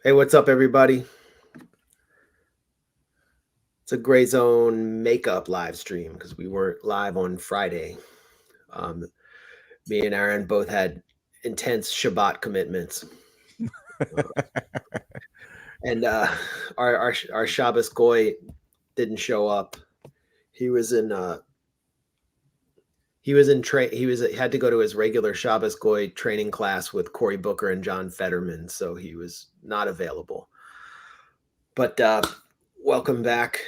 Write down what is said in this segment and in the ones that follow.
Hey, what's up, everybody? It's a Grayzone makeup live stream because we weren't live on Friday. Um, Me and Aaron both had intense Shabbat commitments, and our Shabbos goy didn't show up. He was in had to go to his regular Shabbos goy training class with Cory Booker and John Fetterman, so he was not available. But welcome back,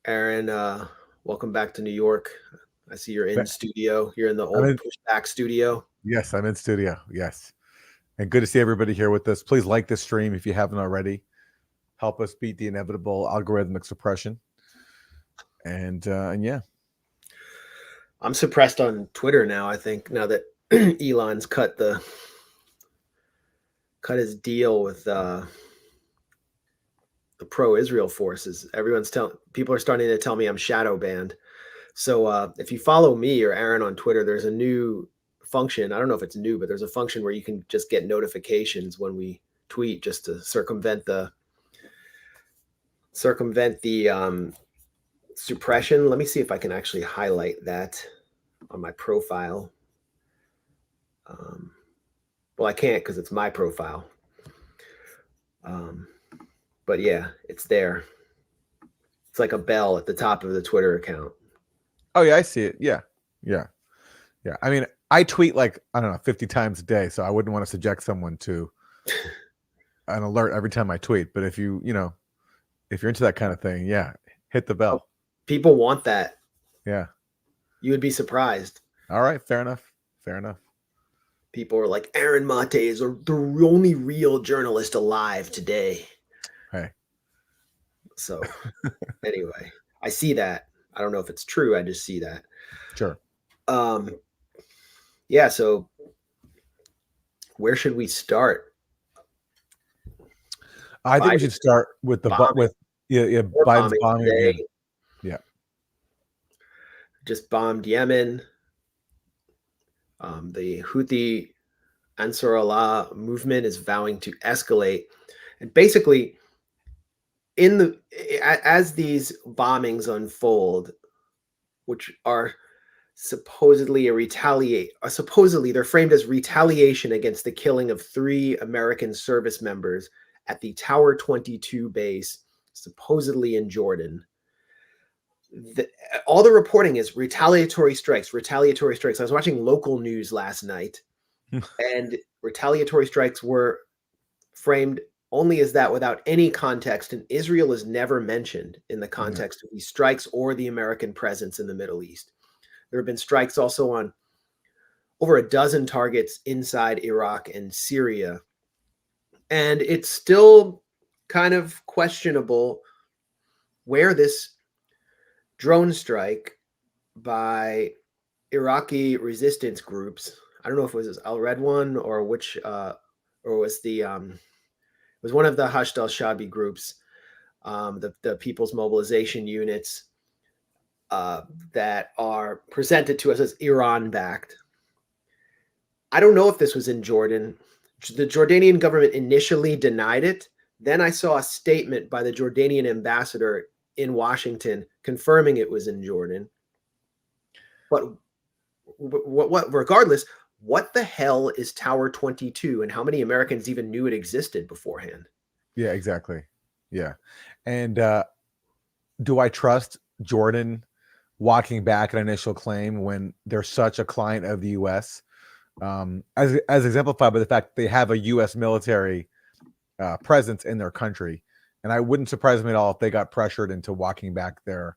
Aaron. Welcome back to New York. I see you're in studio. You're in the I'm old in, pushback studio. yes, I'm in studio. Yes. And good to see everybody here with us. Please like this stream if you haven't already. Help us beat the inevitable algorithmic suppression. And yeah. I'm suppressed on Twitter now, I think, now that Elon's cut his deal with the pro-Israel forces. People are starting to tell me I'm shadow banned. So if you follow me or Aaron on Twitter, there's a new function. I don't know if it's new, but there's a function where you can just get notifications when we tweet, just to circumvent the suppression. Let me see if I can actually highlight that on my profile. Well, I can't because it's my profile. But yeah, it's there. It's like a bell at the top of the Twitter account. Oh yeah, I see it. Yeah. I mean, I tweet like, I don't know, 50 times a day, so I wouldn't want to subject someone to an alert every time I tweet. But if you're into that kind of thing, yeah, hit the bell. People want that. Yeah. You would be surprised. All right, fair enough. People are like, Aaron Mate is the only real journalist alive today. Hey. So anyway, I see that. I don't know if it's true. I just see that. Sure. Yeah. So where should we start? I think we should start with Biden's bombing today. again. Yeah. Just bombed Yemen. The Houthi Ansar Allah movement is vowing to escalate, and basically, as these bombings unfold, which are supposedly they're framed as retaliation against the killing of 3 American service members at the Tower 22 base, supposedly in Jordan. All the reporting is retaliatory strikes. I was watching local news last night, and retaliatory strikes were framed only as that without any context, and Israel is never mentioned in the context of these strikes or the American presence in the Middle East. There have been strikes also on over a dozen targets inside Iraq and Syria, and it's still kind of questionable where this drone strike by Iraqi resistance groups, I don't know if it was Al Red one or which, or was it was one of the Hashd al-Shabi groups, the People's Mobilization Units that are presented to us as Iran-backed. I don't know if this was in Jordan. The Jordanian government initially denied it. Then I saw a statement by the Jordanian ambassador in Washington confirming it was in Jordan. But regardless, what the hell is Tower 22, and how many Americans even knew it existed beforehand? Yeah, exactly. Yeah. And do I trust Jordan walking back an initial claim when they're such a client of the U.S., as exemplified by the fact that they have a U.S. military presence in their country? And I wouldn't surprise me at all if they got pressured into walking back their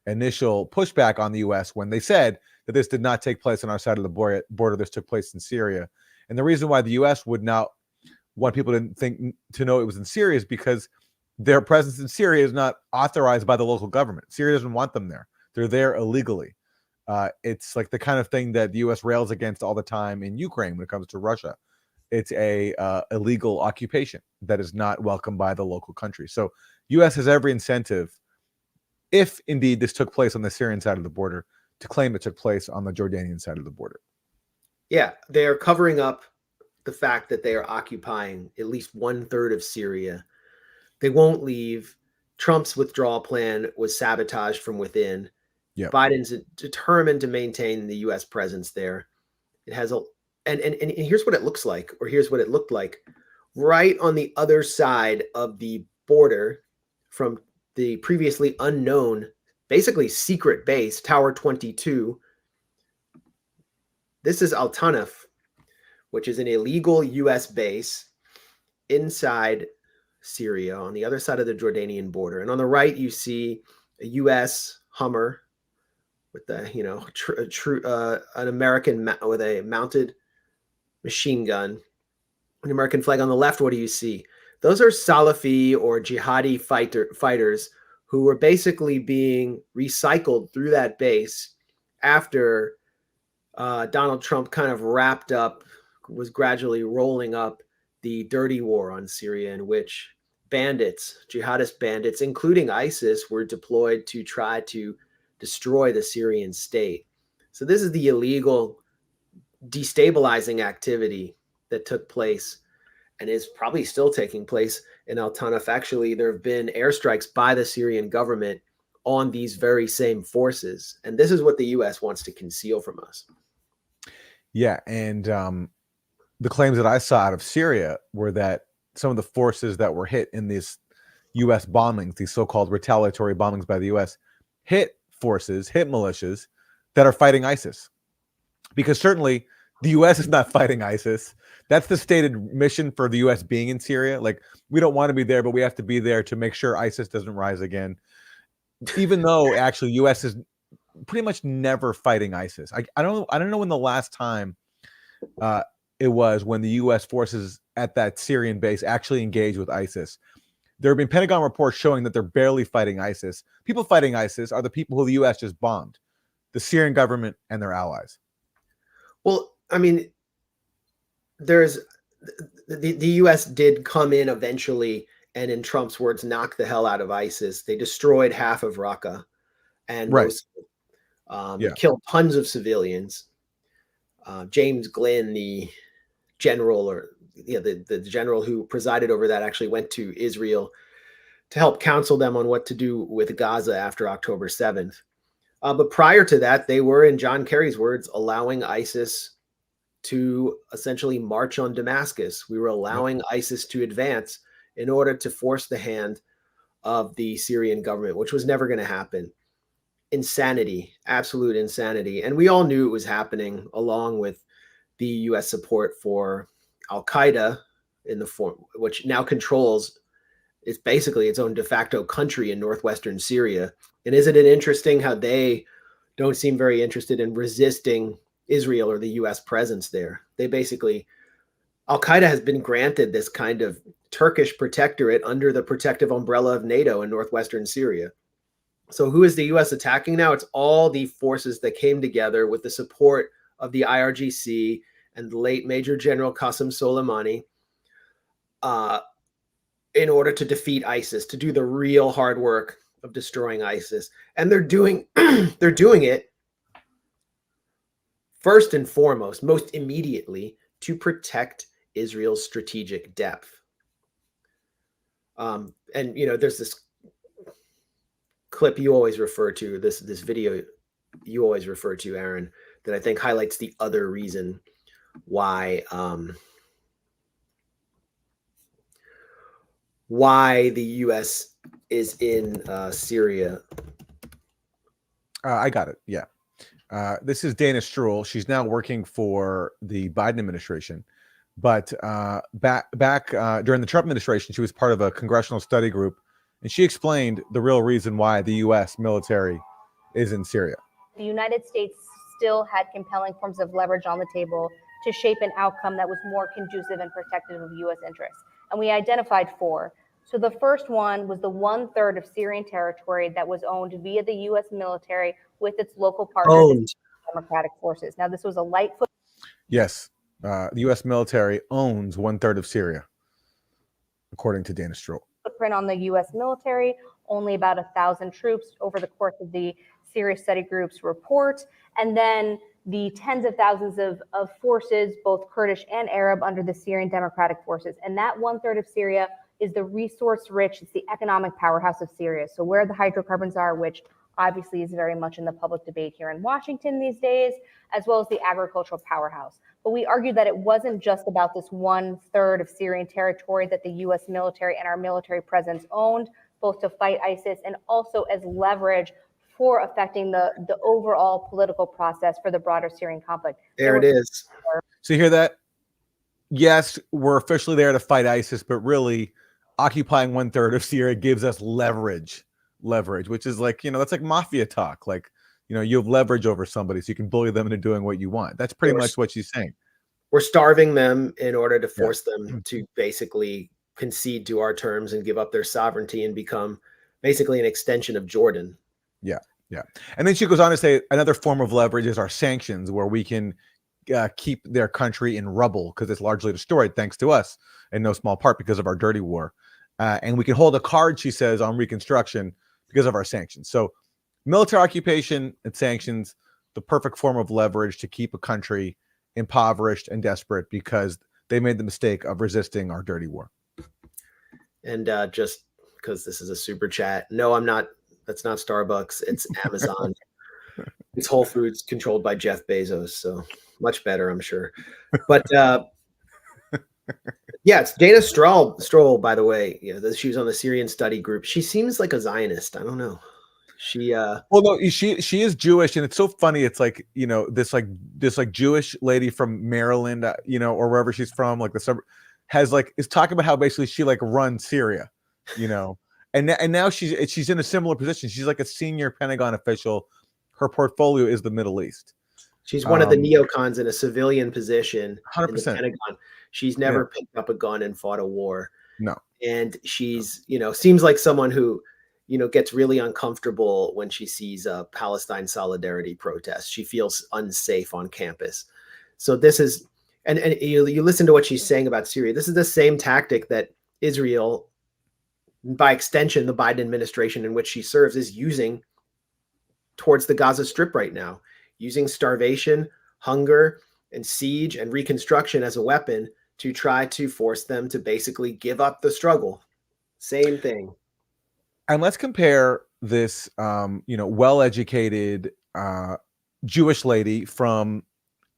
initial pushback on the U.S. when they said that this did not take place on our side of the border. This took place in Syria. And the reason why the U.S. would not want people to know it was in Syria is because their presence in Syria is not authorized by the local government. Syria doesn't want them there. They're there illegally. It's like the kind of thing that the U.S. rails against all the time in Ukraine when it comes to Russia. It's a illegal occupation that is not welcomed by the local country. So U.S. has every incentive, if indeed this took place on the Syrian side of the border, to claim it took place on the Jordanian side of the border. Yeah, they're covering up the fact that they are occupying at least 1/3 of Syria. They won't leave. Trump's withdrawal plan was sabotaged from within. Yep. Biden's determined to maintain the U.S. presence there. It has a and here's what it looks like, or here's what it looked like. Right on the other side of the border from the previously unknown, basically secret base, Tower 22. This is Al Tanf, which is an illegal U.S. base inside Syria on the other side of the Jordanian border. And on the right, you see a U.S. Hummer with the, an American with a mounted machine gun, an American flag. On the left, what do you see? Those are Salafi or jihadi fighters who were basically being recycled through that base after Donald Trump kind of was gradually rolling up the dirty war on Syria, in which jihadist bandits, including ISIS, were deployed to try to destroy the Syrian state. So this is the illegal destabilizing activity that took place and is probably still taking place in Al Tanf. Actually, there have been airstrikes by the Syrian government on these very same forces. And this is what the U.S. wants to conceal from us. Yeah, and the claims that I saw out of Syria were that some of the forces that were hit in these U.S. bombings, these so-called retaliatory bombings by the U.S., hit militias that are fighting ISIS. Because certainly the U.S. is not fighting ISIS. That's the stated mission for the U.S. being in Syria. Like, we don't want to be there, but we have to be there to make sure ISIS doesn't rise again. Even though actually U.S. is pretty much never fighting ISIS. I don't know when the last time it was when the U.S. forces at that Syrian base actually engaged with ISIS. There have been Pentagon reports showing that they're barely fighting ISIS. People fighting ISIS are the people who the U.S. just bombed, the Syrian government and their allies. Well, I mean, there's the U.S. did come in eventually, and in Trump's words, knock the hell out of ISIS. They destroyed half of Raqqa and killed tons of civilians. James Glynn, the general, the general who presided over that, actually went to Israel to help counsel them on what to do with Gaza after October 7th. But prior to that, they were, in John Kerry's words, allowing ISIS to essentially march on Damascus. We were allowing ISIS to advance in order to force the hand of the Syrian government, which was never going to happen. Insanity, absolute insanity. And we all knew it was happening, along with the U.S. support for Al-Qaeda in the form, which now controls, it's basically its own de facto country in northwestern Syria. And isn't it interesting how they don't seem very interested in resisting Israel or the U.S. presence there? They basically, Al-Qaeda has been granted this kind of Turkish protectorate under the protective umbrella of NATO in northwestern Syria. So who is the U.S. attacking now? It's all the forces that came together with the support of the IRGC and the late Major General Qasem Soleimani in order to defeat ISIS, to do the real hard work of destroying ISIS. And they're doing it first and foremost, most immediately, to protect Israel's strategic depth. And there's this clip you always refer to, this video you always refer to, Aaron, that I think highlights the other reason why the U.S. is in Syria. I got it. Yeah. This is Dana Stroul. She's now working for the Biden administration. But back during the Trump administration, she was part of a congressional study group, and she explained the real reason why the U.S. military is in Syria. The United States still had compelling forms of leverage on the table to shape an outcome that was more conducive and protective of U.S. interests. And we identified 4. So the first one was the 1/3 of Syrian territory that was owned via the U.S. military with its local partners, democratic forces. Now, this was a light foot. Yes, the U.S. military owns 1/3 of Syria, according to Dana Stroul. Footprint on the U.S. military, only about 1,000 troops over the course of the Syria Study Group's report. And then the tens of thousands of forces, both Kurdish and Arab, under the Syrian Democratic Forces. And that 1/3 of Syria is the resource rich, it's the economic powerhouse of Syria. So where the hydrocarbons are, which obviously is very much in the public debate here in Washington these days, as well as the agricultural powerhouse. But we argued that it wasn't just about this 1/3 of Syrian territory that the US military and our military presence owned, both to fight ISIS and also as leverage for affecting the overall political process for the broader Syrian conflict. There it is. So you hear that? Yes, we're officially there to fight ISIS, but really occupying 1/3 of Syria gives us leverage, which is like, that's like mafia talk. Like, you have leverage over somebody so you can bully them into doing what you want. That's pretty much what she's saying. We're starving them in order to force them to basically concede to our terms and give up their sovereignty and become basically an extension of Jordan. Yeah. And then she goes on to say another form of leverage is our sanctions, where we can keep their country in rubble because it's largely destroyed thanks to us, in no small part because of our dirty war. And we can hold a card, she says, on reconstruction because of our sanctions. So military occupation and sanctions, the perfect form of leverage to keep a country impoverished and desperate because they made the mistake of resisting our dirty war. And just because this is a super chat, no, I'm not. That's not Starbucks. It's Amazon. It's Whole Foods, controlled by Jeff Bezos. So much better, I'm sure. But yeah, it's Dana Stroll, by the way. She was on the Syrian study group. She seems like a Zionist. I don't know. She well, no, she is Jewish, and it's so funny. It's like, this Jewish lady from Maryland, or wherever she's from, like the suburb, is talking about how basically she runs Syria, and now she's in a similar position. She's like a senior Pentagon official. Her portfolio is the Middle East. She's one of the neocons in a civilian position 100%. in the Pentagon. She's never picked up a gun and fought a war. No. And she's, seems like someone who, gets really uncomfortable when she sees a Palestine solidarity protest. She feels unsafe on campus. So this is, and you listen to what she's saying about Syria. This is the same tactic that Israel, by extension, the Biden administration in which she serves, is using towards the Gaza Strip right now, using starvation, hunger, and siege and reconstruction as a weapon to try to force them to basically give up the struggle. Same thing. And let's compare this, well-educated Jewish lady from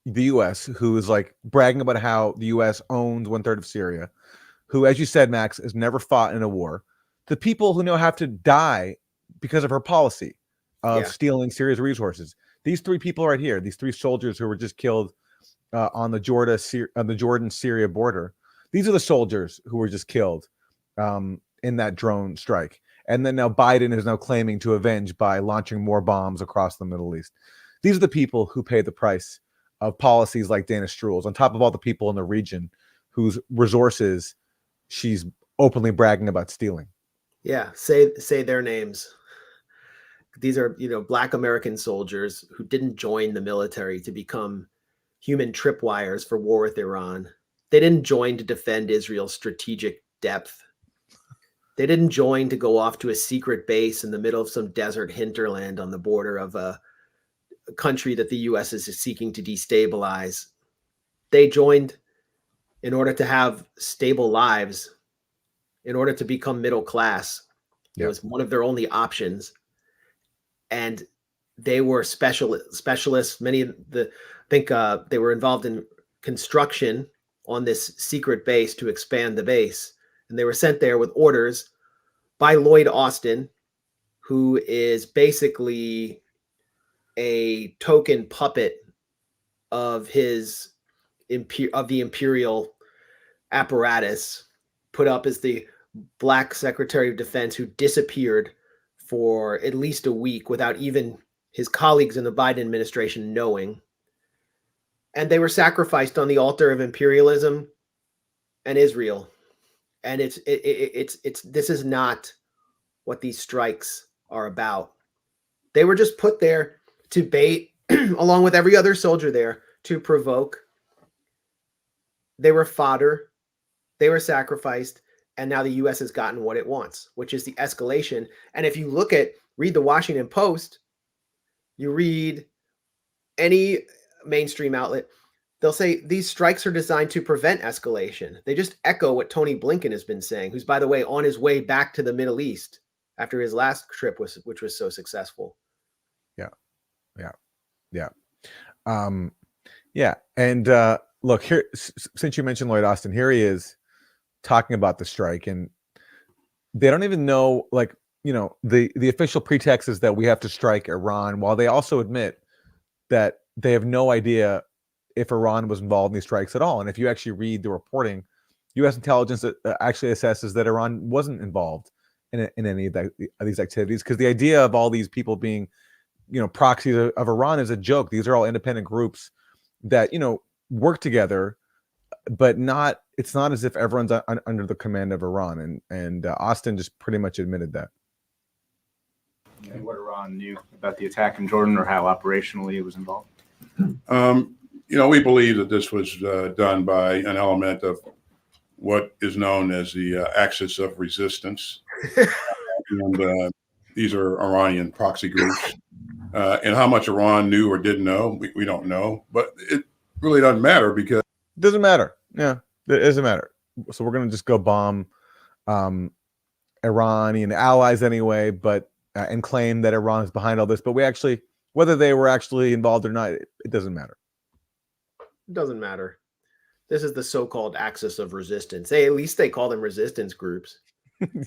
the U.S. who is bragging about how the U.S. owns 1/3 of Syria, who, as you said, Max, has never fought in a war, to people who now have to die because of her policy of stealing Syria's resources. These three people right here, these three soldiers who were just killed on the Jordan-Syria border, these are the soldiers who were just killed in that drone strike. And then now Biden is now claiming to avenge by launching more bombs across the Middle East. These are the people who pay the price of policies like Dana Stroul's, on top of all the people in the region whose resources she's openly bragging about stealing. Yeah, say their names. These are, Black American soldiers who didn't join the military to become human tripwires for war with Iran. They didn't join to defend Israel's strategic depth. They didn't join to go off to a secret base in the middle of some desert hinterland on the border of a country that the U.S. is seeking to destabilize. They joined in order to have stable lives, in order to become middle class. It was one of their only options. And they were specialists. Many of they were involved in construction on this secret base to expand the base. And they were sent there with orders by Lloyd Austin, who is basically a token puppet of the imperial apparatus, put up as the Black Secretary of Defense who disappeared for at least a week without even his colleagues in the Biden administration knowing. And they were sacrificed on the altar of imperialism and Israel. And this is not what these strikes are about. They were just put there to bait, along with every other soldier there, to provoke. They were fodder. They were sacrificed. And now the U.S. has gotten what it wants, which is the escalation. And if you read the Washington Post, you read any mainstream outlet, they'll say these strikes are designed to prevent escalation. They just echo what Tony Blinken has been saying, who's, by the way, on his way back to the Middle East after his last trip, which was so successful. Yeah. And look, here, since you mentioned Lloyd Austin, here he is talking about the strike, and they don't even know, like, the official pretext is that we have to strike Iran, while they also admit that they have no idea if Iran was involved in these strikes at all. And if you actually read the reporting, U.S. intelligence actually assesses that Iran wasn't involved in any of these activities, because the idea of all these people being, proxies of Iran is a joke. These are all independent groups that, work together, but it's not as if everyone's under the command of Iran. And Austin just pretty much admitted that. And what Iran knew about the attack in Jordan, or how operationally it was involved? We believe that this was done by an element of what is known as the axis of resistance. And these are Iranian proxy groups. And how much Iran knew or didn't know, we don't know. But it really doesn't matter, because it doesn't matter. Yeah, it doesn't matter. So we're going to just go bomb Iranian allies anyway, but and claim that Iran is behind all this. But whether they were actually involved or not, it doesn't matter. It doesn't matter. This is the so-called axis of resistance. At least they call them resistance groups.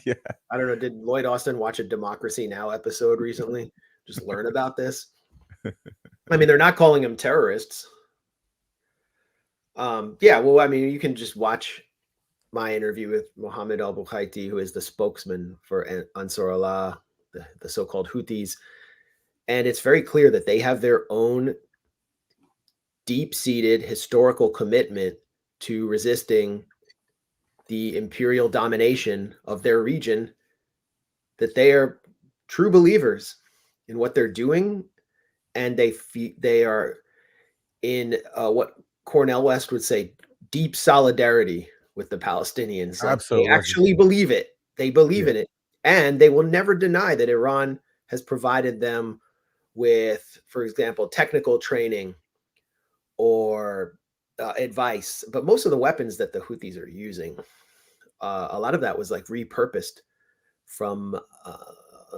Yeah. I don't know. Did Lloyd Austin watch a Democracy Now! Episode recently? Just learn about this. I mean, they're not calling them terrorists. Yeah, well, I mean, you can just watch my interview with Mohammed al-Bukhaiti, who is the spokesman for Ansar Allah, the so-called Houthis. And it's very clear that they have their own deep-seated historical commitment to resisting the imperial domination of their region, that they are true believers in what they're doing, and they are in what Cornel West would say, deep solidarity with the Palestinians. Like, Absolutely. they actually believe it. They believe in it, and they will never deny that Iran has provided them with, for example, technical training or advice. But most of the weapons that the Houthis are using, a lot of that was like repurposed from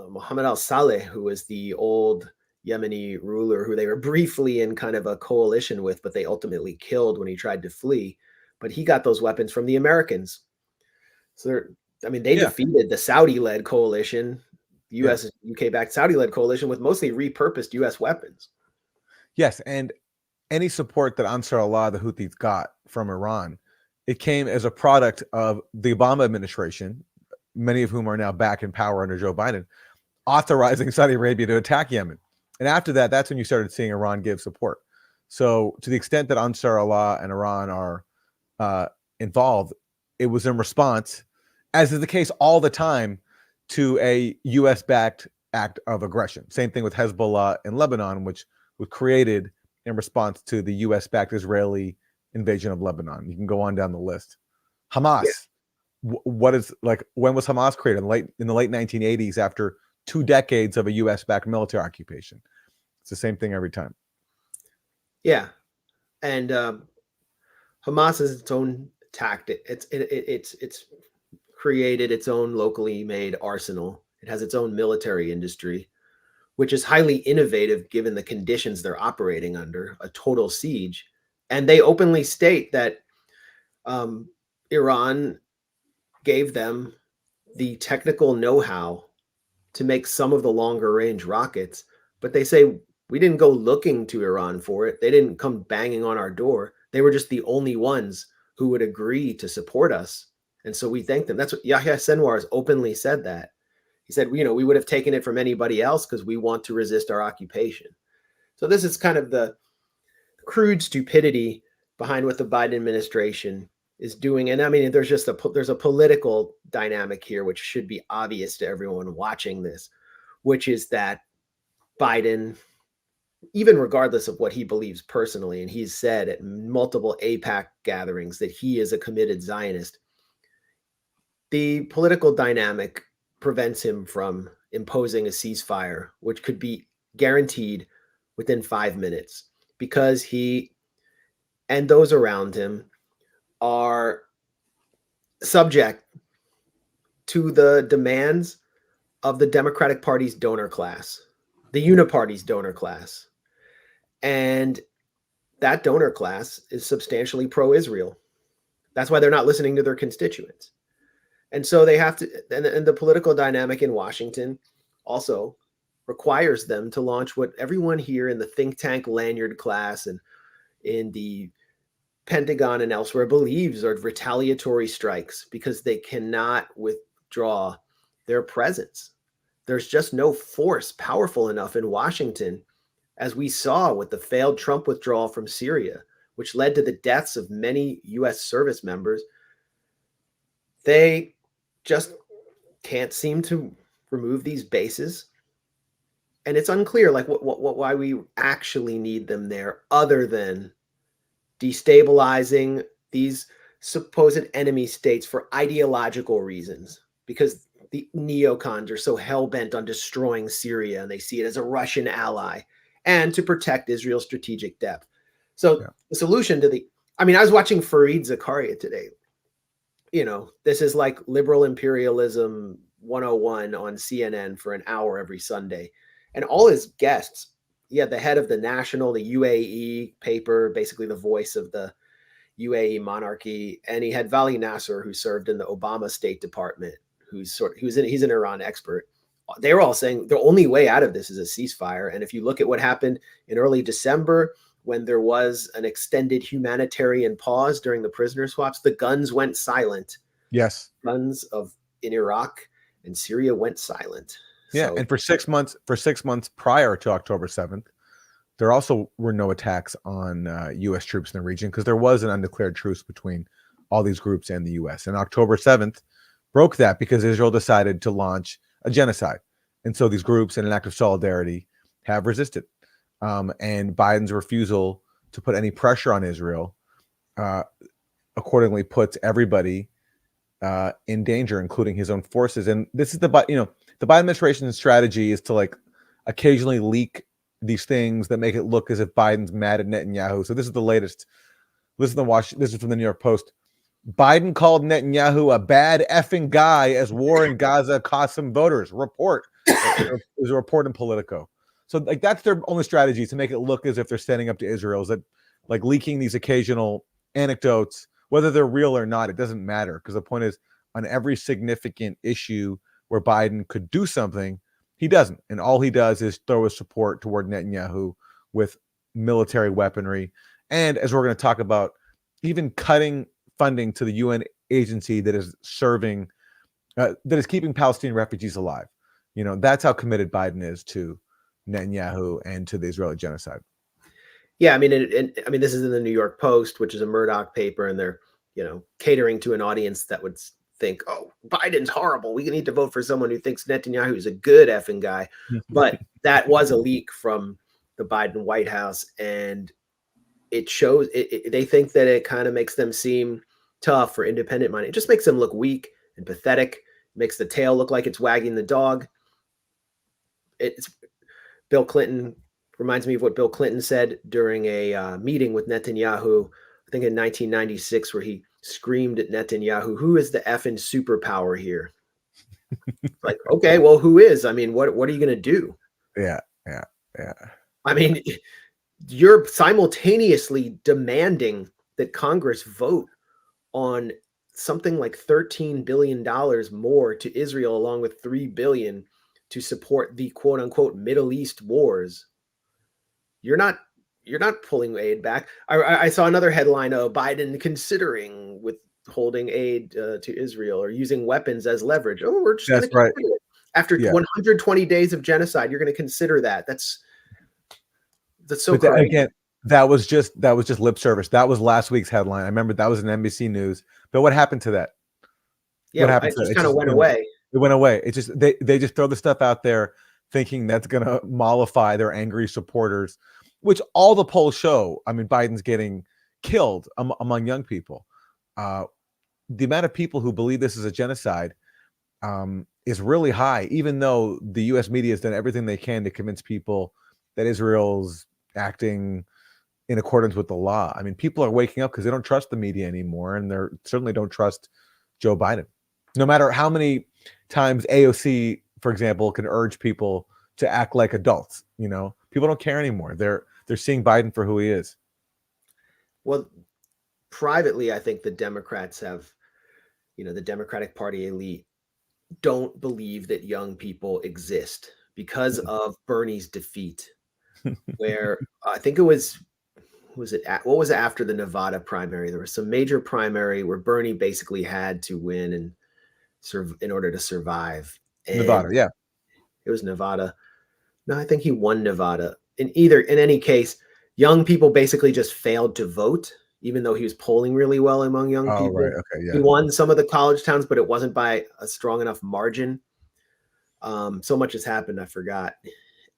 Mohammed al-Saleh, who was the old Yemeni ruler who they were briefly in kind of a coalition with, but they ultimately killed when he tried to flee. But he got those weapons from the Americans. So they defeated the Saudi-led coalition, US, UK-backed Saudi-led coalition, with mostly repurposed US weapons. Yes, and any support that Ansar Allah, the Houthis, got from Iran, it came as a product of the Obama administration, many of whom are now back in power under Joe Biden, authorizing Saudi Arabia to attack Yemen. And after that, that's when you started seeing Iran give support. So to the extent that Ansar Allah and Iran are involved, it was in response, as is the case all the time, to a U.S.-backed act of aggression. Same thing with Hezbollah in Lebanon, which was created in response to the U.S.-backed Israeli invasion of Lebanon. You can go on down the list. Hamas. Yeah. When was Hamas created? In the late 1980s, after 2 decades of a U.S.-backed military occupation. It's the same thing every time. Yeah, and Hamas has its own tactic. It's created its own locally made arsenal. It has its own military industry, which is highly innovative given the conditions they're operating under, a total siege. And they openly state that Iran gave them the technical know-how to make some of the longer range rockets, but they say we didn't go looking to Iran for it. They didn't come banging on our door. They were just the only ones who would agree to support us. And so we thank them. That's what Yahya Sinwar has openly said that. He said, we would have taken it from anybody else because we want to resist our occupation. So this is kind of the crude stupidity behind what the Biden administration is doing. And I mean, there's a political dynamic here, which should be obvious to everyone watching this, which is that Biden, even regardless of what he believes personally, and he's said at multiple AIPAC gatherings that he is a committed Zionist, the political dynamic prevents him from imposing a ceasefire, which could be guaranteed within 5 minutes. because he and those around him are subject to the demands of the Democratic Party's donor class, the Uniparty's donor class. And that donor class is substantially pro-Israel. That's why they're not listening to their constituents. And so they have to, and the political dynamic in Washington also requires them to launch what everyone here in the think tank lanyard class and in the Pentagon and elsewhere believes are retaliatory strikes, because they cannot withdraw their presence. There's just no force powerful enough in Washington, as we saw with the failed Trump withdrawal from Syria, which led to the deaths of many U.S. service members. They just can't seem to remove these bases. And it's unclear like why we actually need them there, other than destabilizing these supposed enemy states for ideological reasons, because the neocons are so hell-bent on destroying Syria and they see it as a Russian ally, and to protect Israel's strategic depth. So the solution to I was watching Fareed Zakaria today. This is like liberal imperialism 101 on CNN for an hour every Sunday. And all his guests, he had the head of the UAE paper, basically the voice of the UAE monarchy. And he had Vali Nasser, who served in the Obama State Department, he's an Iran expert. They were all saying the only way out of this is a ceasefire. And if you look at what happened in early December, when there was an extended humanitarian pause during the prisoner swaps, the guns went silent. Yes. Guns in Iraq and Syria went silent. Yeah, and for 6 months prior to October 7th, there also were no attacks on U.S. troops in the region, because there was an undeclared truce between all these groups and the U.S. And October 7th broke that, because Israel decided to launch a genocide. And so these groups, in an act of solidarity, have resisted. And Biden's refusal to put any pressure on Israel accordingly puts everybody in danger, including his own forces. And this is the Biden administration's strategy is to occasionally leak these things that make it look as if Biden's mad at Netanyahu. So this is the latest. This is from the New York Post. Biden called Netanyahu a bad effing guy as war in Gaza cost some voters. Report. It was a report in Politico. So that's their only strategy, to make it look as if they're standing up to Israel, is that leaking these occasional anecdotes, whether they're real or not, it doesn't matter, because the point is, on every significant issue where Biden could do something, he doesn't. And all he does is throw his support toward Netanyahu with military weaponry. And as we're going to talk about, even cutting funding to the UN agency that is serving, that is keeping Palestinian refugees alive. That's how committed Biden is to Netanyahu and to the Israeli genocide. Yeah, this is in the New York Post, which is a Murdoch paper, and they're, catering to an audience that would think, oh, Biden's horrible. We need to vote for someone who thinks Netanyahu is a good effing guy. But that was a leak from the Biden White House, and it shows they think that it kind of makes them seem tough or independent minded. It just makes them look weak and pathetic. It makes the tail look like it's wagging the dog. It's Bill Clinton reminds me of what Bill Clinton said during a meeting with Netanyahu, I think in 1996, where he screamed at Netanyahu, "Who is the effing superpower here?" Like, okay, well, who is? What are you going to do? Yeah. You're simultaneously demanding that Congress vote on something like $13 billion more to Israel, along with $3 billion to support the quote unquote Middle East wars. You're not pulling aid back. I saw another headline of Biden considering withholding aid to Israel or using weapons as leverage. Oh, we're just going to consider it. After 120 days of genocide, you're going to consider that. That's so crazy. Again, that was just lip service. That was last week's headline. I remember that was an NBC News. But what happened to that? Yeah, what happened to it? It kind of went away. It went away. It's just they just throw the stuff out there thinking that's going to mollify their angry supporters, which all the polls show. Biden's getting killed among young people. The amount of people who believe this is a genocide is really high, even though the U.S. media has done everything they can to convince people that Israel's acting in accordance with the law. I mean, people are waking up because they don't trust the media anymore, and they certainly don't trust Joe Biden. No matter how many times AOC, for example, can urge people to act like adults, people don't care anymore. They're seeing Biden for who he is. Well, privately, I think the Democrats have, the Democratic Party elite don't believe that young people exist because of Bernie's defeat, where I think it was what was it after the Nevada primary? There was some major primary where Bernie basically had to win and in order to survive. And Nevada, yeah. It was Nevada. No, I think he won Nevada. In any case, young people basically just failed to vote, even though he was polling really well among young people. Right. Okay. Yeah. He won some of the college towns, but it wasn't by a strong enough margin. So much has happened, I forgot.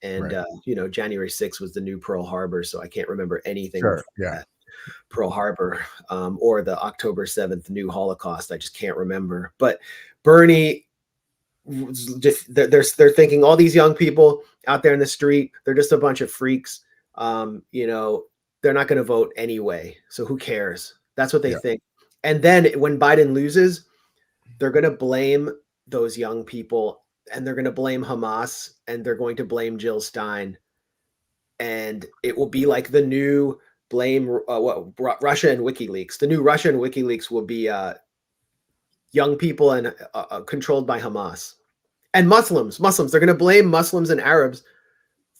And right. January 6th was the new Pearl Harbor, so I can't remember anything. Sure. Yeah. Pearl Harbor, or the October 7th new Holocaust. I just can't remember. But Bernie, they're thinking all these young people out there in the street, they're just a bunch of freaks. They're not going to vote anyway. So who cares? That's what they think. And then when Biden loses, they're going to blame those young people, and they're going to blame Hamas, and they're going to blame Jill Stein. And it will be like the new blame Russia and WikiLeaks. The new Russia and WikiLeaks will be young people and controlled by Hamas. And Muslims, they're going to blame Muslims and Arabs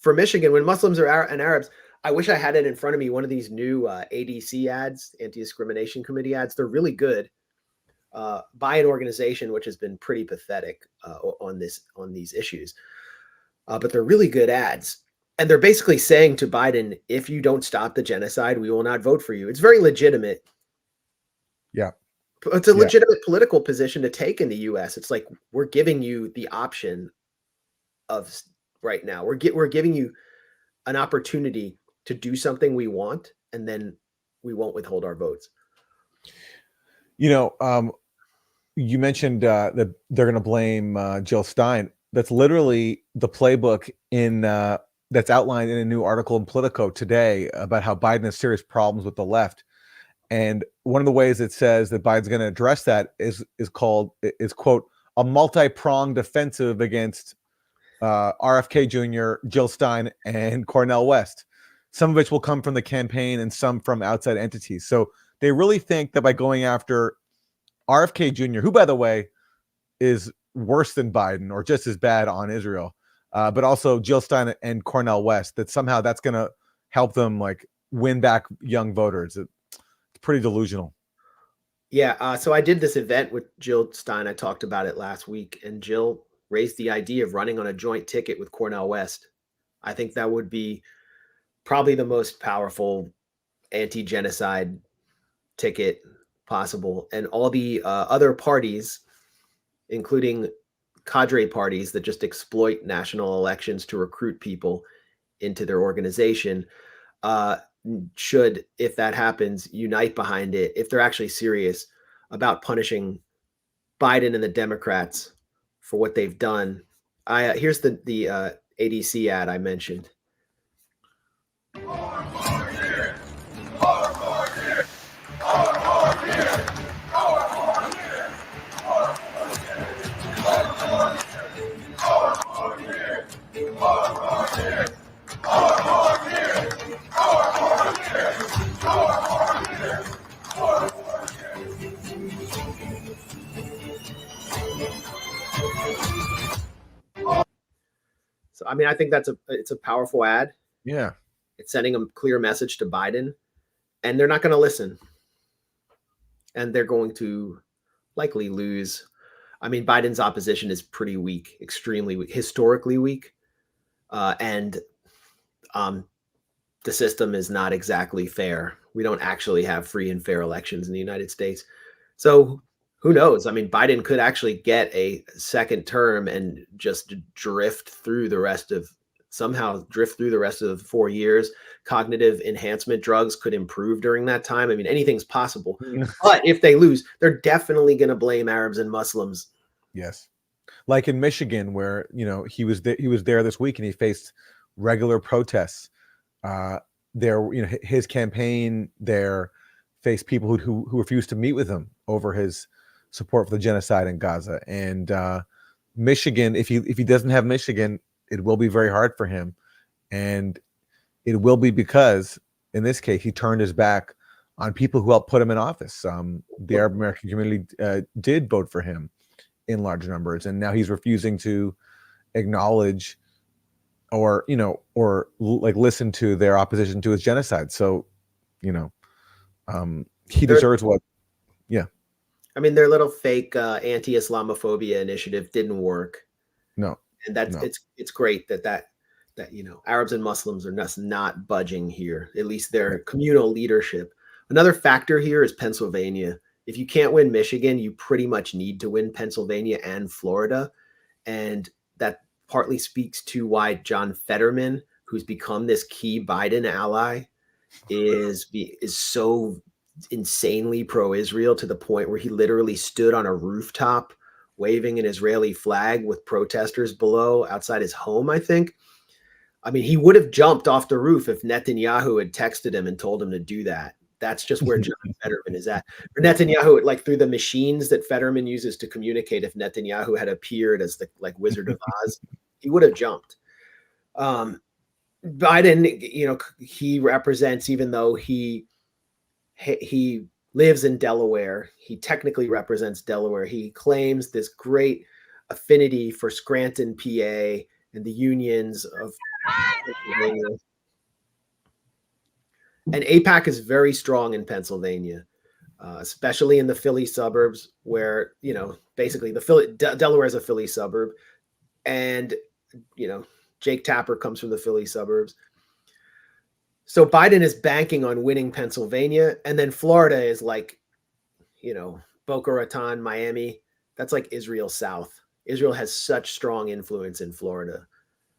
for Michigan. When Muslims and Arabs, I wish I had it in front of me, one of these new ADC ads, Anti-Discrimination Committee ads. They're really good, by an organization which has been pretty pathetic on these issues. But they're really good ads. And they're basically saying to Biden, if you don't stop the genocide, we will not vote for you. It's very legitimate. Yeah. It's a legitimate political position to take in the U.S. It's like, we're giving you the option of right now. We're giving you an opportunity to do something we want, and then we won't withhold our votes. You mentioned that they're going to blame Jill Stein. That's literally the playbook that's outlined in a new article in Politico today about how Biden has serious problems with the left. And one of the ways it says that Biden's going to address that is quote, a multi-pronged offensive against RFK Jr., Jill Stein, and Cornel West, some of which will come from the campaign and some from outside entities. So they really think that by going after RFK Jr., who, by the way, is worse than Biden or just as bad on Israel, but also Jill Stein and Cornel West, that somehow that's going to help them win back young voters. It's pretty delusional. Yeah. So I did this event with Jill Stein. I talked about it last week, and Jill raised the idea of running on a joint ticket with Cornel West. I think that would be probably the most powerful anti-genocide ticket possible. And all the other parties, including cadre parties that just exploit national elections to recruit people into their organization, should, if that happens, unite behind it if they're actually serious about punishing Biden and the Democrats for what they've done. Here's the ADC ad I mentioned. So, I mean, I think it's a powerful ad. Yeah. It's sending a clear message to Biden, and they're not going to listen. And they're going to likely lose. I mean, Biden's opposition is pretty weak, extremely weak, historically weak. And the system is not exactly fair. We don't actually have free and fair elections in the United States. So who knows? I mean, Biden could actually get a second term and just drift through the rest of the 4 years. Cognitive enhancement drugs could improve during that time. I mean, anything's possible. But if they lose, they're definitely going to blame Arabs and Muslims. Yes. Like in Michigan, where, he was there this week and he faced regular protests. his campaign there faced people who refused to meet with him over his support for the genocide in Gaza. And Michigan, if he doesn't have Michigan, it will be very hard for him. And it will be because, in this case, he turned his back on people who helped put him in office. The Arab American community did vote for him in large numbers, and now he's refusing to acknowledge or listen to their opposition to his genocide. So, he deserves what. Yeah. I mean, their little fake anti-Islamophobia initiative didn't work. No. And it's great that Arabs and Muslims are not budging here, at least their communal leadership. Another factor here is Pennsylvania. If you can't win Michigan, you pretty much need to win Pennsylvania and Florida. And that partly speaks to why John Fetterman, who's become this key Biden ally, is so insanely pro-Israel to the point where he literally stood on a rooftop waving an Israeli flag with protesters below outside his home, I think. I mean, he would have jumped off the roof if Netanyahu had texted him and told him to do that. That's just where John Fetterman is at. For Netanyahu, like through the machines that Fetterman uses to communicate, if Netanyahu had appeared as the Wizard of Oz, he would have jumped. Biden, he represents, even though he lives in Delaware, he technically represents Delaware. He claims this great affinity for Scranton, PA, and the unions of Pennsylvania. And AIPAC is very strong in Pennsylvania, especially in the Philly suburbs, where basically Delaware is a Philly suburb, and Jake Tapper comes from the Philly suburbs. So Biden is banking on winning Pennsylvania, and then Florida is like, Boca Raton, Miami. That's like Israel South. Israel has such strong influence in Florida.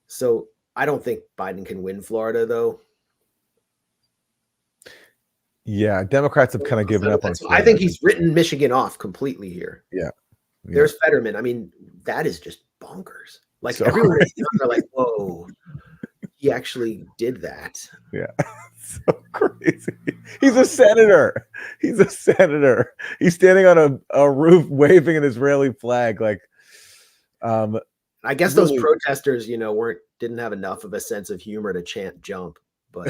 So I don't think Biden can win Florida, though. Yeah, Democrats have kind of given up on Florida. I think he's written Michigan off completely here. Yeah. There's Fetterman. I mean, that is just bonkers. Like, everyone is like, whoa, he actually did that. Yeah. So crazy. He's a senator. He's standing on a roof waving an Israeli flag. Like, I guess those protesters, didn't have enough of a sense of humor to chant jump, but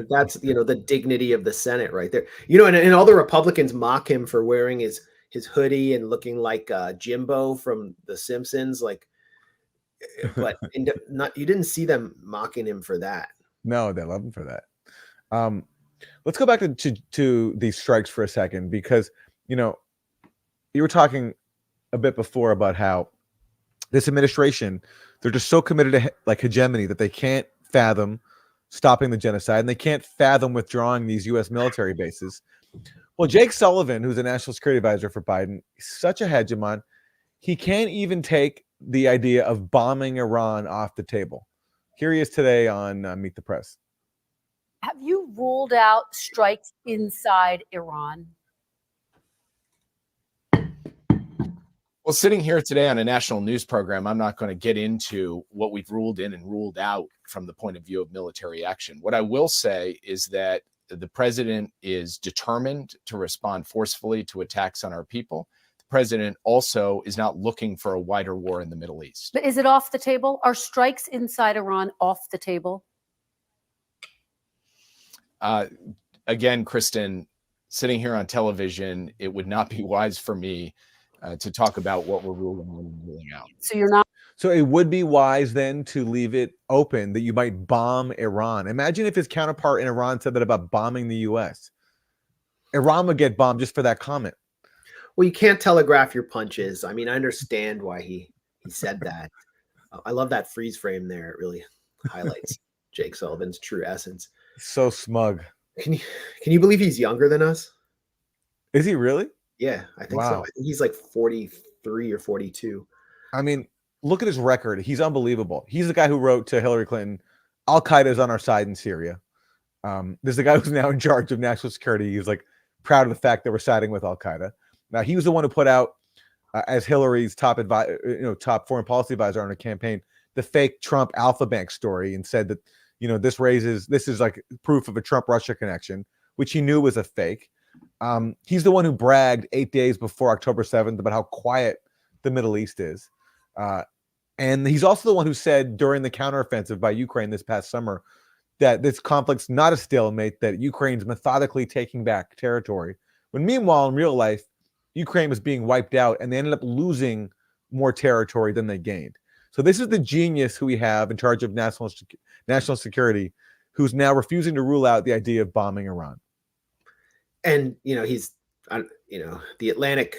that's, the dignity of the Senate right there. And all the Republicans mock him for wearing his hoodie and looking like Jimbo from The Simpsons. Like, but you didn't see them mocking him for that. No, they love him for that. Let's go back to these strikes for a second, because, you were talking a bit before about how this administration, they're just so committed to hegemony that they can't fathom stopping the genocide, and they can't fathom withdrawing these U.S. military bases. Well, Jake Sullivan, who's a national security advisor for Biden, is such a hegemon. He can't even take the idea of bombing Iran off the table. Here he is today on Meet the Press. Have you ruled out strikes inside Iran? Well, sitting here today on a national news program, I'm not going to get into what we've ruled in and ruled out from the point of view of military action. What I will say is that the president is determined to respond forcefully to attacks on our people. The president also is not looking for a wider war in the Middle East. But is it off the table? Are strikes inside Iran off the table? Again, Kristen, sitting here on television, it would not be wise for me to talk about what we're ruling in and ruling out. So you're not. So it would be wise then to leave it open that you might bomb Iran. Imagine if his counterpart in Iran said that about bombing the U.S. Iran would get bombed just for that comment. Well, you can't telegraph your punches. I mean, I understand why he said that. I love that freeze frame there. It really highlights Jake Sullivan's true essence. So smug. Can you believe he's younger than us? Is he really? Yeah, I think so. I think he's like 43 or 42. I mean, look at his record. He's unbelievable. He's the guy who wrote to Hillary Clinton, Al-Qaeda is on our side in Syria. There's the guy who's now in charge of national security. He's like proud of the fact that we're siding with Al-Qaeda. Now, he was the one who put out, as Hillary's top foreign policy advisor on her campaign, the fake Trump Alpha Bank story and said that, this is like proof of a Trump-Russia connection, which he knew was a fake. He's the one who bragged 8 days before October 7th about how quiet the Middle East is. And he's also the one who said during the counteroffensive by Ukraine this past summer that this conflict's not a stalemate, that Ukraine's methodically taking back territory. When meanwhile, in real life, Ukraine was being wiped out and they ended up losing more territory than they gained. So this is the genius who we have in charge of national security, who's now refusing to rule out the idea of bombing Iran. And, he's, the Atlantic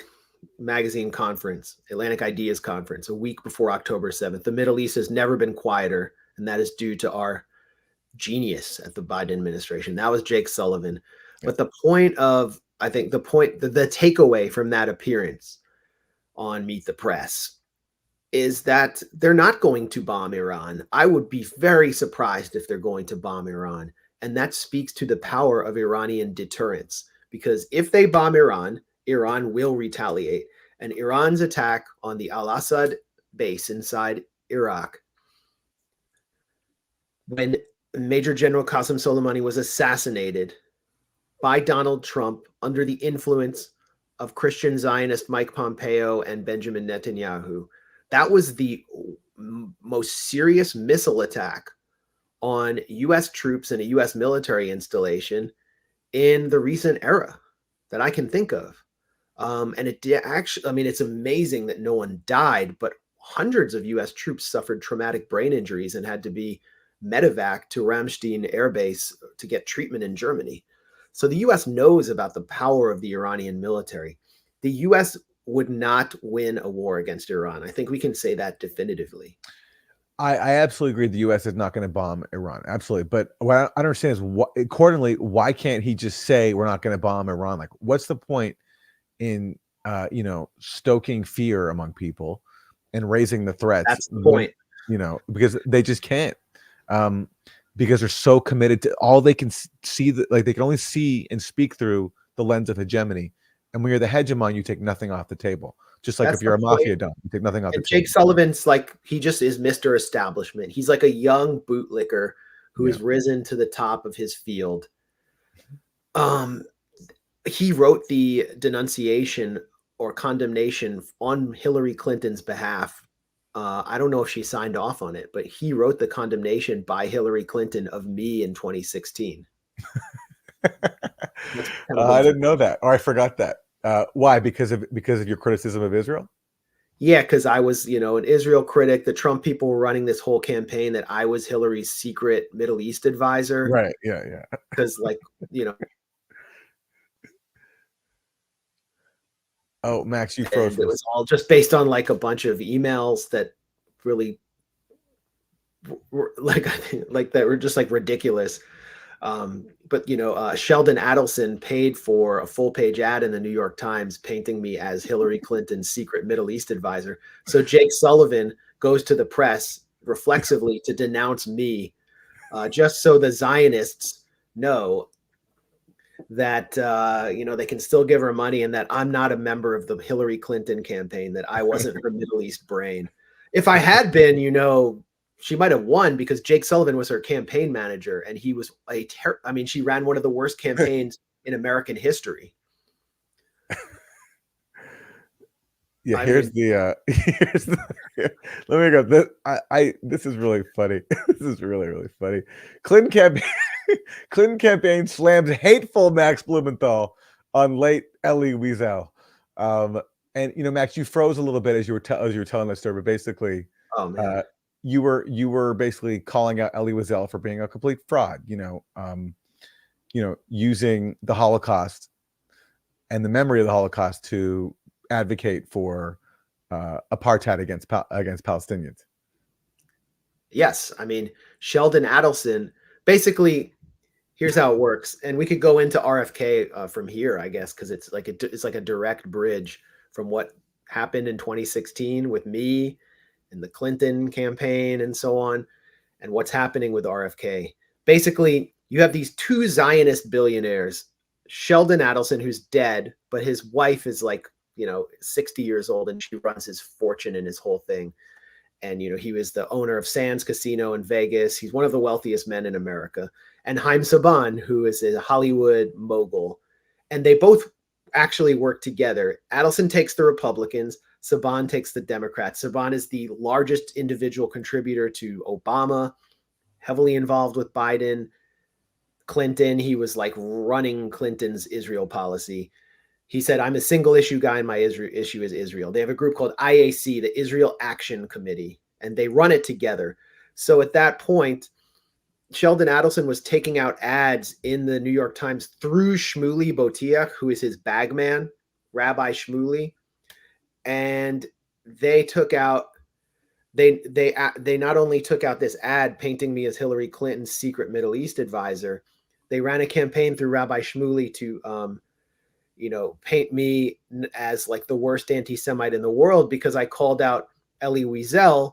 Magazine conference, Atlantic Ideas Conference, a week before October 7th. The Middle East has never been quieter, and that is due to our genius at the Biden administration. That was Jake Sullivan. Yeah. But the takeaway from that appearance on Meet the Press is that they're not going to bomb Iran. I would be very surprised if they're going to bomb Iran. And that speaks to the power of Iranian deterrence, because if they bomb Iran, Iran will retaliate. And Iran's attack on the Al-Assad base inside Iraq, when Major General Qasem Soleimani was assassinated by Donald Trump under the influence of Christian Zionist Mike Pompeo and Benjamin Netanyahu, that was the most serious missile attack on U.S. troops and a U.S. military installation in the recent era that I can think of. And it actually, it's amazing that no one died, but hundreds of U.S. troops suffered traumatic brain injuries and had to be medevac to Ramstein Air Base to get treatment in Germany. So the U.S. knows about the power of the Iranian military. The U.S. would not win a war against Iran. I think we can say that definitively. I absolutely agree the U.S. is not going to bomb Iran. Absolutely. But what I don't understand is, accordingly, why can't he just say we're not going to bomb Iran? Like, what's the point in, stoking fear among people and raising the threats? That's the point. Because they just can't. Because they're so committed to all they can see, they can only see and speak through the lens of hegemony. And when you're the hegemon, you take nothing off the table. Just like if you're a mafia don, you take nothing off the table. Jake Sullivan's he just is Mr. Establishment. He's like a young bootlicker who has risen to the top of his field. He wrote the denunciation or condemnation on Hillary Clinton's behalf. I don't know if she signed off on it, but he wrote the condemnation by Hillary Clinton of me in 2016. I didn't know that, or I forgot that. Why? Because of your criticism of Israel? Yeah, because I was, an Israel critic. The Trump people were running this whole campaign that I was Hillary's secret Middle East advisor. Right. Yeah. Because, Oh, Max, you froze. It was all just based on a bunch of emails that really were that were just ridiculous. But Sheldon Adelson paid for a full-page ad in the New York Times painting me as Hillary Clinton's secret Middle East advisor. So Jake Sullivan goes to the press reflexively to denounce me, just so the Zionists know that they can still give her money and that I'm not a member of the Hillary Clinton campaign, that I wasn't her Middle East brain. If I had been, she might have won, because Jake Sullivan was her campaign manager, and he was she ran one of the worst campaigns in American history. Yeah, here's the let me go. This is really funny. This is really, really funny. Clinton campaign slams hateful Max Blumenthal on late Elie Wiesel. And Max, you froze a little bit as you were telling that story, but basically, you were basically calling out Elie Wiesel for being a complete fraud. Using the Holocaust and the memory of the Holocaust to advocate for apartheid against Palestinians. Yes, Sheldon Adelson. Basically, here's how it works, and we could go into RFK from here, I guess, because it's like a direct bridge from what happened in 2016 with me and the Clinton campaign and so on, and what's happening with RFK. Basically, you have these two Zionist billionaires, Sheldon Adelson, who's dead, but his wife is 60 years old, and she runs his fortune and his whole thing. And, he was the owner of Sands Casino in Vegas. He's one of the wealthiest men in America. And Haim Saban, who is a Hollywood mogul. And they both actually work together. Adelson takes the Republicans. Saban takes the Democrats. Saban is the largest individual contributor to Obama, heavily involved with Biden, Clinton. He was like running Clinton's Israel policy. He said, I'm a single issue guy and my issue is Israel. They have a group called IAC, the Israel Action Committee, and they run it together. So at that point, Sheldon Adelson was taking out ads in the New York Times through Shmuley Boteach, who is his bagman, Rabbi Shmuley. And they took out, they not only took out this ad painting me as Hillary Clinton's secret Middle East advisor, they ran a campaign through Rabbi Shmuley to, paint me as like the worst anti-Semite in the world because I called out Elie Wiesel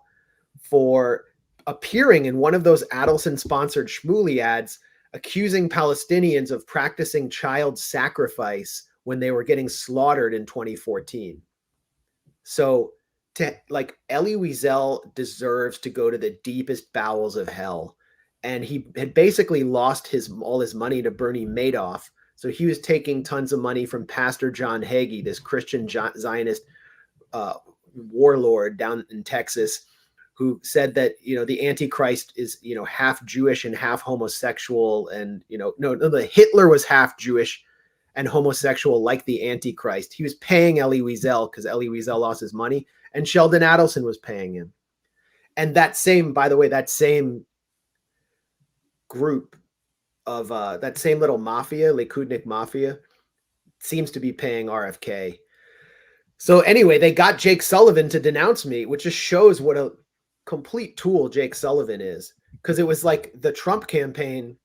for appearing in one of those Adelson-sponsored Shmuley ads, accusing Palestinians of practicing child sacrifice when they were getting slaughtered in 2014. So, Elie Wiesel deserves to go to the deepest bowels of hell, and he had basically lost all his money to Bernie Madoff. So he was taking tons of money from Pastor John Hagee, this Christian Zionist warlord down in Texas, who said that, the Antichrist is, half Jewish and half homosexual. And, the Hitler was half Jewish and homosexual like the Antichrist. He was paying Elie Wiesel because Elie Wiesel lost his money, and Sheldon Adelson was paying him. And that same group of that same little mafia, Likudnik mafia, seems to be paying RFK. So anyway, they got Jake Sullivan to denounce me, which just shows what a complete tool Jake Sullivan is. Because it was like the Trump campaign.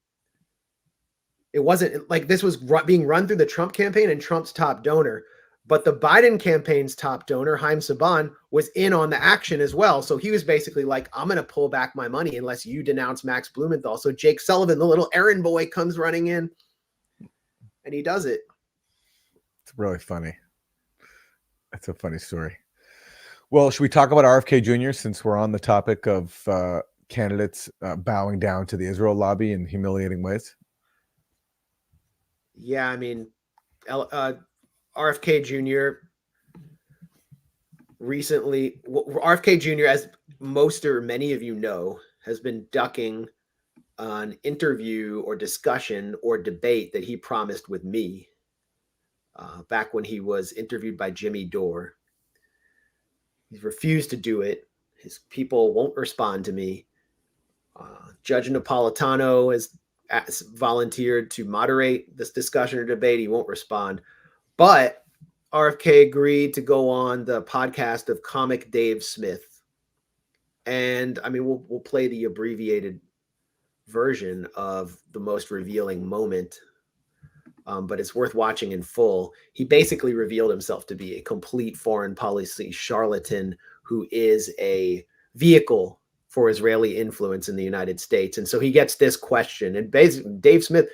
It wasn't like this was being run through the Trump campaign and Trump's top donor. But the Biden campaign's top donor, Haim Saban, was in on the action as well. So he was basically like, I'm going to pull back my money unless you denounce Max Blumenthal. So Jake Sullivan, the little errand boy, comes running in and he does it. It's really funny. That's a funny story. Well, should we talk about RFK Jr. since we're on the topic of candidates bowing down to the Israel lobby in humiliating ways? Yeah, I mean, RFK Jr. recently, RFK Jr., as most or many of you know, has been ducking an interview or discussion or debate that he promised with me back when he was interviewed by Jimmy Dore. He's refused to do it. His people won't respond to me. Judge Napolitano has volunteered to moderate this discussion or debate. He won't respond. But RFK agreed to go on the podcast of comic Dave Smith. And I mean, we'll play the abbreviated version of the most revealing moment, but it's worth watching in full. He basically revealed himself to be a complete foreign policy charlatan who is a vehicle for Israeli influence in the United States. And so he gets this question. And basically, Dave Smith,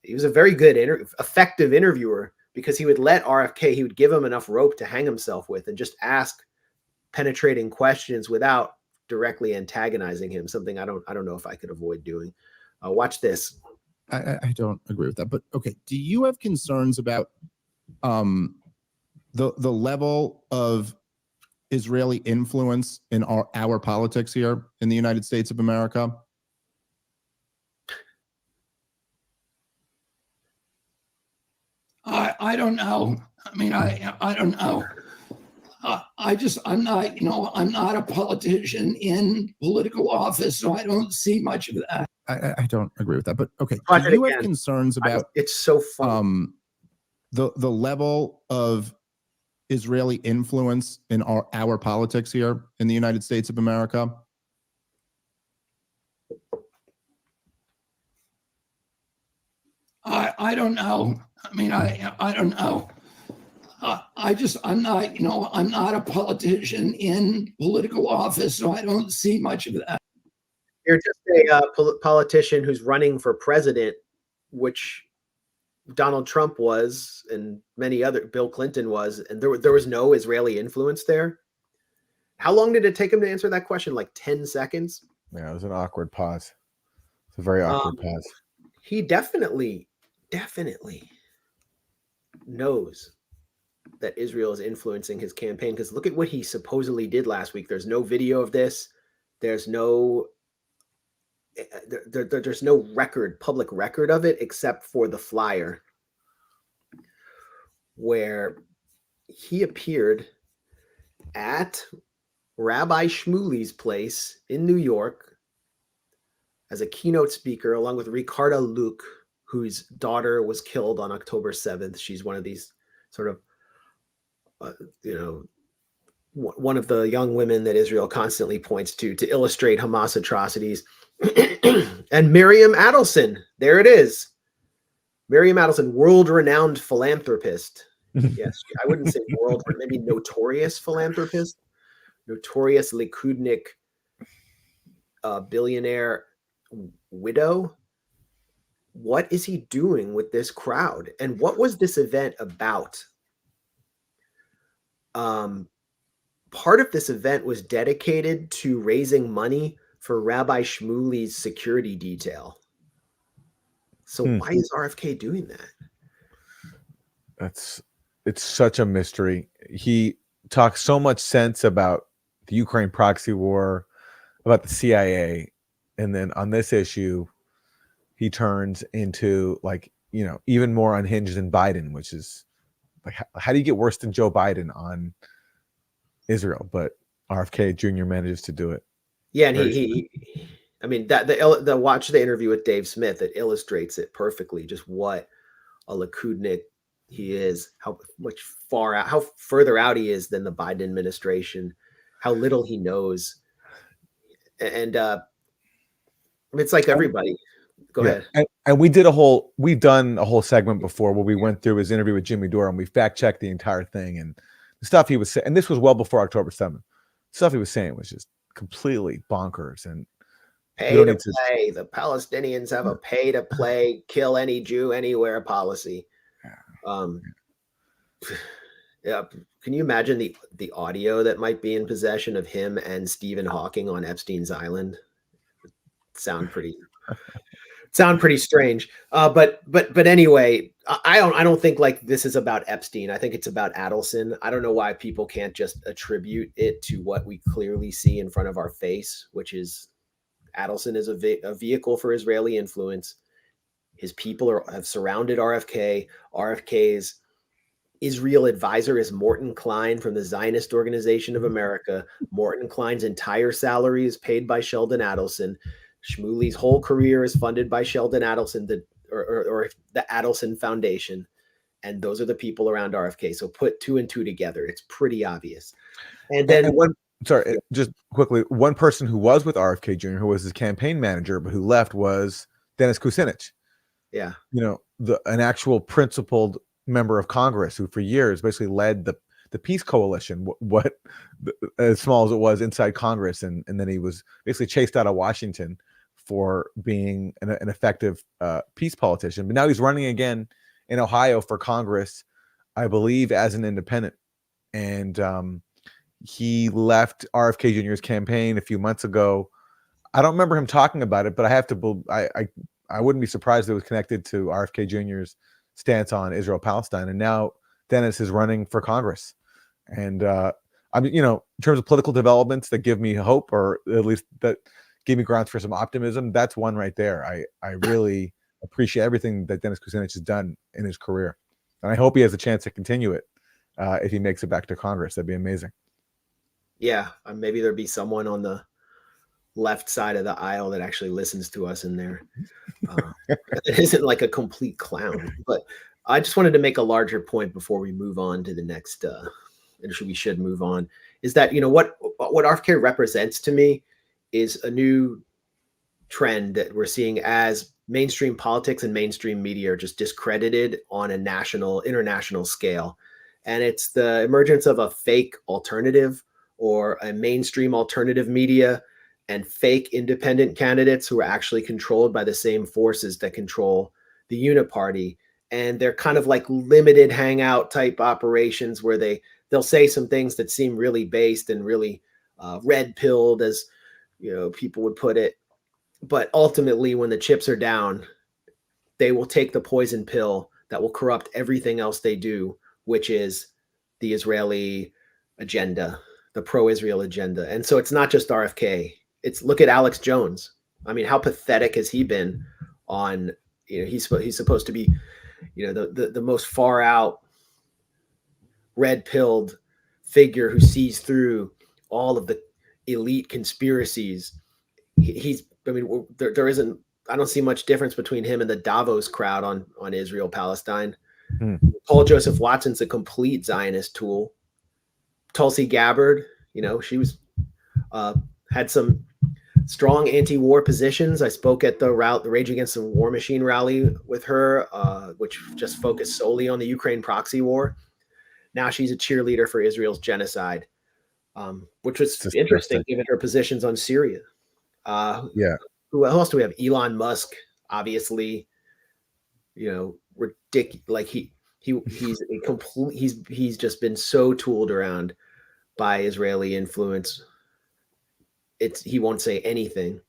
he was a very good, effective interviewer, because he would let RFK, he would give him enough rope to hang himself with and just ask penetrating questions without directly antagonizing him, something I don't know if I could avoid doing. Watch this. I don't agree with that, but okay. Do you have concerns about the level of Israeli influence in our politics here in the United States of America? I don't know. I mean, I don't know. I'm not a politician in political office, so I don't see much of that. I don't agree with that, but okay. Watch Do it you again. have concerns about It's so fun. the level of Israeli influence in our politics here in the United States of America? I don't know. I mean, I don't know. I'm not a politician in political office, so I don't see much of that. You're just a politician who's running for president, which Donald Trump was, and many other, Bill Clinton was, and there was no Israeli influence there. How long did it take him to answer that question? Like 10 seconds? Yeah, it was an awkward pause. It's a very awkward pause. He definitely knows that Israel is influencing his campaign, because look at what he supposedly did last week. There's no video of this. There's no there's no public record of it, except for the flyer where he appeared at Rabbi Shmuley's place in New York as a keynote speaker, along with Ricarda Luke, whose daughter was killed on October 7th. She's one of these sort of, one of the young women that Israel constantly points to illustrate Hamas atrocities. And Miriam Adelson, there it is. Miriam Adelson, world-renowned philanthropist. Yes, I wouldn't say world, but maybe notorious philanthropist, notorious Likudnik billionaire widow. What is he doing with this crowd? And what was this event about? Part of this event was dedicated to raising money for Rabbi Shmuley's security detail. So why is RFK doing that? It's such a mystery. He talks so much sense about the Ukraine proxy war, about the CIA, and then on this issue, he turns into even more unhinged than Biden, which is like, how do you get worse than Joe Biden on Israel? But RFK Jr. manages to do it. Yeah, and the watch the interview with Dave Smith, it illustrates it perfectly, just what a Likudnik he is, how further out he is than the Biden administration, how little he knows. And it's like everybody. Go ahead. And we've done a whole segment before where we went through his interview with Jimmy Dore, and we fact checked the entire thing, and the stuff he was saying, and this was well before October 7th. The stuff he was saying was just completely bonkers. And pay to play. The Palestinians have a pay to play, kill any Jew anywhere policy. Yeah. Can you imagine the audio that might be in possession of him and Stephen Hawking on Epstein's Island? Sound pretty strange. But anyway, I don't think like this is about Epstein. I think it's about Adelson. I don't know why people can't just attribute it to what we clearly see in front of our face, which is Adelson is a vehicle for Israeli influence. His people have surrounded RFK. RFK's Israel advisor is Morton Klein from the Zionist Organization of America. Morton Klein's entire salary is paid by Sheldon Adelson. Shmuley's whole career is funded by Sheldon Adelson, or the Adelson Foundation. And those are the people around RFK. So put 2 and 2 together. It's pretty obvious. And then just quickly, one person who was with RFK Jr., who was his campaign manager, but who left, was Dennis Kucinich. Yeah. An actual principled member of Congress who for years basically led the peace coalition, what as small as it was inside Congress. And then he was basically chased out of Washington for being an effective peace politician. But now he's running again in Ohio for Congress, I believe, as an independent. And he left RFK Jr.'s campaign a few months ago. I don't remember him talking about it, but I wouldn't be surprised if it was connected to RFK Jr.'s stance on Israel-Palestine. And now Dennis is running for Congress. And in terms of political developments that give me hope, or at least that give me grounds for some optimism, that's one right there. I really appreciate everything that Dennis Kucinich has done in his career. And I hope he has a chance to continue it if he makes it back to Congress. That'd be amazing. Yeah, maybe there'd be someone on the left side of the aisle that actually listens to us in there. It isn't like a complete clown. But I just wanted to make a larger point before we move on to the next, we should move on, is that, what RFK represents to me is a new trend that we're seeing as mainstream politics and mainstream media are just discredited on a international scale. And it's the emergence of a fake alternative, or a mainstream alternative media, and fake independent candidates who are actually controlled by the same forces that control the uniparty. And they're kind of like limited hangout type operations where they'll say some things that seem really based and really red-pilled, as people would put it. But ultimately, when the chips are down, they will take the poison pill that will corrupt everything else they do, which is the Israeli agenda, the pro-Israel agenda. And so it's not just RFK. It's look at Alex Jones. I mean, how pathetic has he been on, he's supposed to be, the most far out red-pilled figure who sees through all of the elite conspiracies. There isn't, I don't see much difference between him and the Davos crowd on Israel Palestine. Paul Joseph Watson's a complete Zionist tool. Tulsi Gabbard, she was had some strong anti-war positions. I spoke at the Rage Against the War Machine rally with her, which just focused solely on the Ukraine proxy war. Now she's a cheerleader for Israel's genocide, which was interesting given her positions on Syria. Who else do we have? Elon Musk, obviously, ridiculous. Like he's a complete. He's just been so tooled around by Israeli influence. He won't say anything,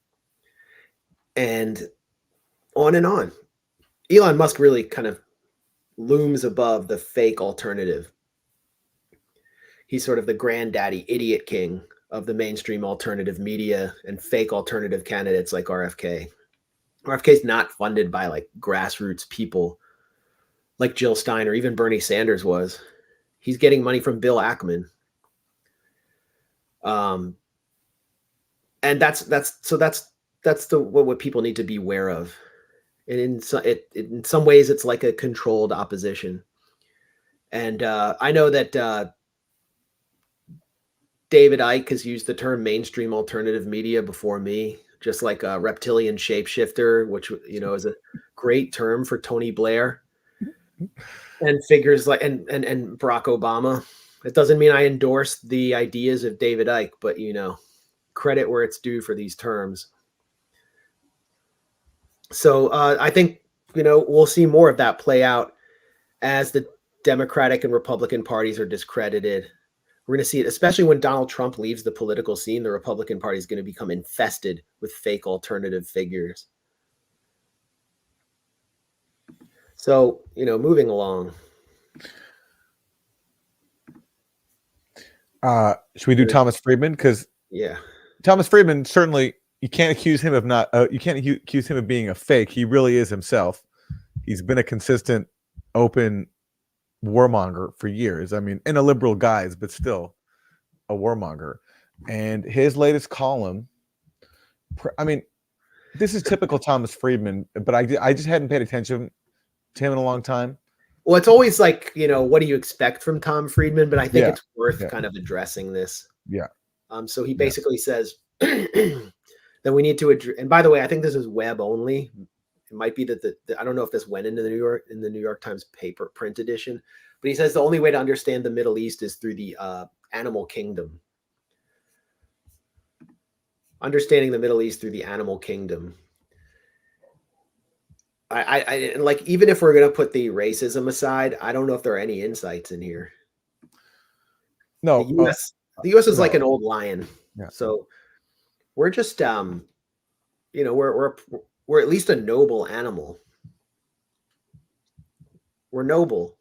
and on and on. Elon Musk really kind of looms above the fake alternative. He's sort of the granddaddy idiot king of the mainstream alternative media and fake alternative candidates like RFK. RFK is not funded by like grassroots people like Jill Stein or even Bernie Sanders was. He's getting money from Bill Ackman. And that's what people need to be aware of. And in some ways, it's like a controlled opposition. And I know that David Icke has used the term mainstream alternative media before me, just like a reptilian shapeshifter, which is a great term for Tony Blair and figures like and Barack Obama. It doesn't mean I endorse the ideas of David Icke, but credit where it's due for these terms. So I think we'll see more of that play out as the Democratic and Republican parties are discredited. We're going to see it, especially when Donald Trump leaves the political scene. The Republican Party is going to become infested with fake alternative figures. So, moving along. Should we do Thomas Friedman? Because Thomas Friedman, certainly you can't accuse him of accuse him of being a fake. He really is himself. He's been a consistent, open warmonger for years. I mean, in a liberal guise, but still a warmonger. And his latest column, I mean, this is typical Thomas Friedman, but I just hadn't paid attention to him in a long time. Well, it's always like, what do you expect from Tom Friedman? But I think it's worth kind of addressing this. Yeah. So he basically says that we need to address, and by the way, I think this is web only. It might be that I don't know if this went into the New York Times paper print edition, but he says the only way to understand the Middle East is through the animal kingdom. Understanding the Middle East through the animal kingdom. I like, even if we're going to put the racism aside, I don't know if there are any insights in here. No, the U.S. is like an old lion. Yeah. So we're just, we're at least a noble animal. We're noble,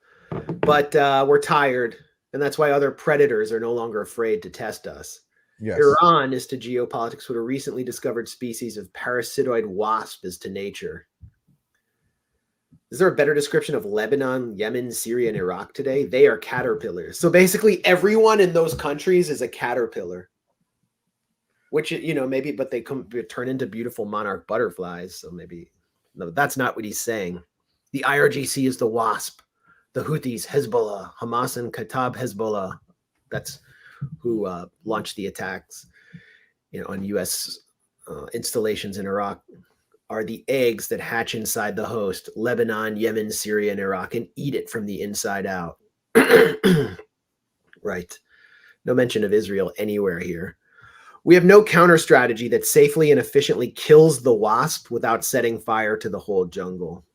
but we're tired. And that's why other predators are no longer afraid to test us. Yes. Iran is to geopolitics what a recently discovered species of parasitoid wasp is to nature. Is there a better description of Lebanon, Yemen, Syria, and Iraq today? They are caterpillars. So basically everyone in those countries is a caterpillar, which, maybe, but they turn into beautiful monarch butterflies. So maybe, no, that's not what he's saying. The IRGC is the wasp, the Houthis, Hezbollah, Hamas and Kataib Hezbollah. That's who launched the attacks, on U.S. Installations in Iraq. Are the eggs that hatch inside the host, Lebanon, Yemen, Syria, and Iraq, and eat it from the inside out. Right. No mention of Israel anywhere here. We have no counter strategy that safely and efficiently kills the wasp without setting fire to the whole jungle.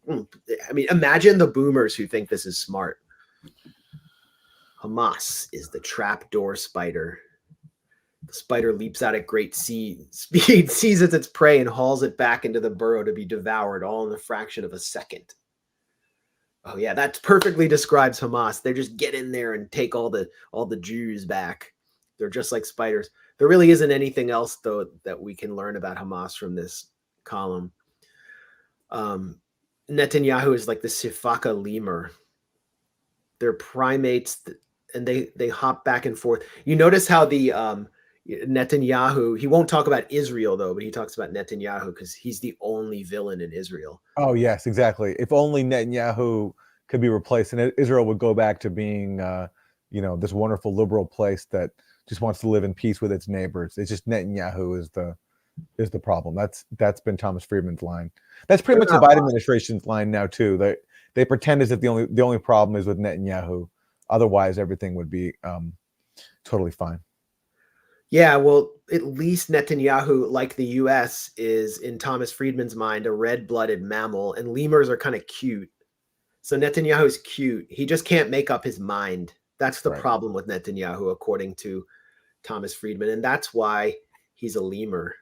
I mean, imagine the boomers who think this is smart. Hamas is the trapdoor spider. The spider leaps out at great speed, seizes its prey, and hauls it back into the burrow to be devoured, all in the fraction of a second. Oh yeah, that perfectly describes Hamas. They just get in there and take all the Jews back. They're just like spiders. There really isn't anything else though that we can learn about Hamas from this column. Netanyahu is like the Sifaka lemur. They're primates, and they hop back and forth. You notice how the Netanyahu, he won't talk about Israel though, but he talks about Netanyahu because he's the only villain in Israel. Oh yes, exactly. If only Netanyahu could be replaced, and Israel would go back to being, this wonderful liberal place that just wants to live in peace with its neighbors. It's just Netanyahu is the problem. That's been Thomas Friedman's line. That's pretty much the Biden administration's line now too. They pretend as if the only problem is with Netanyahu. Otherwise, everything would be totally fine. Yeah, well, at least Netanyahu, like the U.S., is in Thomas Friedman's mind a red-blooded mammal, and lemurs are kind of cute. So Netanyahu's cute. He just can't make up his mind. That's the problem with Netanyahu, according to Thomas Friedman, and that's why he's a lemur.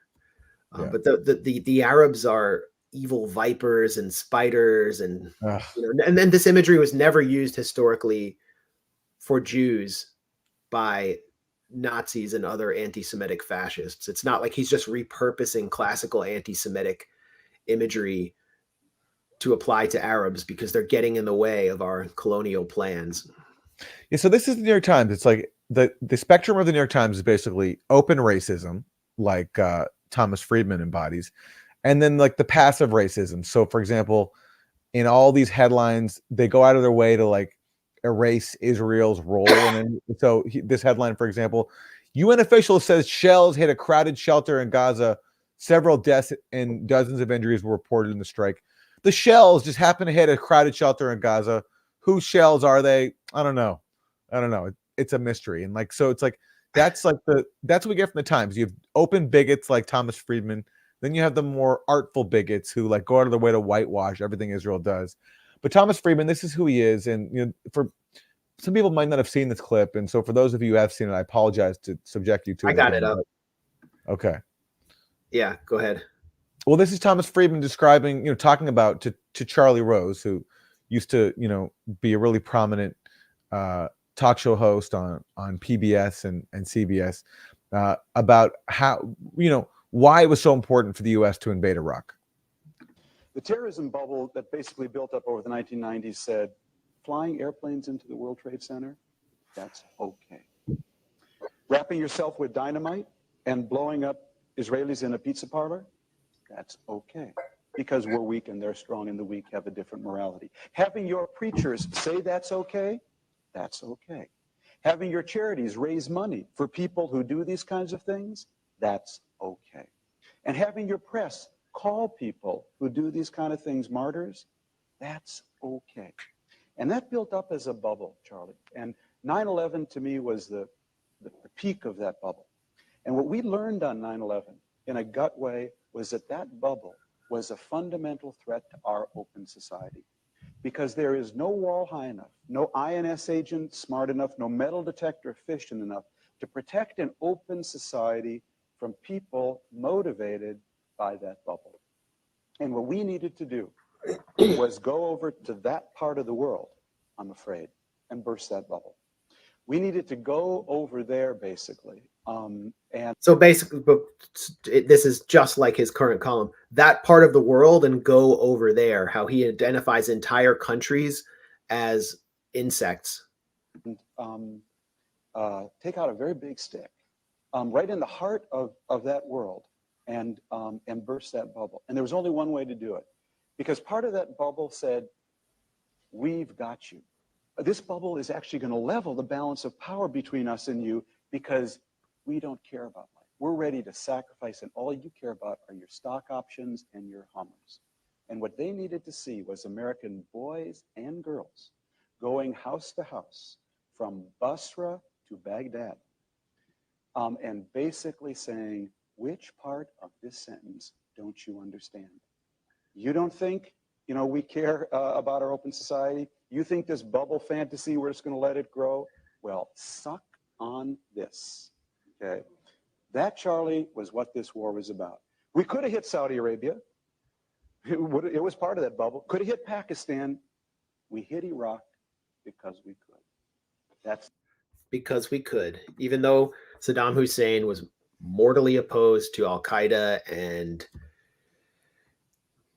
But the Arabs are evil vipers and spiders, and and then this imagery was never used historically for Jews by Nazis and other anti-Semitic fascists. It's not like he's just repurposing classical anti-Semitic imagery to apply to Arabs because they're getting in the way of our colonial plans. Yeah, so this is the New York Times. It's like the spectrum of the New York Times is basically open racism, like Thomas Friedman embodies, and then like the passive racism. So for example, in all these headlines, they go out of their way to like erase Israel's role. And then, this headline, for example, UN official says shells hit a crowded shelter in Gaza. Several deaths and dozens of injuries were reported in the strike. The shells just happen to hit a crowded shelter in Gaza. Whose shells are they? I don't know. It's a mystery. And like, so it's like, that's what we get from the Times. You have open bigots like Thomas Friedman. Then you have the more artful bigots who like go out of their way to whitewash everything Israel does. But Thomas Friedman, this is who he is. And for some people might not have seen this clip. And so for those of you who have seen it, I apologize to subject you to it. I got it up. Okay. Yeah, go ahead. Well, this is Thomas Friedman describing, talking about to Charlie Rose, who used to, be a really prominent talk show host on PBS and CBS, about how, why it was so important for the U.S. to invade Iraq. The terrorism bubble that basically built up over the 1990s said, flying airplanes into the World Trade Center, that's okay. Wrapping yourself with dynamite and blowing up Israelis in a pizza parlor, that's okay. Because we're weak and they're strong, and the weak have a different morality. Having your preachers say that's okay, that's okay. Having your charities raise money for people who do these kinds of things, that's okay. And having your press call people who do these kind of things martyrs, that's okay. And that built up as a bubble, Charlie. And 9/11 to me was the peak of that bubble. And what we learned on 9/11 in a gut way was that bubble was a fundamental threat to our open society. Because there is no wall high enough, no INS agent smart enough, no metal detector efficient enough to protect an open society from people motivated by that bubble. And what we needed to do was go over to that part of the world, I'm afraid, and burst that bubble. We needed to go over there, basically. And so basically, but this is just like his current column, that part of the world and go over there, how he identifies entire countries as insects. Take out a very big stick right in the heart of that world and burst that bubble. And there was only one way to do it, because part of that bubble said, we've got you. This bubble is actually going to level the balance of power between us and you, because we don't care about life. We're ready to sacrifice, and all you care about are your stock options and your Hummers. And what they needed to see was American boys and girls going house to house from Basra to Baghdad, and basically saying, which part of this sentence don't you understand? You don't think, we care about our open society? You think this bubble fantasy, we're just going to let it grow? Well, suck on this. Okay. That, Charlie, was what this war was about. We could have hit Saudi Arabia. It was part of that bubble. Could have hit Pakistan. We hit Iraq because we could. That's because we could, even though Saddam Hussein was mortally opposed to Al Qaeda, and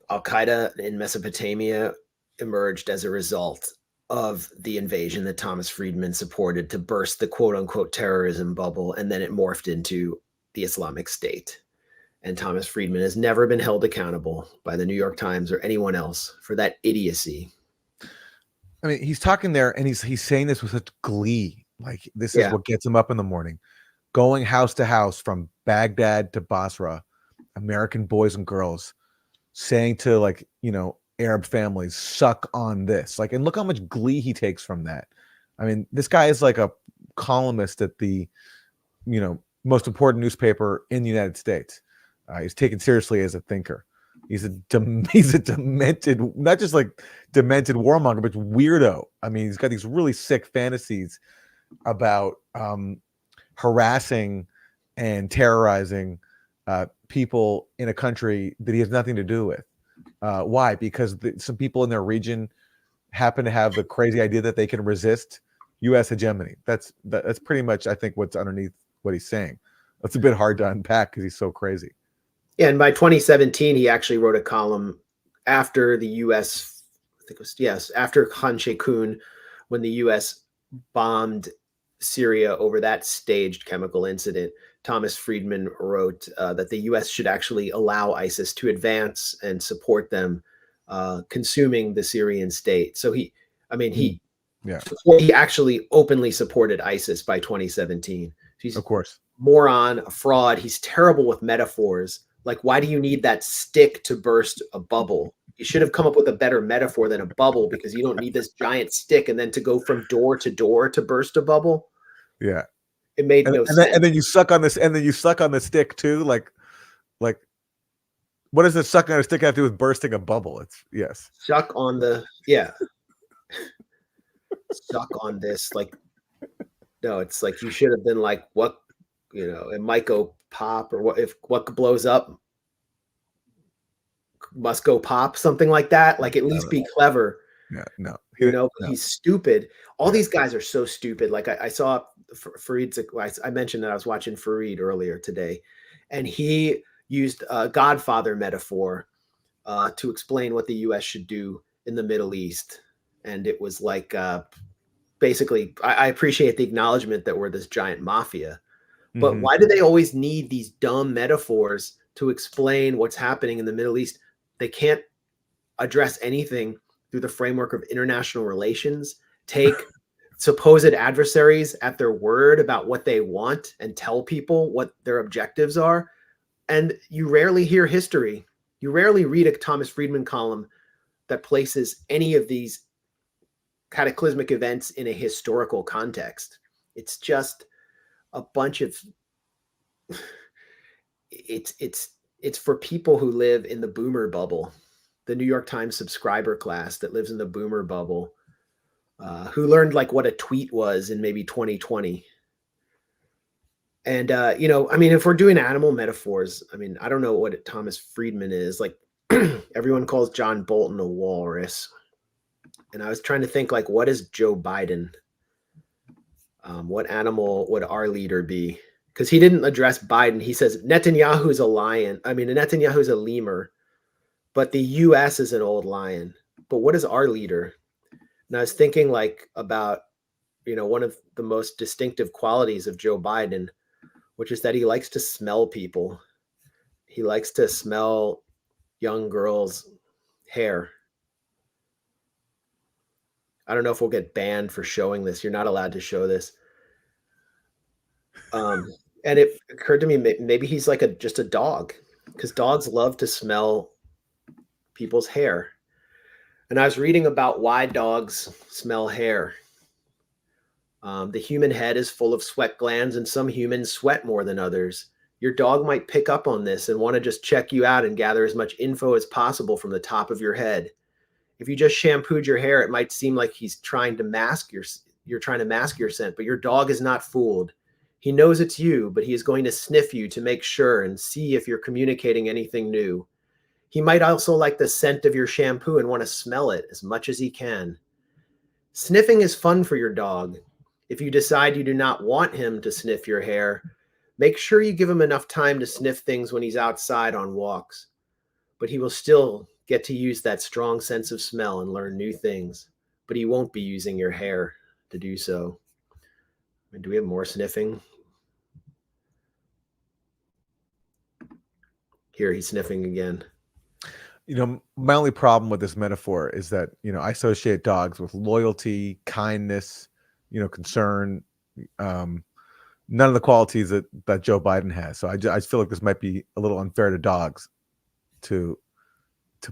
Al Qaeda in Mesopotamia emerged as a result of the invasion that Thomas Friedman supported to burst the quote unquote terrorism bubble. And then it morphed into the Islamic State. And Thomas Friedman has never been held accountable by the New York Times or anyone else for that idiocy. I mean, he's talking there and he's saying this with such glee. Like, this is what gets him up in the morning. Going house to house from Baghdad to Basra, American boys and girls, saying to, like, you know, Arab families, suck on this. Like, and look how much glee he takes from that. I mean, this guy is like a columnist at the, you know, most important newspaper in the United States. He's taken seriously as a thinker. He's a demented, not just like demented warmonger, but weirdo. I mean, he's got these really sick fantasies about harassing and terrorizing people in a country that he has nothing to do with. Why? Because some people in their region happen to have the crazy idea that they can resist U.S. hegemony. That's pretty much, I think, what's underneath what he's saying. That's a bit hard to unpack because he's so crazy. Yeah, and by 2017, he actually wrote a column after the U.S. I think it was, yes, after Khan Sheikhoun, when the U.S. bombed Syria over that staged chemical incident. Thomas Friedman wrote that the U.S. should actually allow ISIS to advance and support them consuming the Syrian state. So he actually openly supported ISIS by 2017. He's of course moron, a fraud. He's terrible with metaphors. Like, why do you need that stick to burst a bubble? You should have come up with a better metaphor than a bubble, because you don't need this giant stick and then to go from door to door to burst a bubble. Yeah. It made no sense. And then you suck on this, and then you suck on the stick too. Like what does the sucking on a stick have to do with bursting a bubble? It's suck on the suck on this. Like, no, it's like you should have been like, what, you know, it might go pop, or what blows up must go pop, something like that. Like, at least be clever. He's stupid. All these guys are so stupid. Like, I saw Fareed. I mentioned that I was watching Fareed earlier today, and he used a Godfather metaphor to explain what the U.S. should do in the Middle East. And it was like, basically, I appreciate the acknowledgement that we're this giant mafia, but why do they always need these dumb metaphors to explain what's happening in the Middle East? They can't address anything through the framework of international relations, take supposed adversaries at their word about what they want and tell people what their objectives are. And you rarely hear history. You rarely read a Thomas Friedman column that places any of these cataclysmic events in a historical context. It's just a bunch of it's for people who live in the boomer bubble, the New York Times subscriber class that lives in the boomer bubble, who learned like what a tweet was in maybe 2020. And, you know, I mean, if we're doing animal metaphors, I mean, I don't know what Thomas Friedman is. Like, everyone calls John Bolton a walrus. And I was trying to think, like, what is Joe Biden? What animal would our leader be? Because he didn't address Biden. He says Netanyahu is a lion. I mean, Netanyahu is a lemur, but the U.S. is an old lion. But what is our leader? And I was thinking, like, about, you know, one of the most distinctive qualities of Joe Biden, which is that he likes to smell people. He likes to smell young girls' hair. I don't know if we'll get banned for showing this. You're not allowed to show this. And it occurred to me, maybe he's like just a dog, because dogs love to smell people's hair. And I was reading about why dogs smell hair. The human head is full of sweat glands, and some humans sweat more than others. Your dog might pick up on this and want to just check you out and gather as much info as possible from the top of your head. If you just shampooed your hair, it might seem like he's trying to mask you're trying to mask your scent, but your dog is not fooled. He knows it's you, but he is going to sniff you to make sure and see if you're communicating anything new. He might also like the scent of your shampoo and want to smell it as much as he can. Sniffing is fun for your dog. If you decide you do not want him to sniff your hair, make sure you give him enough time to sniff things when he's outside on walks. But he will still get to use that strong sense of smell and learn new things. But he won't be using your hair to do so. Do we have more sniffing? Here, he's sniffing again. My only problem with this metaphor is that, I associate dogs with loyalty, kindness, concern, none of the qualities that Joe Biden has. So I feel like this might be a little unfair to dogs to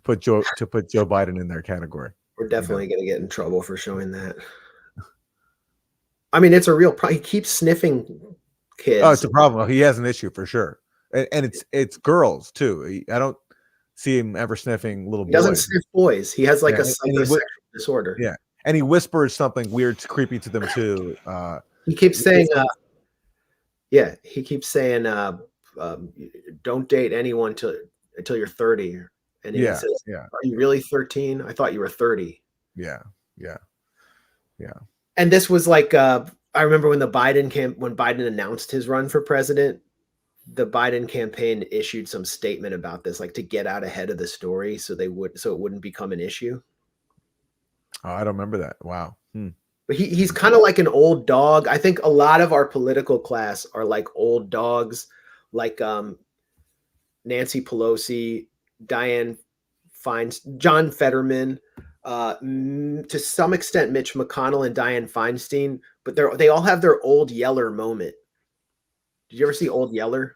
put Joe Biden in their category. We're definitely going to get in trouble for showing that. I mean, it's a real problem. He keeps sniffing kids. Oh, it's a problem. He has an issue for sure. And it's girls too. I don't see him ever sniffing little boys. He doesn't sniff boys. He has like a psychosexual disorder. Yeah. And he whispers something weird, creepy to them too. He keeps saying, don't date anyone until you're 30. And he says, are you really 13? I thought you were 30. Yeah. And this was like, I remember when when Biden announced his run for president, the Biden campaign issued some statement about this, like to get out ahead of the story so it wouldn't become an issue. Oh, I don't remember that. Wow. But he's kind of like an old dog. I think a lot of our political class are like old dogs, like Nancy Pelosi, John Fetterman, to some extent Mitch McConnell and Dianne Feinstein, but they all have their old Yeller moment. Did you ever see Old Yeller?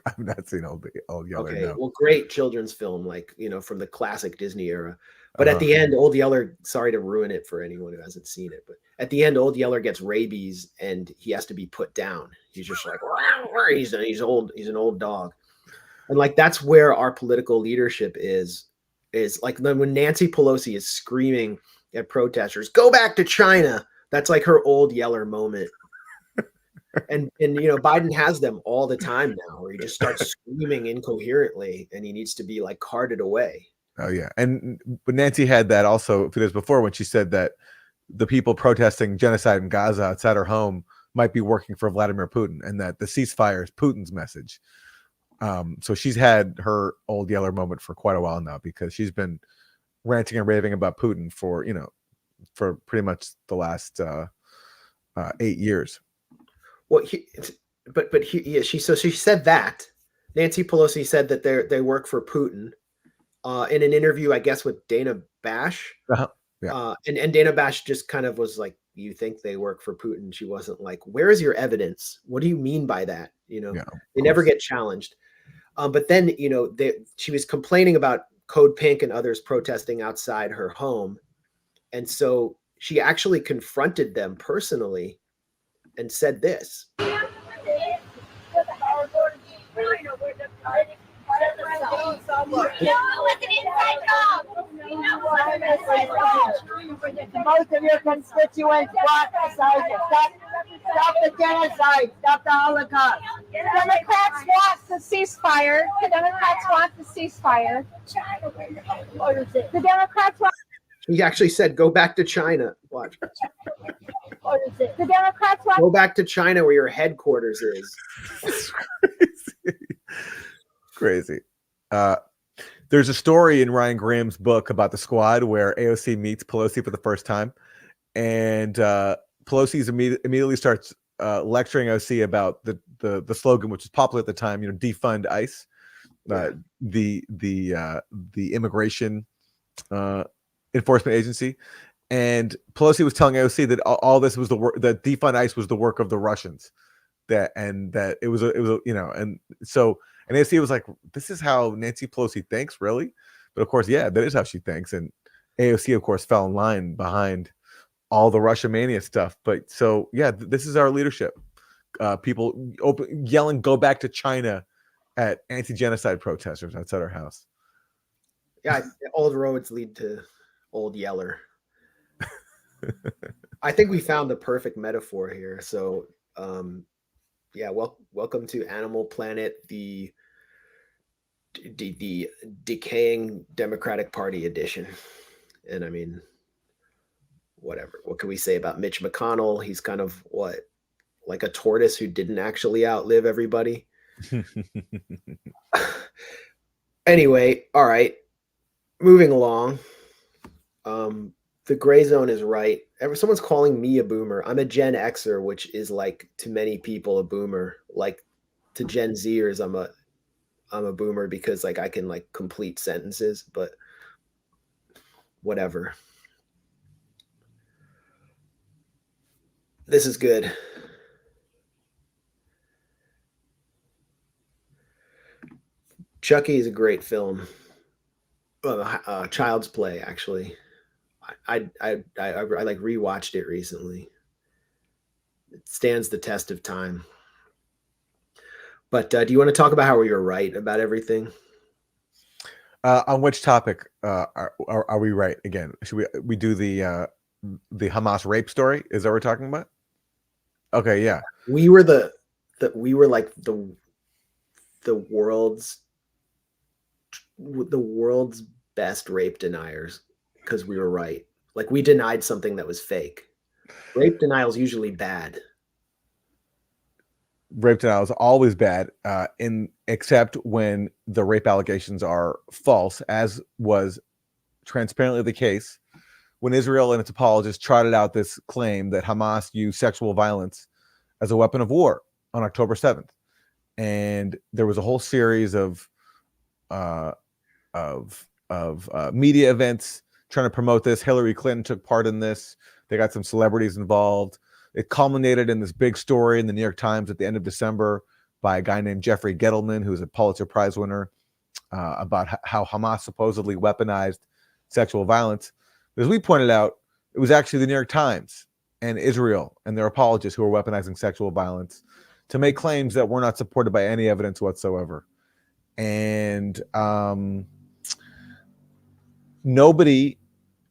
I've not seen Old Yeller. Okay, no. well, great children's film, like, from the classic Disney era. But at the end, Old Yeller, sorry to ruin it for anyone who hasn't seen it, but at the end, Old Yeller gets rabies and he has to be put down. He's just like, he's old. He's an old dog. And like, that's where our political leadership is like when Nancy Pelosi is screaming at protesters, go back to China. That's like her Old Yeller moment. And Biden has them all the time now, where he just starts screaming incoherently and he needs to be like carted away. Oh yeah. But Nancy had that also a few days before when she said that the people protesting genocide in Gaza outside her home might be working for Vladimir Putin, and that the ceasefire is Putin's message. So she's had her Old Yeller moment for quite a while now, because she's been ranting and raving about Putin for pretty much the last 8 years. Well, she said that Nancy Pelosi said that they work for Putin in an interview, I guess, with Dana Bash. Yeah. And Dana Bash just kind of was like, you think they work for Putin? She wasn't like, where is your evidence? What do you mean by that? They never get challenged. But then, she was complaining about Code Pink and others protesting outside her home. And so she actually confronted them personally and said this. Most of your constituents want stop the genocide, stop the Holocaust. The Democrats want the ceasefire. The Democrats want the ceasefire. The Democrats want. He actually said, go back to China. Watch. The Democrats want. Go back to China where your headquarters is. Crazy. There's a story in Ryan Graham's book about the Squad where AOC meets Pelosi for the first time, and Pelosi immediately starts lecturing OC about the slogan, which was popular at the time, defund ICE, the immigration enforcement agency. And Pelosi was telling AOC that all this was the work, that defund ICE was the work of the Russians, that it was and AOC was like, this is how Nancy Pelosi thinks, really? But of course, yeah, that is how she thinks. And AOC, of course, fell in line behind all the Russia mania stuff. But so, yeah, this is our leadership. People yelling, go back to China at anti-genocide protesters outside our house. Yeah, old roads lead to Old Yeller. I think we found the perfect metaphor here. So Yeah, welcome to Animal Planet, the decaying Democratic Party edition. And I mean, whatever. What can we say about Mitch McConnell? He's kind of like a tortoise who didn't actually outlive everybody. Anyway, all right. Moving along. The Grayzone is right. Someone's calling me a boomer. I'm a Gen Xer, which is like to many people a boomer. Like to Gen Zers, I'm a boomer because like I can like complete sentences, but whatever. This is good. Chucky is a great film. Child's Play, actually. I like rewatched it recently. It stands the test of time. But do you want to talk about how we were right about everything? On which topic are we right again? Should we do the Hamas rape story? Is that what we're talking about? Okay, yeah. We were we were like the world's best rape deniers because we were right. Like we denied something that was fake. Rape denial is usually bad. Rape denial is always bad, except when the rape allegations are false, as was transparently the case when Israel and its apologists trotted out this claim that Hamas used sexual violence as a weapon of war on October 7th. And there was a whole series of media events trying to promote this. Hillary Clinton took part in this. They got some celebrities involved. It culminated in this big story in the New York Times at the end of December by a guy named Jeffrey Gettleman, who's a Pulitzer Prize winner, about how Hamas supposedly weaponized sexual violence. As we pointed out, it was actually the New York Times and Israel and their apologists who were weaponizing sexual violence to make claims that were not supported by any evidence whatsoever. And nobody,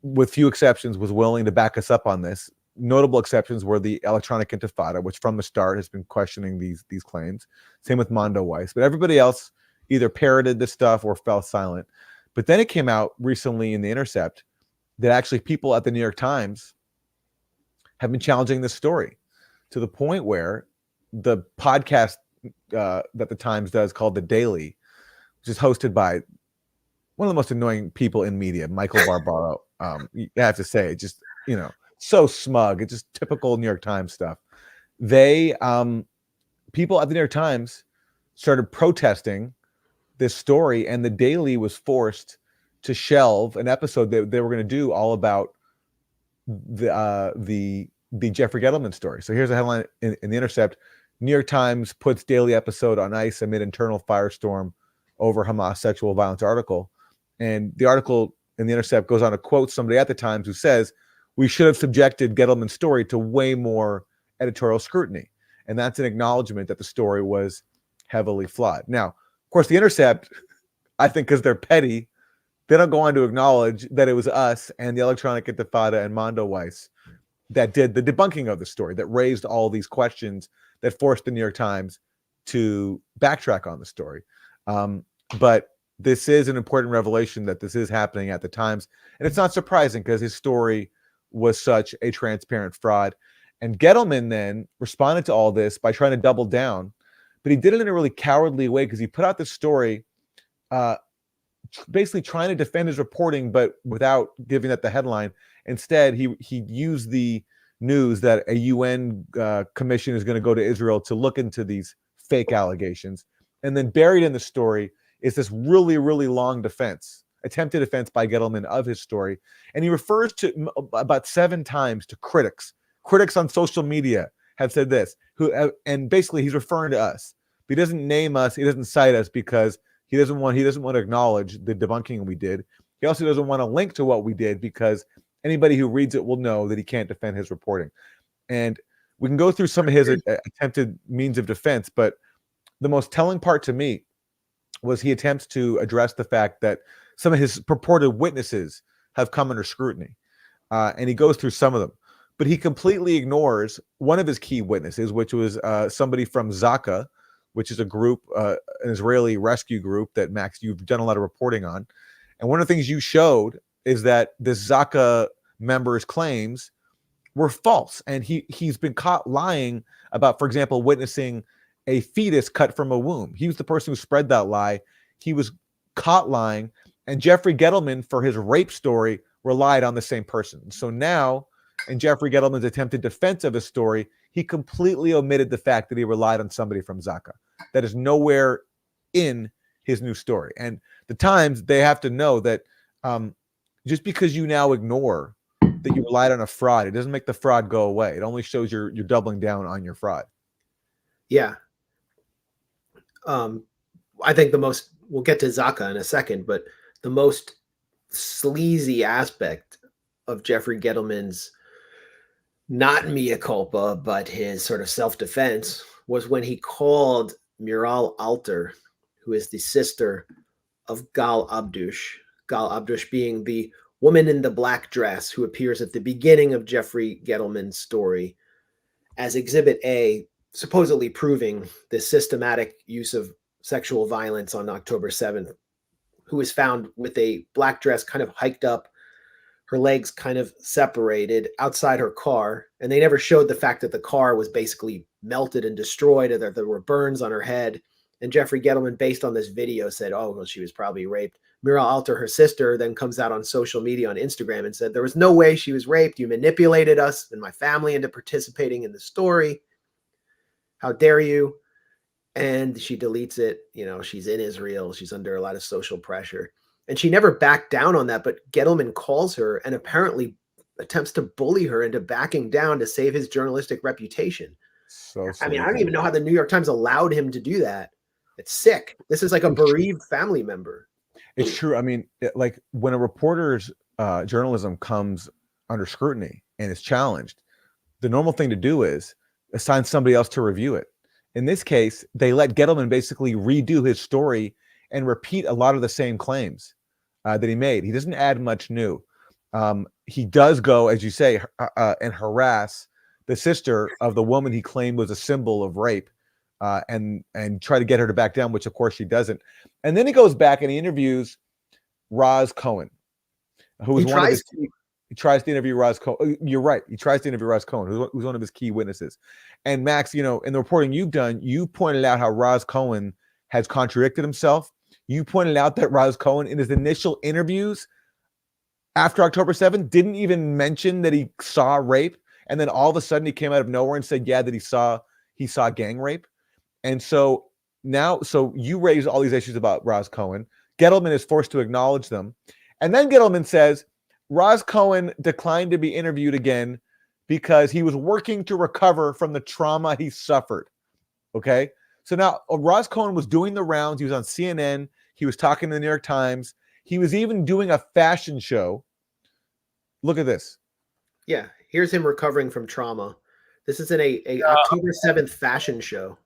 with few exceptions, was willing to back us up on this. Notable exceptions were the Electronic Intifada, which from the start has been questioning these claims. Same with Mondo Weiss. But everybody else either parroted this stuff or fell silent. But then it came out recently in The Intercept that actually people at the New York Times have been challenging this story to the point where the podcast that the Times does called The Daily, which is hosted by one of the most annoying people in media, Michael Barbaro. I have to say, just, so smug. It's just typical New York Times stuff. They, people at the New York Times started protesting this story, and the Daily was forced to shelve an episode that they were going to do all about the Jeffrey Gettleman story. So here's a headline in The Intercept: New York Times puts Daily episode on ice amid internal firestorm over Hamas sexual violence article. And the article in The Intercept goes on to quote somebody at the Times who says, "We should have subjected Gettleman's story to way more editorial scrutiny." And that's an acknowledgement that the story was heavily flawed. Now, of course, The Intercept, I think because they're petty, they don't go on to acknowledge that it was us and the Electronic Intifada and Mondo Weiss that did the debunking of the story, that raised all these questions, that forced the New York Times to backtrack on the story. But this is an important revelation that this is happening at the Times. And it's not surprising because his story was such a transparent fraud. And Gettleman then responded to all this by trying to double down, but he did it in a really cowardly way because he put out this story basically trying to defend his reporting, but without giving that the headline. Instead, he used the news that a UN commission is going to go to Israel to look into these fake allegations. And then buried in the story is this really, really long attempted defense by Gettleman of his story. And he refers to about 7 times to critics. Critics on social media have said this, and basically he's referring to us. He doesn't name us. He doesn't cite us because he doesn't want to acknowledge the debunking we did. He also doesn't want to link to what we did because anybody who reads it will know that he can't defend his reporting. And we can go through some of his attempted means of defense, but the most telling part to me was he attempts to address the fact that some of his purported witnesses have come under scrutiny. And he goes through some of them. but he completely ignores one of his key witnesses, which was somebody from Zaka, which is a group, an Israeli rescue group that, Max, you've done a lot of reporting on. And one of the things you showed is that this Zaka member's claims were false. And he's been caught lying about, for example, witnessing a fetus cut from a womb. He was the person who spread that lie. He was caught lying. And Jeffrey Gettleman, for his rape story, relied on the same person. So now, in Jeffrey Gettleman's attempted defense of his story, he completely omitted the fact that he relied on somebody from Zaka. That is nowhere in his new story. And the Times, they have to know that just because you now ignore that you relied on a fraud, it doesn't make the fraud go away. It only shows you're doubling down on your fraud. Yeah. I think we'll get to Zaka in a second, but the most sleazy aspect of Jeffrey Gettleman's, not mea culpa, but his sort of self-defense, was when he called Mural Alter, who is the sister of Gal Abdush being the woman in the black dress who appears at the beginning of Jeffrey Gettleman's story as Exhibit A, supposedly proving the systematic use of sexual violence on October 7th, who was found with a black dress kind of hiked up, her legs kind of separated outside her car. And they never showed the fact that the car was basically melted and destroyed, or that there were burns on her head. And Jeffrey Gettleman, based on this video, said, oh, well, she was probably raped. Mira Alter, her sister, then comes out on social media on Instagram and said, there was no way she was raped. You manipulated us and my family into participating in the story. How dare you? And she deletes it. You know, she's in Israel. She's under a lot of social pressure. And she never backed down on that. But Gettleman calls her and apparently attempts to bully her into backing down to save his journalistic reputation. So I mean, I don't even know how the New York Times allowed him to do that. It's sick. This is like a bereaved family member. It's true. I mean, like when a reporter's journalism comes under scrutiny and is challenged, the normal thing to do is assign somebody else to review it. In this case, they let Gettleman basically redo his story and repeat a lot of the same claims that he made. He doesn't add much new. He does go, as you say, and harass the sister of the woman he claimed was a symbol of rape, and try to get her to back down, which of course she doesn't. And then he goes back and he interviews Roz Cohen, who is one of his. He tries to interview Roz Cohen. You're right. He tries to interview Roz Cohen, who's one of his key witnesses. And Max, you know, in the reporting you've done, you pointed out how Roz Cohen has contradicted himself. You pointed out that Roz Cohen, in his initial interviews after October 7th, didn't even mention that he saw rape. And then all of a sudden he came out of nowhere and said, yeah, that he saw gang rape. And so now, so you raise all these issues about Roz Cohen. Gettleman is forced to acknowledge them. And then Gettleman says, Roz Cohen declined to be interviewed again because he was working to recover from the trauma he suffered. Okay. So now Roz Cohen was doing the rounds. He was on CNN. He was talking to the New York Times. He was even doing a fashion show. Look at this. Yeah. Here's him recovering from trauma. This is in a October 7th fashion show.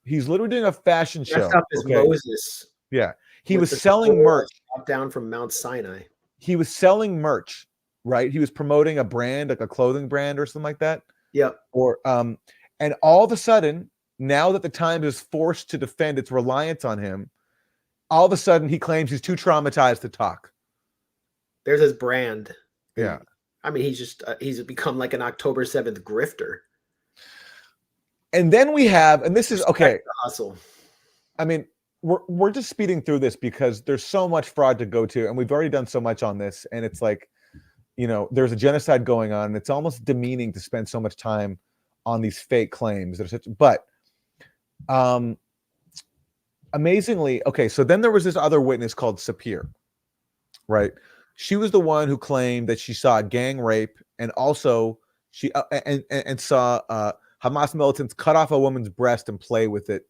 He's literally doing a fashion show. Dressed up as Moses. Yeah. He was selling merch. Down from Mount Sinai. He was selling merch, right? He was promoting a brand, like a clothing brand or something like that. Yep. Or and all of a sudden, now that the Times is forced to defend its reliance on him, all of a sudden he claims he's too traumatized to talk. There's his brand. Yeah. I mean, he's become like an October 7th grifter. And then we have, and this is okay. Hustle. I mean, we're just speeding through this because there's so much fraud to go to, and we've already done so much on this. And it's like, you know, there's a genocide going on, and it's almost demeaning to spend so much time on these fake claims that are such. But amazingly, okay, so then there was this other witness called Sapir, right? She was the one who claimed that she saw gang rape, and also she and saw Hamas militants cut off a woman's breast and play with it,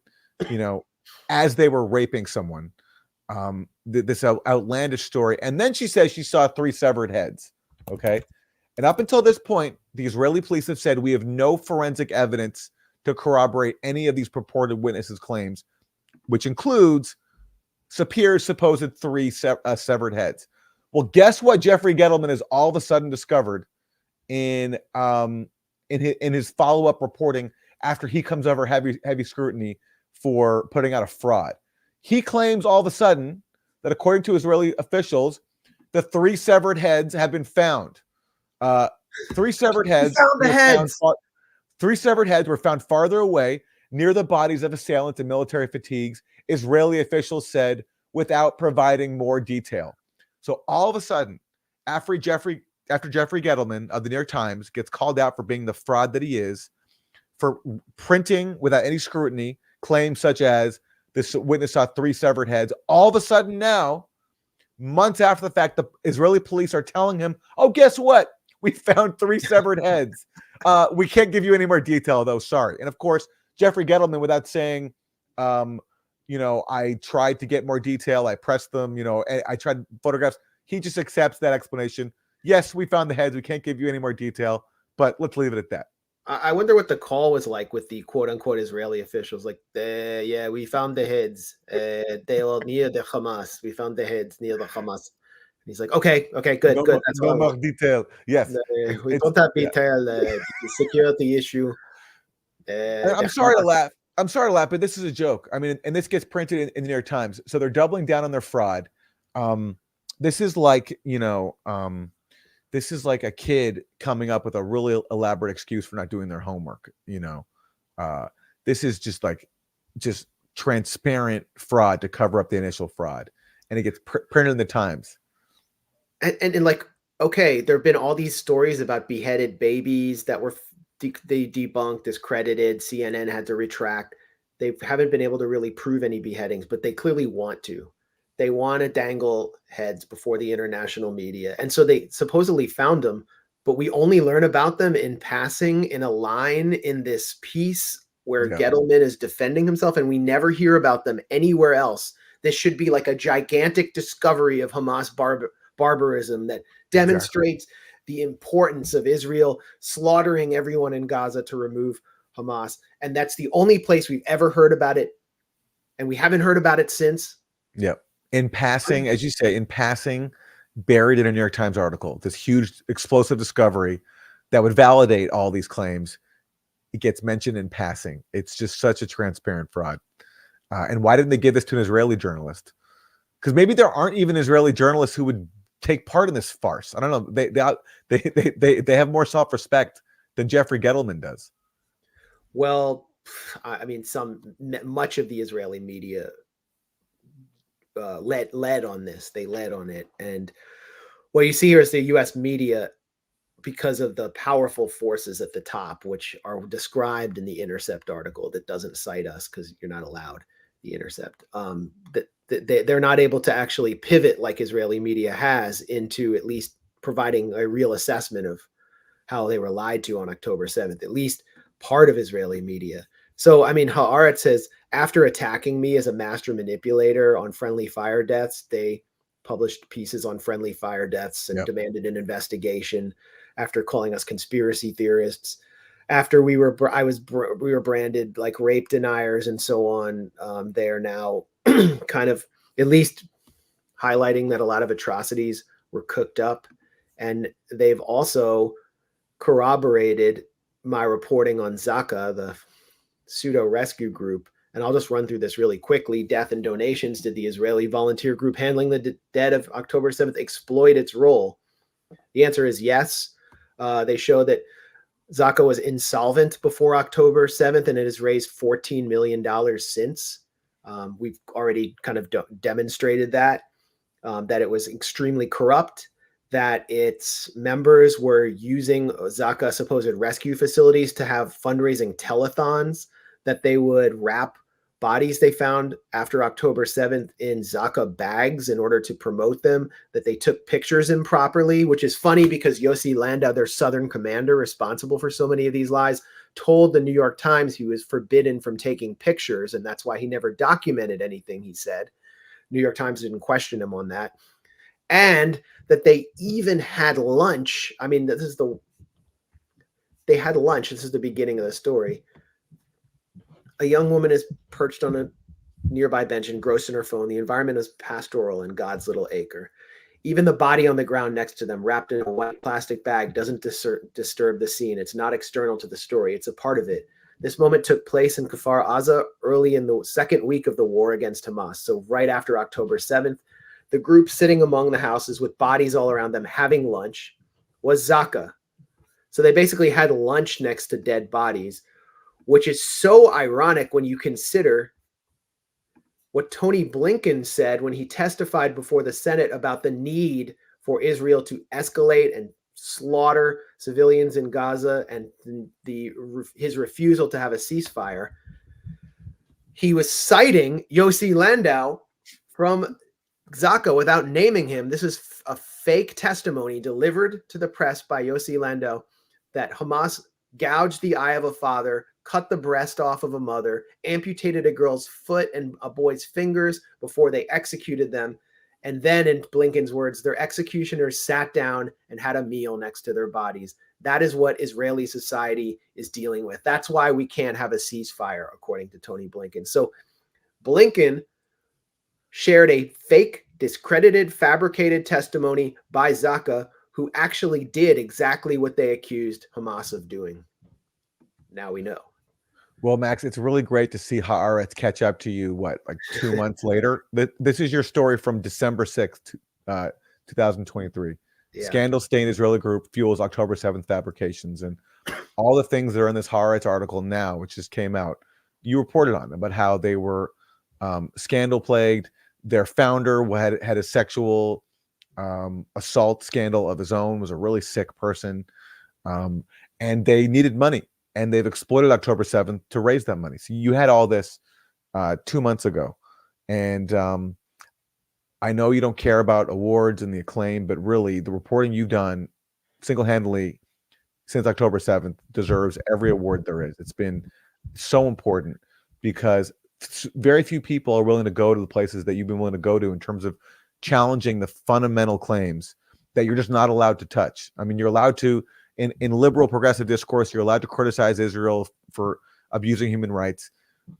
you know, as they were raping someone. This outlandish story. And then she says she saw 3 severed heads. Okay. And up until this point, the Israeli police have said we have no forensic evidence to corroborate any of these purported witnesses' claims, which includes Sapir's supposed 3 severed heads. Well, guess what Jeffrey Gettleman has all of a sudden discovered in in his follow-up reporting after he comes over heavy scrutiny for putting out a fraud. He claims all of a sudden that according to Israeli officials, the 3 severed heads have been found. 3 severed heads. Found the heads. 3 severed heads were found farther away near the bodies of assailants and military fatigues, Israeli officials said, without providing more detail. So all of a sudden, after Jeffrey Gettleman of the New York Times gets called out for being the fraud that he is, for printing without any scrutiny claims such as this witness saw 3 severed heads, all of a sudden now, months after the fact, the Israeli police are telling him, oh, guess what? We found 3 severed heads. We can't give you any more detail, though. Sorry. And of course, Jeffrey Gettleman, without saying, I tried to get more detail. I pressed them, I tried photographs. He just accepts that explanation. Yes, we found the heads. We can't give you any more detail, but let's leave it at that. I wonder what the call was like with the quote unquote Israeli officials. Like, yeah, we found the heads. They are near the Hamas. We found the heads near the Hamas. And he's like, okay, good, good. That's no more detail. Yes. We don't have detail. The security issue. I'm sorry to laugh. But this is a joke. I mean, and this gets printed in the New York Times. So they're doubling down on their fraud. This is like, this is like a kid coming up with a really elaborate excuse for not doing their homework. This is just transparent fraud to cover up the initial fraud, and it gets printed in the Times. And like, okay, there have been all these stories about beheaded babies that were they debunked, discredited. CNN had to retract. They haven't been able to really prove any beheadings, but they clearly want to. They want to dangle heads before the international media. And so they supposedly found them, but we only learn about them in passing in a line in this piece where Gettleman is defending himself, and we never hear about them anywhere else. This should be like a gigantic discovery of Hamas barbarism that demonstrates the importance of Israel slaughtering everyone in Gaza to remove Hamas. And that's the only place we've ever heard about it. And we haven't heard about it since. Yep. In passing, as you say, buried in a New York Times article, this huge explosive discovery that would validate all these claims. It gets mentioned in passing. It's just such a transparent fraud. And why didn't they give this to an Israeli journalist? Because maybe there aren't even Israeli journalists who would take part in this farce. I don't know. They have more self-respect than Jeffrey Gettleman does. Well, I mean, much of the Israeli media led on this. They led on it. And what you see here is the U.S. media, because of the powerful forces at the top, which are described in the Intercept article that doesn't cite us because you're not allowed the Intercept, they're not able to actually pivot like Israeli media has into at least providing a real assessment of how they were lied to on October 7th, at least part of Israeli media. So, I mean, Haaretz says, after attacking me as a master manipulator on friendly fire deaths, they published pieces on friendly fire deaths and demanded an investigation after calling us conspiracy theorists. After we were branded like rape deniers and so on. They are now kind of at least highlighting that a lot of atrocities were cooked up. And they've also corroborated my reporting on Zaka, the pseudo rescue group. And I'll just run through this really quickly. Death and Donations. Did the Israeli volunteer group handling the dead of October 7th exploit its role? The answer is yes. They show that Zaka was insolvent before October 7th, and it has raised $14 million since. We've already kind of demonstrated that it was extremely corrupt, that its members were using Zaka supposed rescue facilities to have fundraising telethons, that they would wrap bodies they found after October 7th in Zaka bags in order to promote them, that they took pictures improperly, which is funny because Yossi Landau, their Southern commander responsible for so many of these lies, told the New York Times he was forbidden from taking pictures, and that's why he never documented anything he said. New York Times didn't question him on that. And that they even had lunch. I mean, they had lunch. This is the beginning of the story. A young woman is perched on a nearby bench, engrossed in her phone. The environment is pastoral in God's little acre. Even the body on the ground next to them, wrapped in a white plastic bag, doesn't disturb the scene. It's not external to the story. It's a part of it. This moment took place in Kfar Aza early in the second week of the war against Hamas. So right after October 7th, the group sitting among the houses with bodies all around them having lunch was Zaka. So they basically had lunch next to dead bodies, which is so ironic when you consider what Tony Blinken said when he testified before the Senate about the need for Israel to escalate and slaughter civilians in Gaza and his refusal to have a ceasefire. He was citing Yossi Landau from Zaka without naming him. This is a fake testimony delivered to the press by Yossi Landau that Hamas gouged the eye of a father, cut the breast off of a mother, amputated a girl's foot and a boy's fingers before they executed them. And then, in Blinken's words, their executioners sat down and had a meal next to their bodies. That is what Israeli society is dealing with. That's why we can't have a ceasefire, according to Tony Blinken. So Blinken shared a fake, discredited, fabricated testimony by Zaka, who actually did exactly what they accused Hamas of doing. Now we know. Well, Max, it's really great to see Haaretz catch up to you, like 2 months later? This is your story from December 6th, 2023. Yeah. Scandal-stained Israeli group fuels October 7th fabrications. And all the things that are in this Haaretz article now, which just came out, you reported on them, about how they were scandal-plagued. Their founder had a sexual assault scandal of his own, was a really sick person. And they needed money. And they've exploited October 7th to raise that money. So you had all this 2 months ago. And I know you don't care about awards and the acclaim, but really the reporting you've done single-handedly since October 7th deserves every award there is. It's been so important because very few people are willing to go to the places that you've been willing to go to in terms of challenging the fundamental claims that you're just not allowed to touch. I mean, you're allowed to, in liberal progressive discourse, you're allowed to criticize Israel for abusing human rights.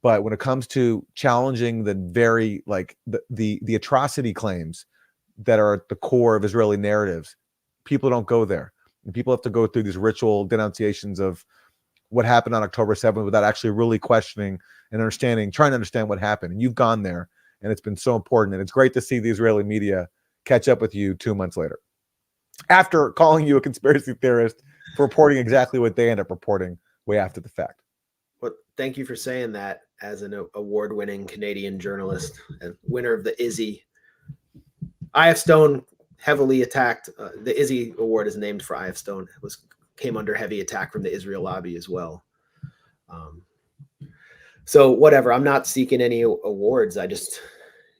But when it comes to challenging the very, the atrocity claims that are at the core of Israeli narratives, people don't go there. And people have to go through these ritual denunciations of what happened on October 7th without actually really questioning and understanding, trying to understand what happened. And you've gone there, and it's been so important. And it's great to see the Israeli media catch up with you 2 months later, after calling you a conspiracy theorist for reporting exactly what they end up reporting way after the fact. Well, thank you for saying that as an award-winning Canadian journalist and winner of the Izzy. I.F. Stone heavily attacked. The Izzy Award is named for I.F. Stone. Came under heavy attack from the Israel lobby as well. So whatever. I'm not seeking any awards. I just,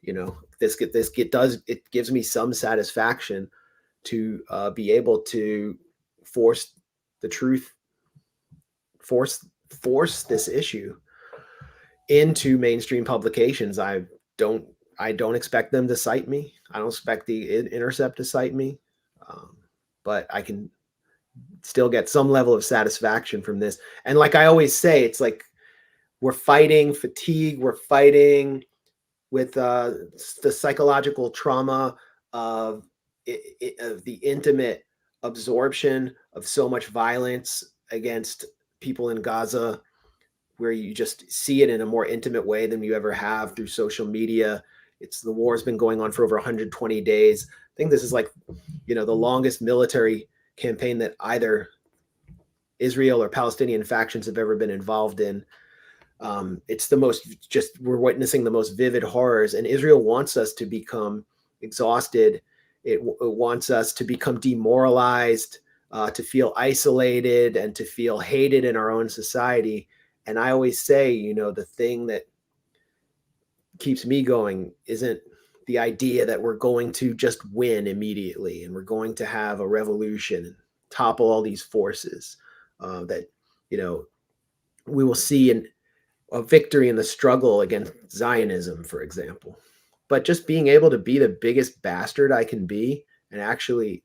it gives me some satisfaction to be able to force the truth, force this issue into mainstream publications. I don't expect them to cite me. I don't expect the Intercept to cite me, but I can still get some level of satisfaction from this. And like I always say, it's like we're fighting fatigue. We're fighting with the psychological trauma of the intimate absorption of so much violence against people in Gaza, where you just see it in a more intimate way than you ever have through social media. The war has been going on for over 120 days. I think this is the longest military campaign that either Israel or Palestinian factions have ever been involved in. It's we're witnessing the most vivid horrors, and Israel wants us to become exhausted. It wants us to become demoralized, to feel isolated, and to feel hated in our own society. And I always say, the thing that keeps me going isn't the idea that we're going to just win immediately and we're going to have a revolution and topple all these forces, that, we will see a victory in the struggle against Zionism, for example. But just being able to be the biggest bastard I can be and actually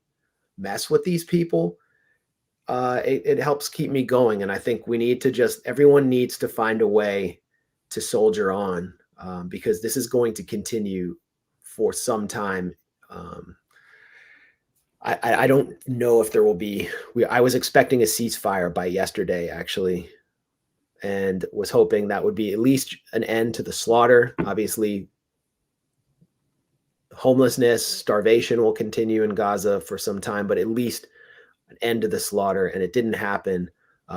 mess with these people, it helps keep me going. And I think everyone needs to find a way to soldier on, because this is going to continue for some time. I don't know if there will be. I was expecting a ceasefire by yesterday, actually, and was hoping that would be at least an end to the slaughter. Obviously, homelessness, starvation will continue in Gaza for some time, but at least an end to the slaughter. And it didn't happen.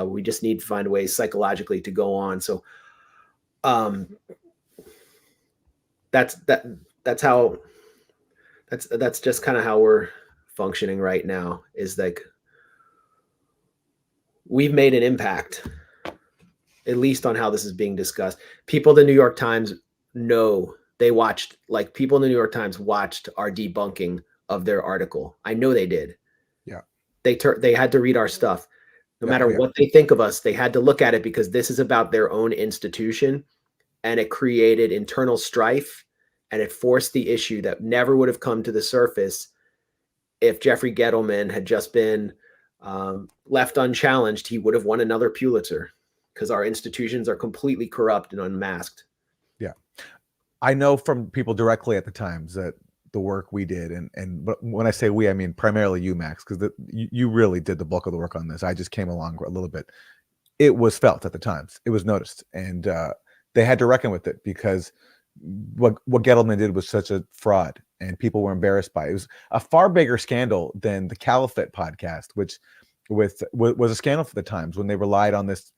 We just need to find ways psychologically to go on. So that's just kind of how we're functioning right now, is like we've made an impact, at least on how this is being discussed. People in the New York Times know, they watched, like people in the New York Times watched our debunking of their article. I know they did. Yeah. They had to read our stuff. No matter what they think of us, they had to look at it, because this is about their own institution, and it created internal strife, and it forced the issue that never would have come to the surface if Jeffrey Gettleman had just been left unchallenged. He would have won another Pulitzer, because our institutions are completely corrupt and unmasked. Yeah. I know from people directly at the Times that the work we did, but when I say we, I mean primarily you, Max, because you really did the bulk of the work on this. I just came along a little bit. It was felt at the Times. It was noticed, and they had to reckon with it, because what Gettleman did was such a fraud, and people were embarrassed by it. It was a far bigger scandal than the Caliphate podcast, which was a scandal for the Times when they relied on this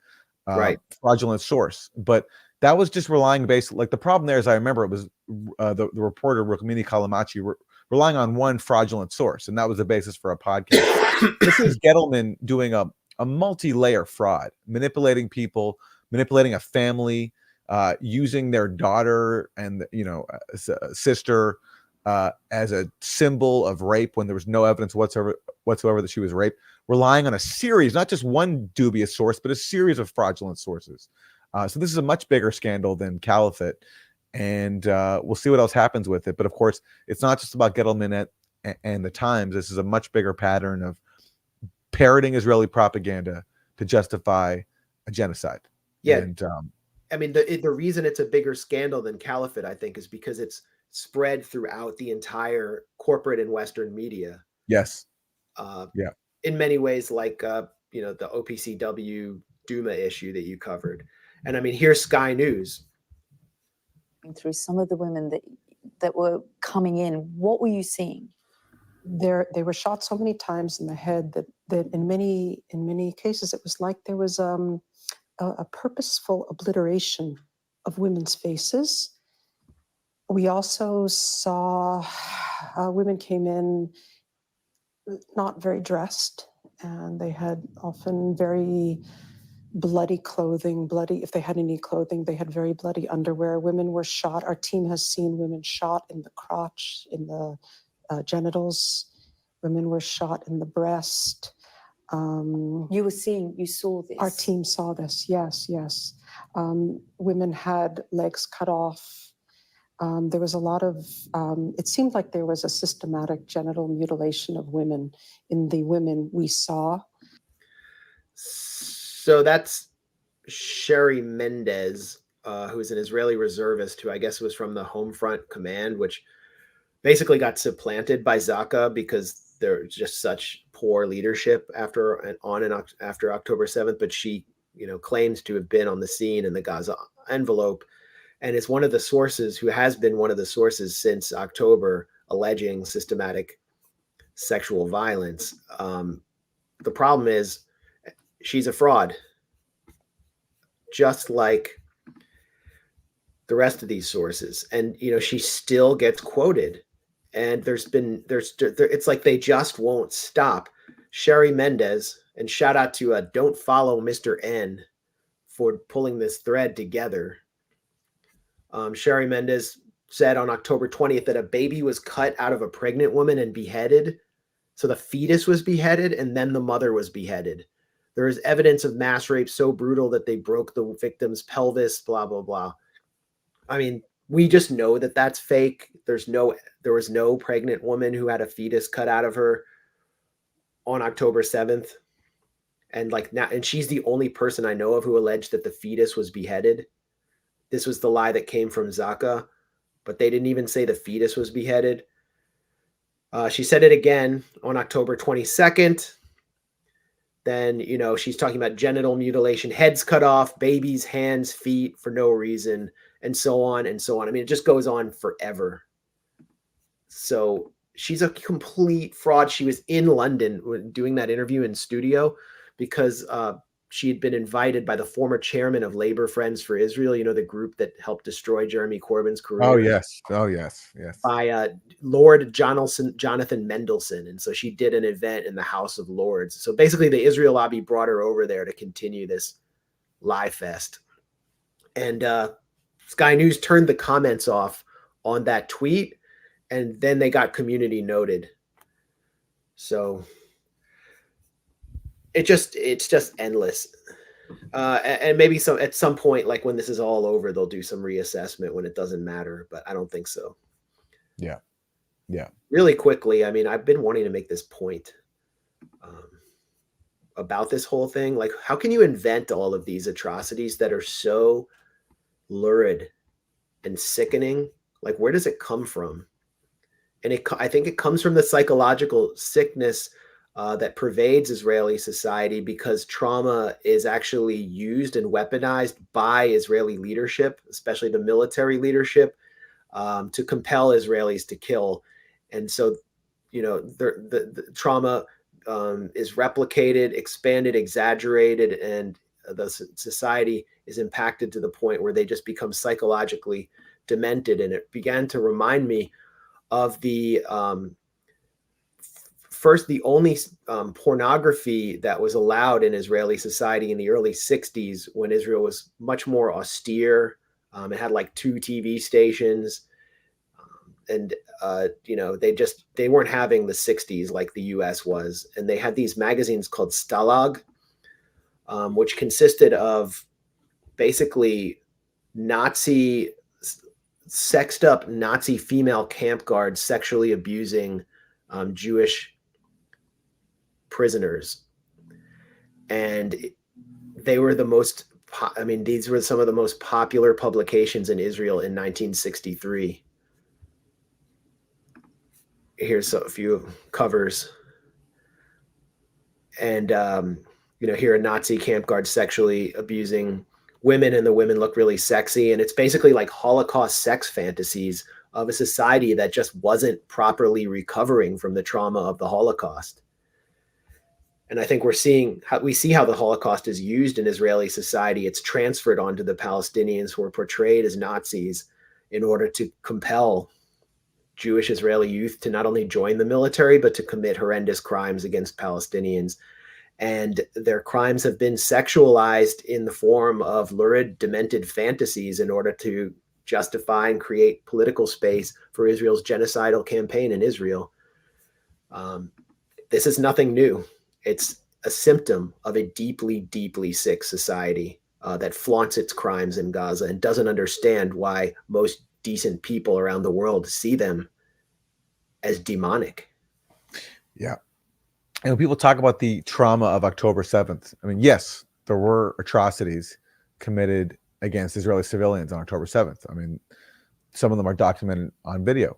fraudulent source. But that was just relying basically, like the problem there is, I remember it was the reporter Rukmini Calamachi relying on one fraudulent source, and that was the basis for a podcast. This is Gettleman doing a multi-layer fraud, manipulating people, manipulating a family, using their daughter and sister as a symbol of rape when there was no evidence whatsoever that she was raped, relying on a series, not just one dubious source, but a series of fraudulent sources. So this is a much bigger scandal than Caliphate, and we'll see what else happens with it. But of course, it's not just about Gettleman and the Times. This is a much bigger pattern of parroting Israeli propaganda to justify a genocide. Yeah. And I mean, the reason it's a bigger scandal than Caliphate, I think, is because it's spread throughout the entire corporate and Western media. Yes. In many ways, like the OPCW Duma issue that you covered. And I mean, here's Sky News. Through some of the women that were coming in, what were you seeing? They were shot so many times in the head that in many cases it was like there was a purposeful obliteration of women's faces. We also saw women came in not very dressed, and they had often very bloody clothing, if they had any clothing, they had very bloody underwear. Women were shot. Our team has seen women shot in the crotch, in the genitals. Women were shot in the breast. You saw this? Our team saw this, yes. Women had legs cut off. There was a lot of, it seemed like there was a systematic genital mutilation of women in the women we saw. So that's Sherry Mendez, who's an Israeli reservist who I guess was from the Home Front Command, which basically got supplanted by Zaka because there's just such poor leadership after October 7th. But she, claims to have been on the scene in the Gaza envelope, and is one of the sources who has been one of the sources since October alleging systematic sexual violence. The problem is she's a fraud, just like the rest of these sources. And, she still gets quoted, and it's like they just won't stop. Sherry Mendez, and shout out to Don't Follow Mr. N for pulling this thread together. Sherry Mendez said on October 20th that a baby was cut out of a pregnant woman and beheaded. So the fetus was beheaded, and then the mother was beheaded. There is evidence of mass rape so brutal that they broke the victim's pelvis, blah, blah, blah. I mean, we just know that that's fake. There was no pregnant woman who had a fetus cut out of her on October 7th. And she's the only person I know of who alleged that the fetus was beheaded. This was the lie that came from Zaka, but they didn't even say the fetus was beheaded. She said it again on October 22nd. Then, she's talking about genital mutilation, heads cut off, babies, hands, feet for no reason, and so on and so on. I mean, it just goes on forever. So she's a complete fraud. She was in London doing that interview in studio because she had been invited by the former chairman of Labor Friends for Israel, the group that helped destroy Jeremy Corbyn's career. Oh, yes. Oh, yes. Yes. By Lord Jonathan Mendelsohn. And so she did an event in the House of Lords. So basically the Israel lobby brought her over there to continue this lie fest. And Sky News turned the comments off on that tweet, and then they got community noted. So it's just endless. And maybe at some point, like when this is all over, they'll do some reassessment when it doesn't matter, but I don't think so. Yeah. Yeah. Really quickly, I mean, I've been wanting to make this point about this whole thing. Like, how can you invent all of these atrocities that are so lurid and sickening? Like, where does it come from? And I think it comes from the psychological sickness that pervades Israeli society, because trauma is actually used and weaponized by Israeli leadership, especially the military leadership, to compel Israelis to kill. And so, the trauma is replicated, expanded, exaggerated, and the society is impacted to the point where they just become psychologically demented. And it began to remind me of the the only pornography that was allowed in Israeli society in the early 60s, when Israel was much more austere. It had like 2 TV stations. And they weren't having the 60s like the US was. And they had these magazines called Stalag, which consisted of basically sexed up Nazi female camp guards sexually abusing Jewish prisoners. And they were these were some of the most popular publications in Israel in 1963. Here's a few covers. And, here a Nazi camp guard sexually abusing women, and the women look really sexy. And it's basically like Holocaust sex fantasies of a society that just wasn't properly recovering from the trauma of the Holocaust. And I think we see how the Holocaust is used in Israeli society. It's transferred onto the Palestinians, who are portrayed as Nazis, in order to compel Jewish Israeli youth to not only join the military, but to commit horrendous crimes against Palestinians. And their crimes have been sexualized in the form of lurid, demented fantasies in order to justify and create political space for Israel's genocidal campaign in Israel. This is nothing new. It's a symptom of a deeply, deeply sick society that flaunts its crimes in Gaza and doesn't understand why most decent people around the world see them as demonic. Yeah. And when people talk about the trauma of October 7th, I mean, yes, there were atrocities committed against Israeli civilians on October 7th. I mean, some of them are documented on video.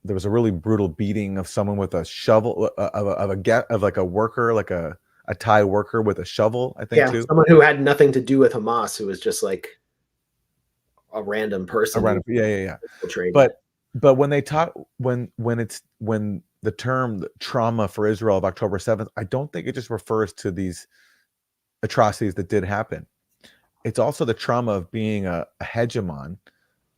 There was a really brutal beating of someone with a shovel of like a worker, like a Thai worker with a shovel, I think, too. Someone who had nothing to do with Hamas, who was just like a random person. Yeah. But when they talk, when the term trauma for Israel of October 7th, I don't think it just refers to these atrocities that did happen. It's also the trauma of being a hegemon,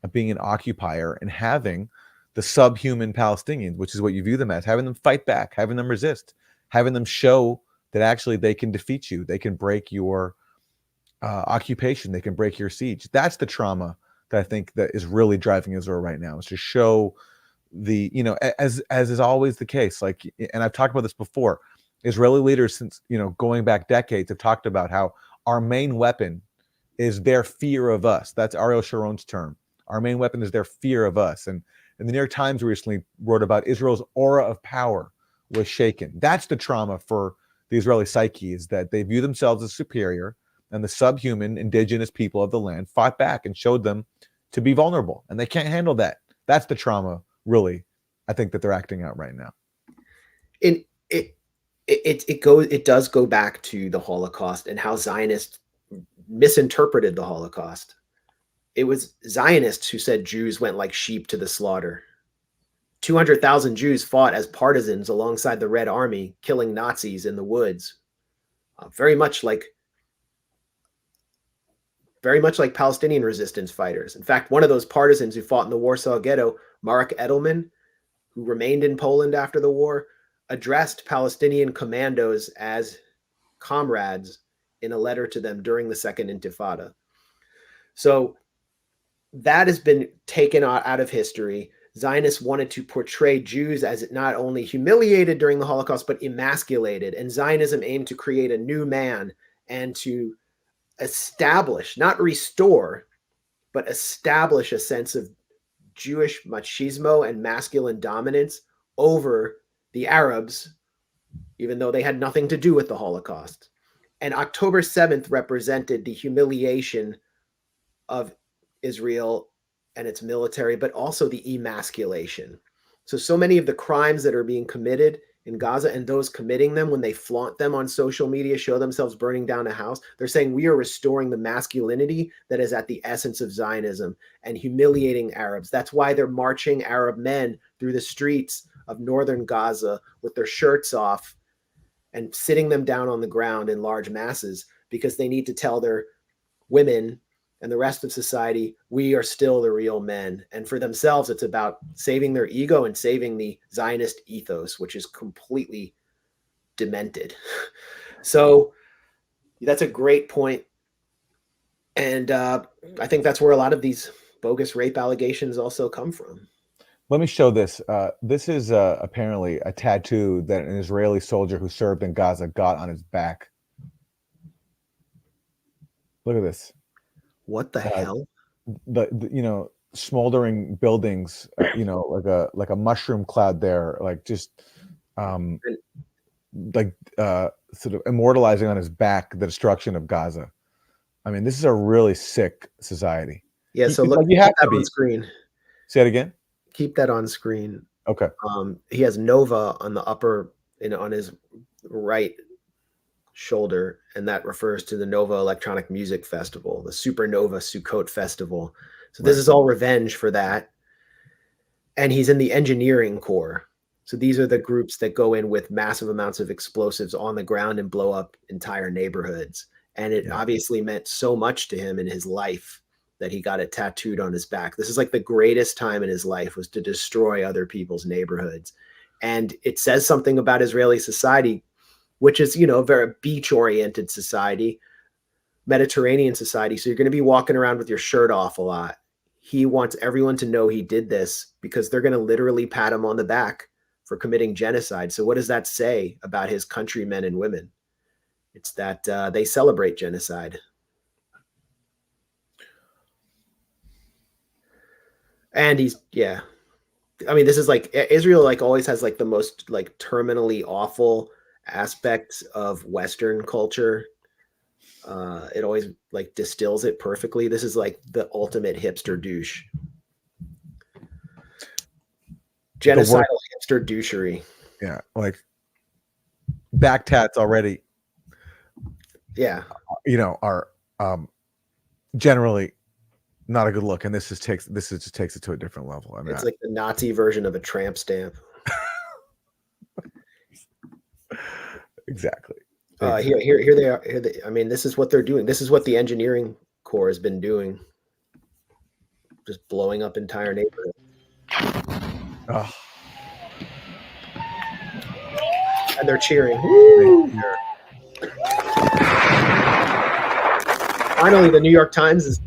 of being an occupier, and having the subhuman Palestinians, which is what you view them as, having them fight back, having them resist, having them show that actually they can defeat you, they can break your occupation, they can break your siege. That's the trauma that I think that is really driving Israel right now, is to show the, as is always the case, like, and I've talked about this before, Israeli leaders since, going back decades have talked about how our main weapon is their fear of us. That's Ariel Sharon's term. Our main weapon is their fear of us. And the New York Times recently wrote about Israel's aura of power was shaken. That's the trauma for the Israeli psyche, is that they view themselves as superior, and the subhuman indigenous people of the land fought back and showed them to be vulnerable, and they can't handle that. That's the trauma, really, I think that they're acting out right now. It does go back to the Holocaust and how Zionists misinterpreted the Holocaust. It was Zionists who said Jews went like sheep to the slaughter. 200,000 Jews fought as partisans alongside the Red Army, killing Nazis in the woods. Very much like Palestinian resistance fighters. In fact, one of those partisans who fought in the Warsaw Ghetto, Marek Edelman, who remained in Poland after the war, addressed Palestinian commandos as comrades in a letter to them during the Second Intifada. So that has been taken out of history. Zionists wanted to portray Jews as not only humiliated during the Holocaust, but emasculated. And Zionism aimed to create a new man and to establish, not restore, but establish a sense of Jewish machismo and masculine dominance over the Arabs, even though they had nothing to do with the Holocaust. And October 7th represented the humiliation of Israel and its military, but also the emasculation. So many of the crimes that are being committed in Gaza and those committing them, when they flaunt them on social media, show themselves burning down a house, they're saying we are restoring the masculinity that is at the essence of Zionism and humiliating Arabs. That's why they're marching Arab men through the streets of northern Gaza with their shirts off and sitting them down on the ground in large masses, because they need to tell their women and the rest of society, we are still the real men. And for themselves, it's about saving their ego and saving the Zionist ethos, which is completely demented. So that's a great point. And I think that's where a lot of these bogus rape allegations also come from. Let me show this. This is apparently a tattoo that an Israeli soldier who served in Gaza got on his back. Look at this. What the hell? The smoldering buildings, like a mushroom cloud there, like just sort of immortalizing on his back the destruction of Gaza. I mean, this is a really sick society. Yeah, so look, you have to be be on screen. Say it again. Keep that on screen. Okay. He has Nova on the upper, on his right shoulder, and that refers to the Nova Electronic Music Festival, the Supernova Sukkot Festival. So this is all revenge for that. And he's in the engineering corps. So these are the groups that go in with massive amounts of explosives on the ground and blow up entire neighborhoods. And it obviously meant so much to him in his life that he got it tattooed on his back. This is like the greatest time in his life, was to destroy other people's neighborhoods. And it says something about Israeli society, which is, a very beach-oriented society, Mediterranean society. So you're going to be walking around with your shirt off a lot. He wants everyone to know he did this because they're going to literally pat him on the back for committing genocide. So what does that say about his countrymen and women? It's that they celebrate genocide. And this is like Israel, always has the most terminally awful aspects of Western culture. It always distills it perfectly. This is the ultimate hipster douche. Genocidal hipster douchery. Yeah, back tats already. Yeah, are generally not a good look, and this just takes it to a different level. I mean, it's like the Nazi version of a tramp stamp. Exactly. Here they are. This is what they're doing. This is what the engineering corps has been doing. Just blowing up entire neighborhoods. Oh. And they're cheering. Woo! Finally, the New York Times is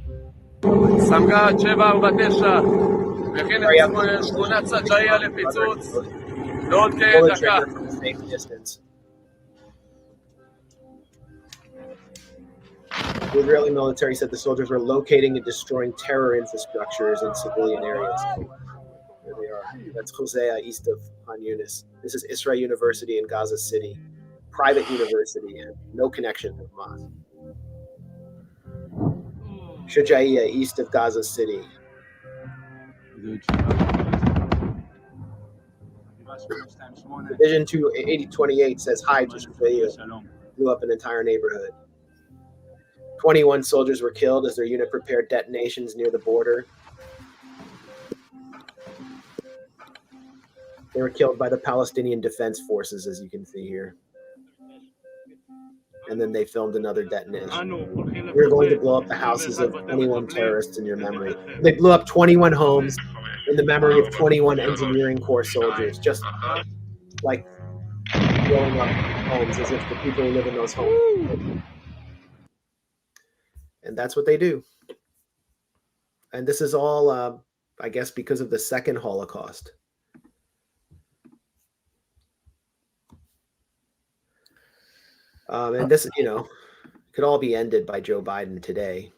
safe distance. The Israeli military said the soldiers were locating and destroying terror infrastructures in civilian areas. Here they are. That's Hosea, east of Han Yunis. This is Isra University in Gaza City. Private university and no connection to Hamas. Shujaiya, east of Gaza City. Division 8028 says hi to Syria. Blew up an entire neighborhood. 21 soldiers were killed as their unit prepared detonations near the border. They were killed by the Palestinian Defense Forces, as you can see here. And then they filmed another detonation. We're going to blow up the houses of 21 terrorists in your memory. They blew up 21 homes in the memory of 21 engineering corps soldiers, just like blowing up homes as if the people who live in those homes. And that's what they do. And this is all, I guess, because of the second Holocaust. And this, could all be ended by Joe Biden today.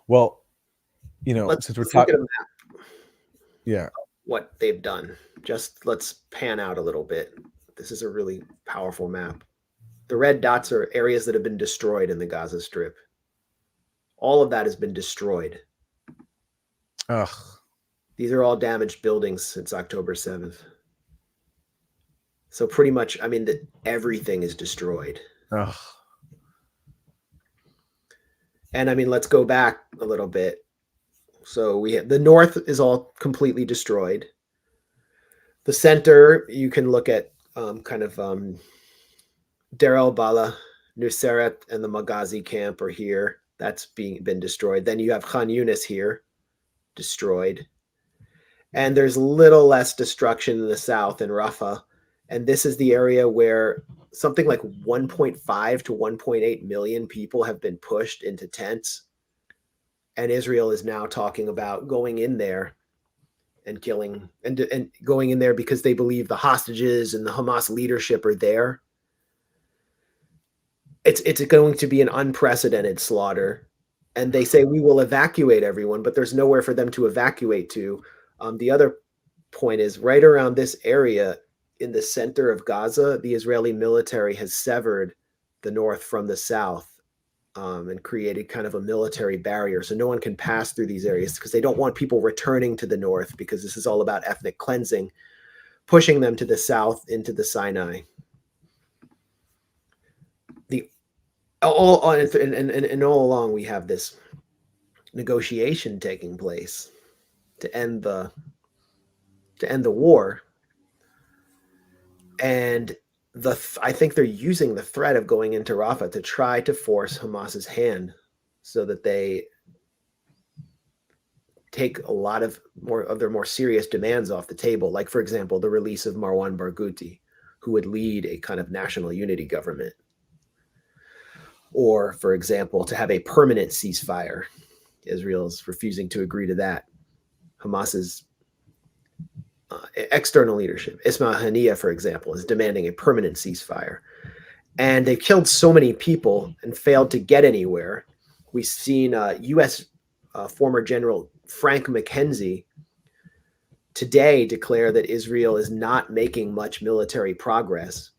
Well, since we're talking talking, yeah, what they've done, let's pan out a little bit. This is a really powerful map. The red dots are areas that have been destroyed in the Gaza Strip. All of that has been destroyed. Ugh. These are all damaged buildings since October 7th. So pretty much, everything is destroyed. Ugh. And let's go back a little bit. So we have the north is all completely destroyed. The center, you can look at Deir el-Bala, Nuseirat, and the Maghazi camp are here. That's been destroyed. Then you have Khan Yunis here, destroyed. And there's little less destruction in the south in Rafah. And this is the area where something like 1.5 to 1.8 million people have been pushed into tents. And Israel is now talking about going in there and killing and going in there because they believe the hostages and the Hamas leadership are there. It's going to be an unprecedented slaughter. And they say we will evacuate everyone, but there's nowhere for them to evacuate to. The other point is right around this area in the center of Gaza, the Israeli military has severed the north from the south and created kind of a military barrier. So no one can pass through these areas because they don't want people returning to the north, because this is all about ethnic cleansing, pushing them to the south into the Sinai. All along we have this negotiation taking place to end the war. And I think they're using the threat of going into Rafah to try to force Hamas's hand so that they take a lot of their more serious demands off the table. Like, for example, the release of Marwan Barghouti, who would lead a kind of national unity government. Or, for example, to have a permanent ceasefire. Israel's refusing to agree to that. Hamas's external leadership, Ismail Haniyeh, for example, is demanding a permanent ceasefire. And they've killed so many people and failed to get anywhere. We've seen U.S. Former General Frank McKenzie today declare that Israel is not making much military progress.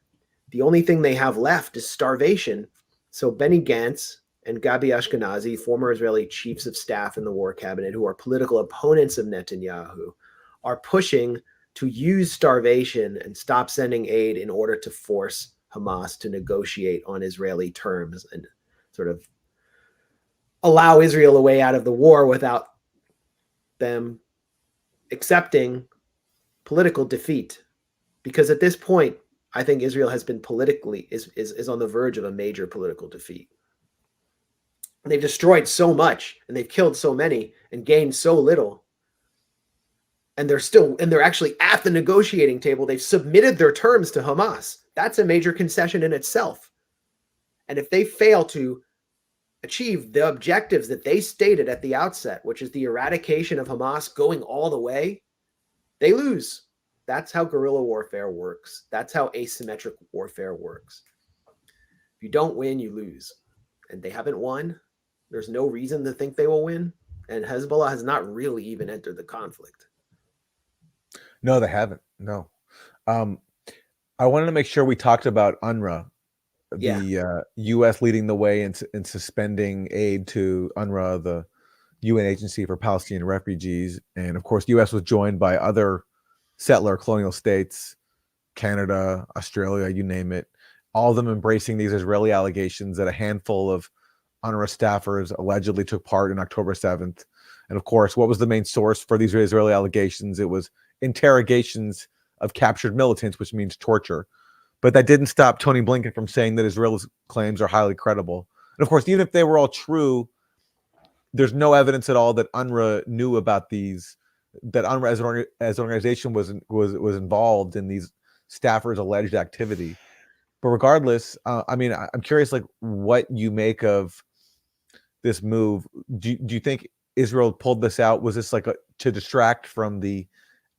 The only thing they have left is starvation. So Benny Gantz and Gabi Ashkenazi, former Israeli chiefs of staff in the war cabinet, who are political opponents of Netanyahu, are pushing to use starvation and stop sending aid in order to force Hamas to negotiate on Israeli terms and sort of allow Israel a way out of the war without them accepting political defeat. Because at this point, I think Israel has been is on the verge of a major political defeat. And they've destroyed so much and they've killed so many and gained so little. And they're actually at the negotiating table. They've submitted their terms to Hamas. That's a major concession in itself. And if they fail to achieve the objectives that they stated at the outset, which is the eradication of Hamas going all the way, they lose. That's how guerrilla warfare works. That's how asymmetric warfare works. If you don't win, you lose. And they haven't won. There's no reason to think they will win. And Hezbollah has not really even entered the conflict. No, they haven't. No. I wanted to make sure we talked about UNRWA, the U.S. leading the way in suspending aid to UNRWA, the UN Agency for Palestinian Refugees. And of course, the U.S. was joined by other settler colonial states, Canada, Australia, you name it, all of them embracing these Israeli allegations that a handful of UNRWA staffers allegedly took part in October 7th. And of course, what was the main source for these Israeli allegations? It was interrogations of captured militants, which means torture. But that didn't stop Tony Blinken from saying that Israel's claims are highly credible. And of course, even if they were all true, there's no evidence at all that UNRWA knew about these, that UNRWA as an organization was involved in these staffers' alleged activity. But regardless, I mean, I'm curious, like, what you make of this move. Do you think Israel pulled this out? Was this like to distract from the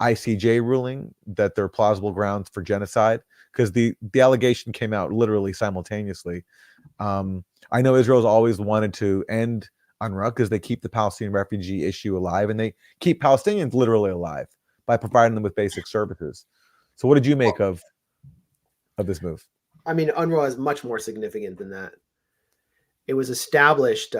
ICJ ruling that there are plausible grounds for genocide? Because the allegation came out literally simultaneously. I know Israel's always wanted to end UNRWA because they keep the Palestinian refugee issue alive, and they keep Palestinians literally alive by providing them with basic services. So what did you make of this move? I mean, UNRWA is much more significant than that. It was established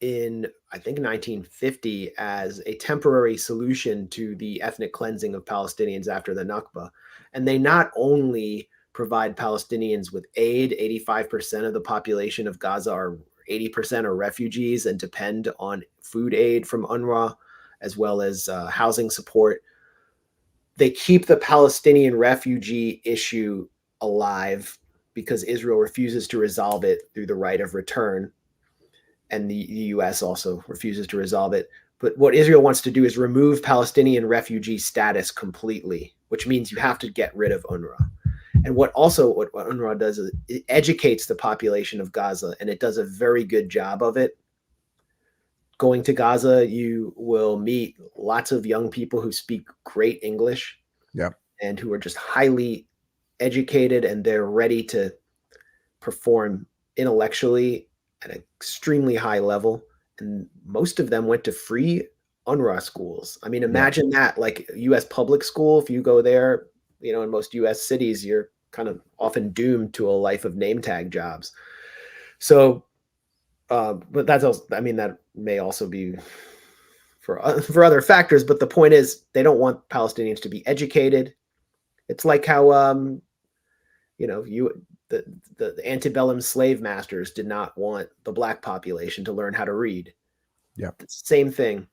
in, I think, 1950 as a temporary solution to the ethnic cleansing of Palestinians after the Nakba. And they not only provide Palestinians with aid, 85% of the population of Gaza are 80% are refugees and depend on food aid from UNRWA, as well as housing support. They keep the Palestinian refugee issue alive because Israel refuses to resolve it through the right of return. And the U.S. also refuses to resolve it. But what Israel wants to do is remove Palestinian refugee status completely, which means you have to get rid of UNRWA. And what UNRWA does is it educates the population of Gaza, and it does a very good job of it. Going to Gaza, you will meet lots of young people who speak great English, and who are just highly educated, and they're ready to perform intellectually at an extremely high level. And most of them went to free UNRWA schools. I mean, imagine that, like U.S. public school. If you go there, you know, in most U.S. cities, you're kind of often doomed to a life of name tag jobs. So, but that's also, I mean, that may also be for other factors. But the point is, they don't want Palestinians to be educated. It's like how, you know, the antebellum slave masters did not want the black population to learn how to read. Yeah, same thing.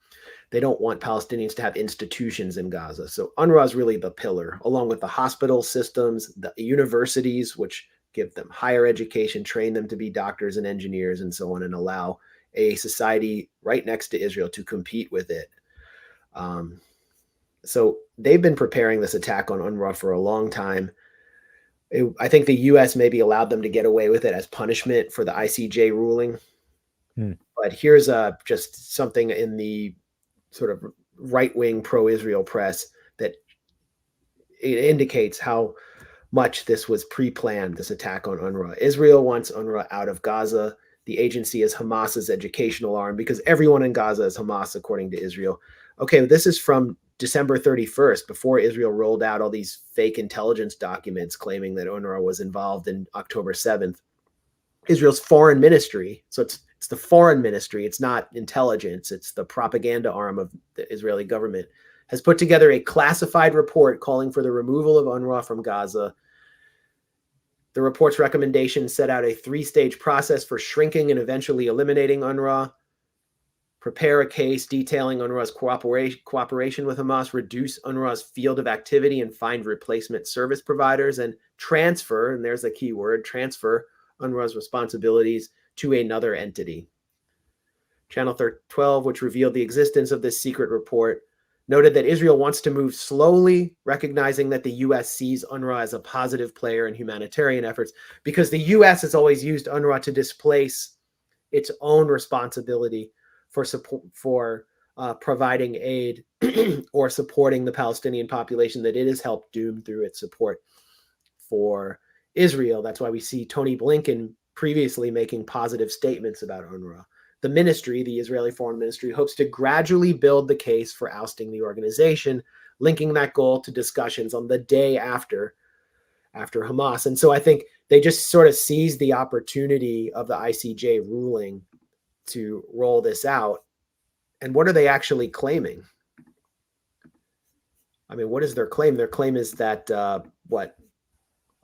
They don't want Palestinians to have institutions in Gaza. So UNRWA is really the pillar, along with the hospital systems, the universities, which give them higher education, train them to be doctors and engineers and so on, and allow a society right next to Israel to compete with it. So they've been preparing this attack on UNRWA for a long time. I think the U.S. maybe allowed them to get away with it as punishment for the ICJ ruling. But here's just something in the sort of right-wing pro-Israel press that it indicates how much this was pre-planned, this attack on UNRWA. Israel wants UNRWA out of Gaza. The agency is Hamas's educational arm because everyone in Gaza is Hamas, according to Israel. Okay, this is from December 31st, before Israel rolled out all these fake intelligence documents claiming that UNRWA was involved in October 7th. Israel's foreign ministry, so it's the foreign ministry, it's not intelligence, it's the propaganda arm of the Israeli government, has put together a classified report calling for the removal of UNRWA from Gaza. The report's recommendations set out a 3-stage process for shrinking and eventually eliminating UNRWA, prepare a case detailing UNRWA's cooperation with Hamas, reduce UNRWA's field of activity and find replacement service providers, and transfer, and there's the key word, transfer UNRWA's responsibilities to another entity. Channel 12, which revealed the existence of this secret report, noted that Israel wants to move slowly, recognizing that the U.S. sees UNRWA as a positive player in humanitarian efforts, because the U.S. has always used UNRWA to displace its own responsibility for support, for providing aid or supporting the Palestinian population that it has helped doom through its support for Israel. That's why we see Tony Blinken previously making positive statements about UNRWA. The ministry, the Israeli Foreign Ministry, hopes to gradually build the case for ousting the organization, linking that goal to discussions on the day after Hamas. And so I think they just sort of seized the opportunity of the ICJ ruling to roll this out. And what are they actually claiming? I mean, what is their claim? Their claim is that UNRWA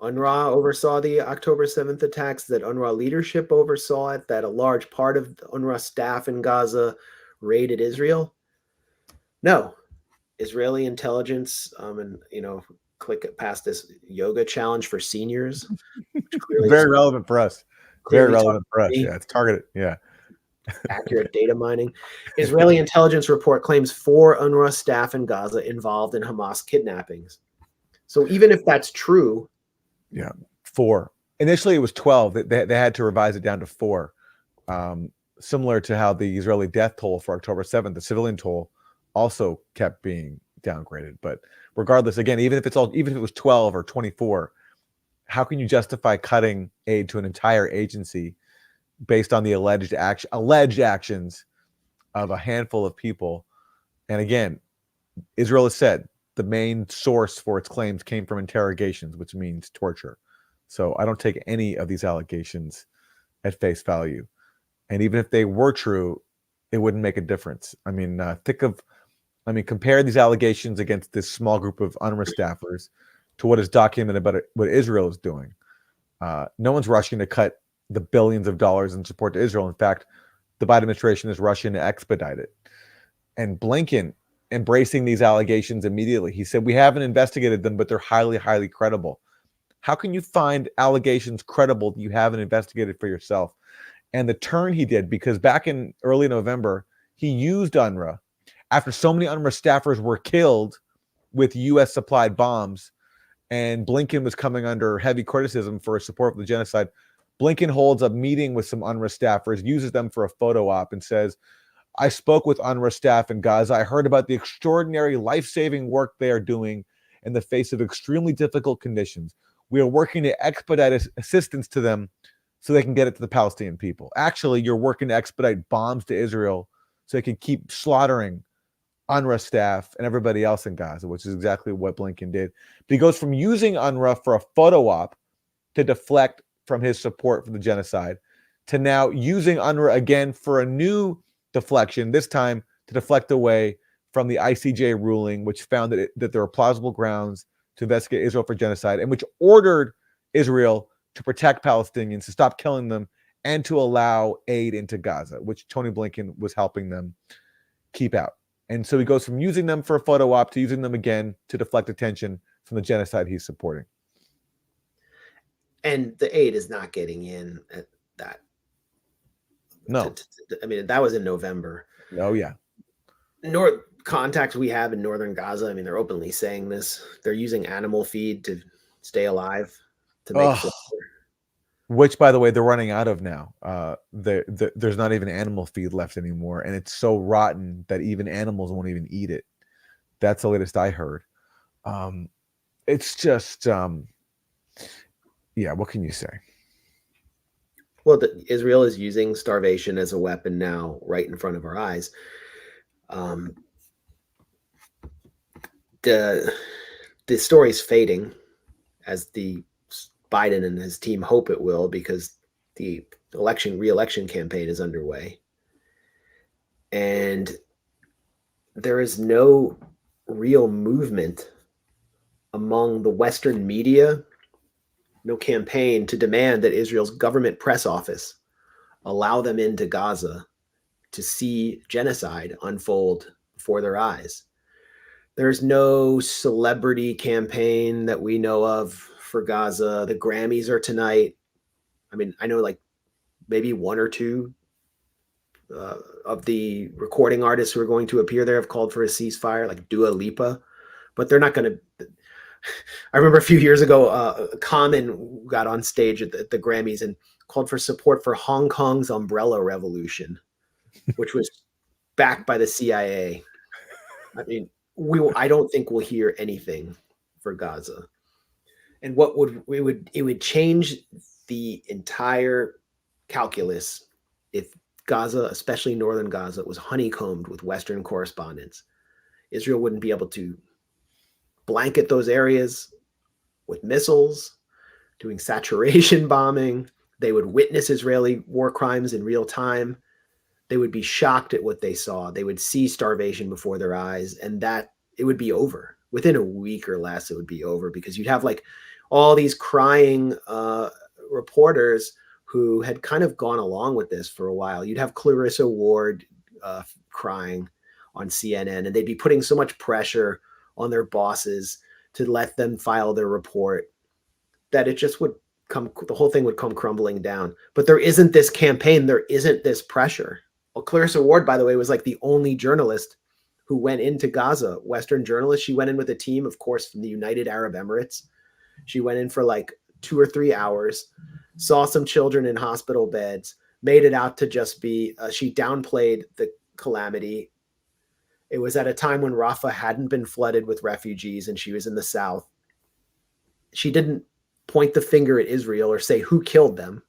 oversaw the October 7th attacks, that UNRWA leadership oversaw it, that a large part of the UNRWA staff in Gaza raided Israel. No, Israeli intelligence, and click past this yoga challenge for seniors. Very relevant for us. Very relevant for us. Yeah, it's targeted. Yeah. Accurate data mining. Israeli intelligence report claims 4 UNRWA staff in Gaza involved in Hamas kidnappings. So even if that's true. Yeah, 4. Initially it was 12. They had to revise it down to 4. Similar to how the Israeli death toll for October 7th, the civilian toll, also kept being downgraded. But regardless, again, even if it was 12 or 24, how can you justify cutting aid to an entire agency based on the alleged actions of a handful of people? And again, Israel has said the main source for its claims came from interrogations, which means torture. So I don't take any of these allegations at face value. And even if they were true, it wouldn't make a difference. I mean, compare these allegations against this small group of UNRWA staffers to what is documented about what Israel is doing. No one's rushing to cut the billions of dollars in support to Israel. In fact, the Biden administration is rushing to expedite it. And Blinken embracing these allegations immediately. He said, we haven't investigated them, but they're highly, highly credible. How can you find allegations credible that you haven't investigated for yourself? And the turn he did, because back in early November, he used UNRWA after so many UNRWA staffers were killed with U.S. supplied bombs, and Blinken was coming under heavy criticism for his support for the genocide. Blinken holds a meeting with some UNRWA staffers, uses them for a photo op, and says, I spoke with UNRWA staff in Gaza. I heard about the extraordinary life-saving work they are doing in the face of extremely difficult conditions. We are working to expedite assistance to them so they can get it to the Palestinian people. Actually, you're working to expedite bombs to Israel so they can keep slaughtering UNRWA staff and everybody else in Gaza, which is exactly what Blinken did. But he goes from using UNRWA for a photo op to deflect from his support for the genocide to now using UNRWA again for a new deflection, this time to deflect away from the ICJ ruling, which found that there are plausible grounds to investigate Israel for genocide and which ordered Israel to protect Palestinians, to stop killing them, and to allow aid into Gaza, which Tony Blinken was helping them keep out. And so he goes from using them for a photo op to using them again to deflect attention from the genocide he's supporting. And the aid is not getting in at that. No. I mean, that was in November. Oh, yeah. Contacts we have in northern Gaza, I mean, they're openly saying this. They're using animal feed to stay alive, to make flour. Which, by the way, they're running out of now. There's not even animal feed left anymore, and it's so rotten that even animals won't even eat it. That's the latest I heard. It's just, yeah, what can you say? Well, Israel is using starvation as a weapon now, right in front of our eyes. The story is fading, as the Biden and his team hope it will, because the re-election campaign is underway. And there is no real movement among the Western media, no campaign to demand that Israel's government press office allow them into Gaza to see genocide unfold before their eyes. There's no celebrity campaign that we know of for Gaza. The Grammys are tonight. I mean, I know like maybe 1 or 2 of the recording artists who are going to appear there have called for a ceasefire, like Dua Lipa, but they're not going to. I remember a few years ago, Common got on stage at the Grammys and called for support for Hong Kong's umbrella revolution, which was backed by the CIA. I mean, I don't think we'll hear anything for Gaza. And it would change the entire calculus if Gaza, especially northern Gaza, was honeycombed with Western correspondents. Israel wouldn't be able to blanket those areas with missiles, doing saturation bombing. They would witness Israeli war crimes in real time. they would be shocked at what they saw. They would see starvation before their eyes, and that it would be over within a week or less. It would be over because you'd have like all these crying reporters who had kind of gone along with this for a while. You'd have Clarissa Ward crying on CNN, and they'd be putting so much pressure on their bosses to let them file their report that it just would come, the whole thing would come crumbling down. But there isn't this campaign. There isn't this pressure. Well, Clarissa Ward, by the way, was like the only journalist who went into Gaza, Western journalist. She went in with a team, of course, from the United Arab Emirates. She went in for like 2 or 3 hours, saw some children in hospital beds, made it out to just be, she downplayed the calamity. It was at a time when Rafah hadn't been flooded with refugees and she was in the south. She didn't point the finger at Israel or say who killed them.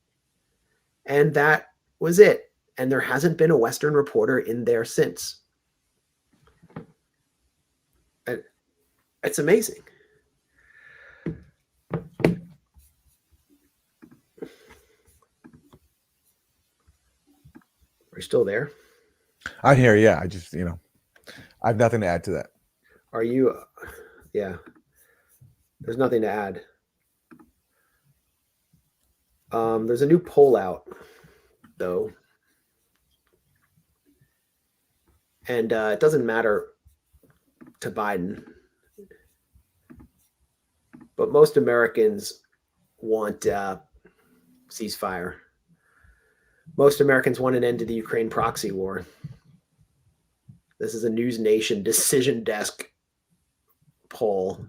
And that was it. And there hasn't been a Western reporter in there since. It's amazing. Are you still there? I'm here. Yeah. I just, I have nothing to add to that. Are you? Yeah. There's nothing to add. There's a new poll out, though. And it doesn't matter to Biden. But most Americans want ceasefire. Most Americans want an end to the Ukraine proxy war. This is a News Nation Decision Desk poll.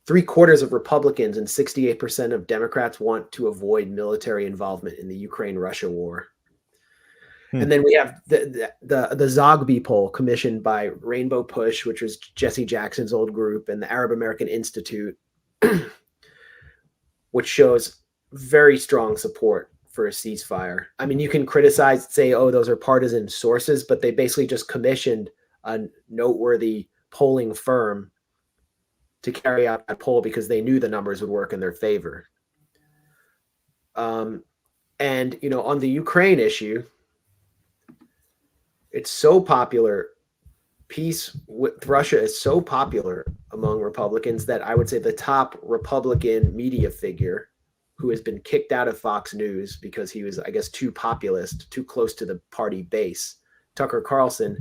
3/4 of Republicans and 68% of Democrats want to avoid military involvement in the Ukraine-Russia war. And then we have the Zogby poll commissioned by Rainbow Push, which was Jesse Jackson's old group, and the Arab American Institute, which shows very strong support for a ceasefire. I mean, you can criticize, say, oh, those are partisan sources, but they basically just commissioned a noteworthy polling firm to carry out that poll because they knew the numbers would work in their favor. And, on the Ukraine issue, it's so popular. Peace with Russia is so popular among Republicans that I would say the top Republican media figure who has been kicked out of Fox News because he was, I guess, too populist, too close to the party base, Tucker Carlson,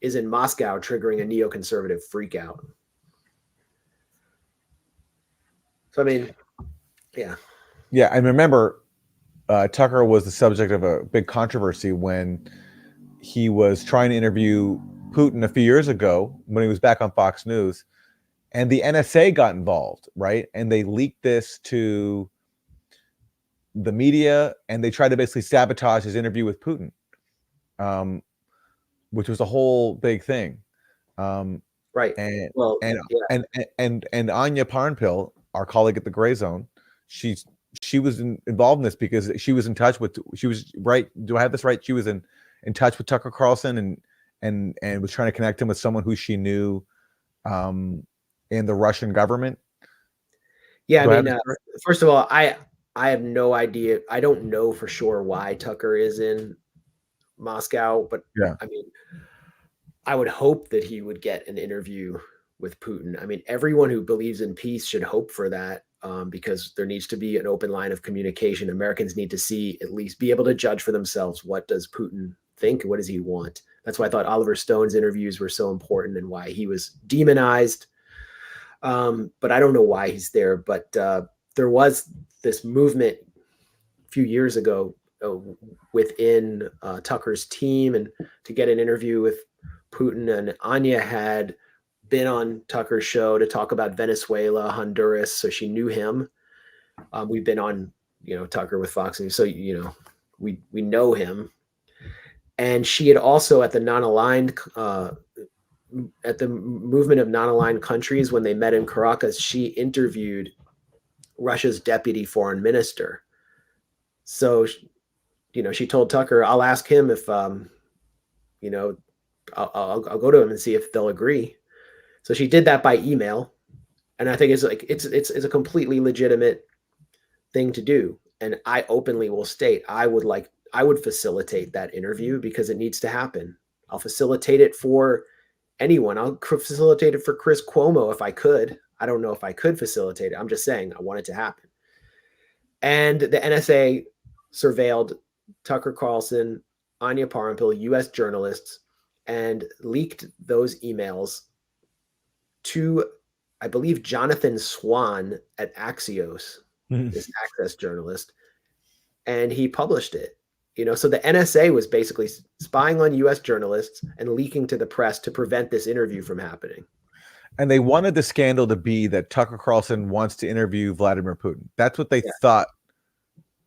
is in Moscow triggering a neoconservative freakout. So, I mean, yeah. Yeah, I remember Tucker was the subject of a big controversy when he was trying to interview Putin a few years ago when he was back on Fox News, and the NSA got involved, right? And they leaked this to the media, and they tried to basically sabotage his interview with Putin, which was a whole big thing. Right. And Anya Parnpill, our colleague at the Grayzone, she was involved in this because she was in touch with. She was right. Do I have this right? She was in touch with Tucker Carlson and was trying to connect him with someone who she knew in the Russian government. Yeah, I mean, first of all, I have no idea. I don't know for sure why Tucker is in Moscow, but yeah, I mean, I would hope that he would get an interview with Putin. I mean, everyone who believes in peace should hope for that. Because there needs to be an open line of communication. Americans need to see, at least be able to judge for themselves. What does Putin think? What does he want? That's why I thought Oliver Stone's interviews were so important and why he was demonized. But I don't know why he's there. But there was this movement a few years ago within Tucker's team and to get an interview with Putin. And Anya had been on Tucker's show to talk about Venezuela, Honduras, so she knew him. We've been on, Tucker with Fox News, so we know him. And she had also at the non-aligned, at the movement of non-aligned countries when they met in Caracas, she interviewed Russia's deputy foreign minister. So, she told Tucker, "I'll ask him if, I'll go to him and see if they'll agree." So she did that by email, and I think it's a completely legitimate thing to do. And I openly will state I would like I would facilitate that interview because it needs to happen. I'll facilitate it for anyone. I'll facilitate it for Chris Cuomo if I could. I don't know if I could facilitate it. I'm just saying I want it to happen. And the NSA surveilled Tucker Carlson, Anya Parampil, U.S. journalists, and leaked those emails to, I believe, Jonathan Swan at Axios, this Access journalist, and he published it. So the NSA was basically spying on U.S. journalists and leaking to the press to prevent this interview from happening. And they wanted the scandal to be that Tucker Carlson wants to interview Vladimir Putin. That's what they thought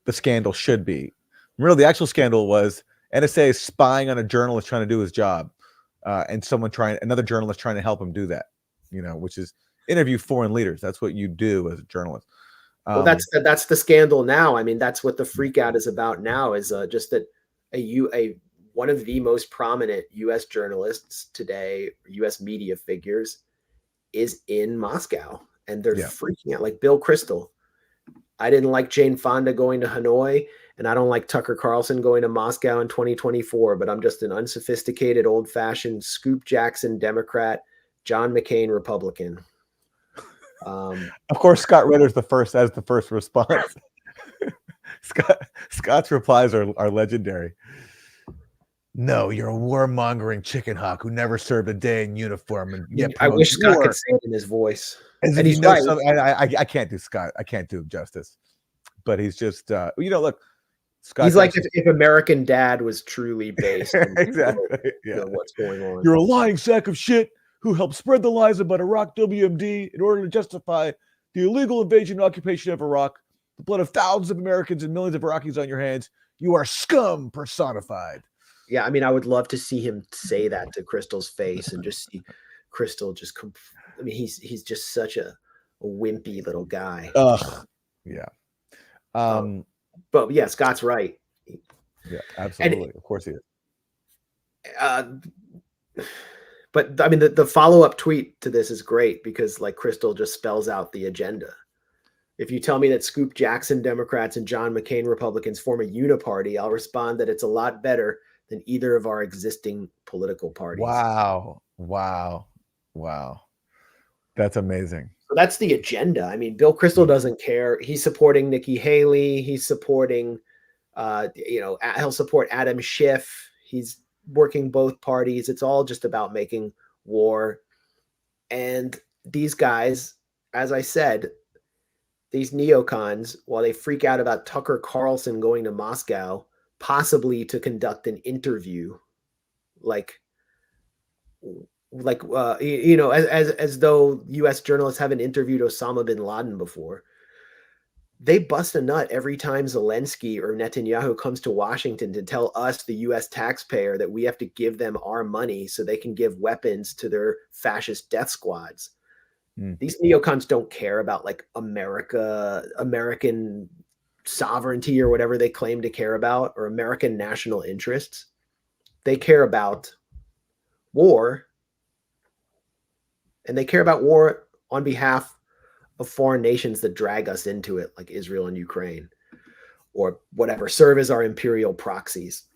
the scandal should be. Really, the actual scandal was NSA is spying on a journalist trying to do his job, and another journalist trying to help him do that. Which is interview foreign leaders. That's what you do as a journalist. Well, that's the scandal now. I mean, that's what the freak out is about now, is just that one of the most prominent U.S. journalists today, U.S. media figures, is in Moscow, and they're freaking out. Like Bill Kristol. I didn't like Jane Fonda going to Hanoi, and I don't like Tucker Carlson going to Moscow in 2024, but I'm just an unsophisticated, old-fashioned Scoop Jackson Democrat, John McCain Republican. Of course, Scott Ritter's the first response. Scott's replies are legendary. No, you're a warmongering chicken hawk who never served a day in uniform. And yet I wish Scott could say it in his voice. And he's right. I can't do Scott. I can't do him justice. But he's just, look, Scott. He's like if American Dad was truly based. Exactly. What's going on? You're a lying sack of shit who helped spread the lies about Iraq WMD in order to justify the illegal invasion and occupation of Iraq, the blood of thousands of Americans and millions of Iraqis on your hands. You are scum personified. Yeah, I mean, I would love to see him say that to Crystal's face and just see Crystal just. I mean, he's just such a wimpy little guy. Yeah. But yeah, Scott's right. Yeah, absolutely. Of course he is. But I mean, the follow-up tweet to this is great because like Crystal just spells out the agenda. If you tell me that Scoop Jackson Democrats and John McCain Republicans form a uniparty, I'll respond that it's a lot better than either of our existing political parties. Wow. That's amazing. So that's the agenda. I mean, Bill Kristol doesn't care. He's supporting Nikki Haley. He's supporting, he'll support Adam Schiff. He's working both parties. It's all just about making war. And these guys, as I said, these neocons, while they freak out about Tucker Carlson going to Moscow, possibly to conduct an interview, as though U.S. journalists haven't interviewed Osama bin Laden before. They bust a nut every time Zelensky or Netanyahu comes to Washington to tell us, the U.S. taxpayer, that we have to give them our money so they can give weapons to their fascist death squads. These neocons don't care about like American sovereignty or whatever they claim to care about, or American national interests. They care about war, and they care about war on behalf of foreign nations that drag us into it, like Israel and Ukraine, or whatever, serve as our imperial proxies.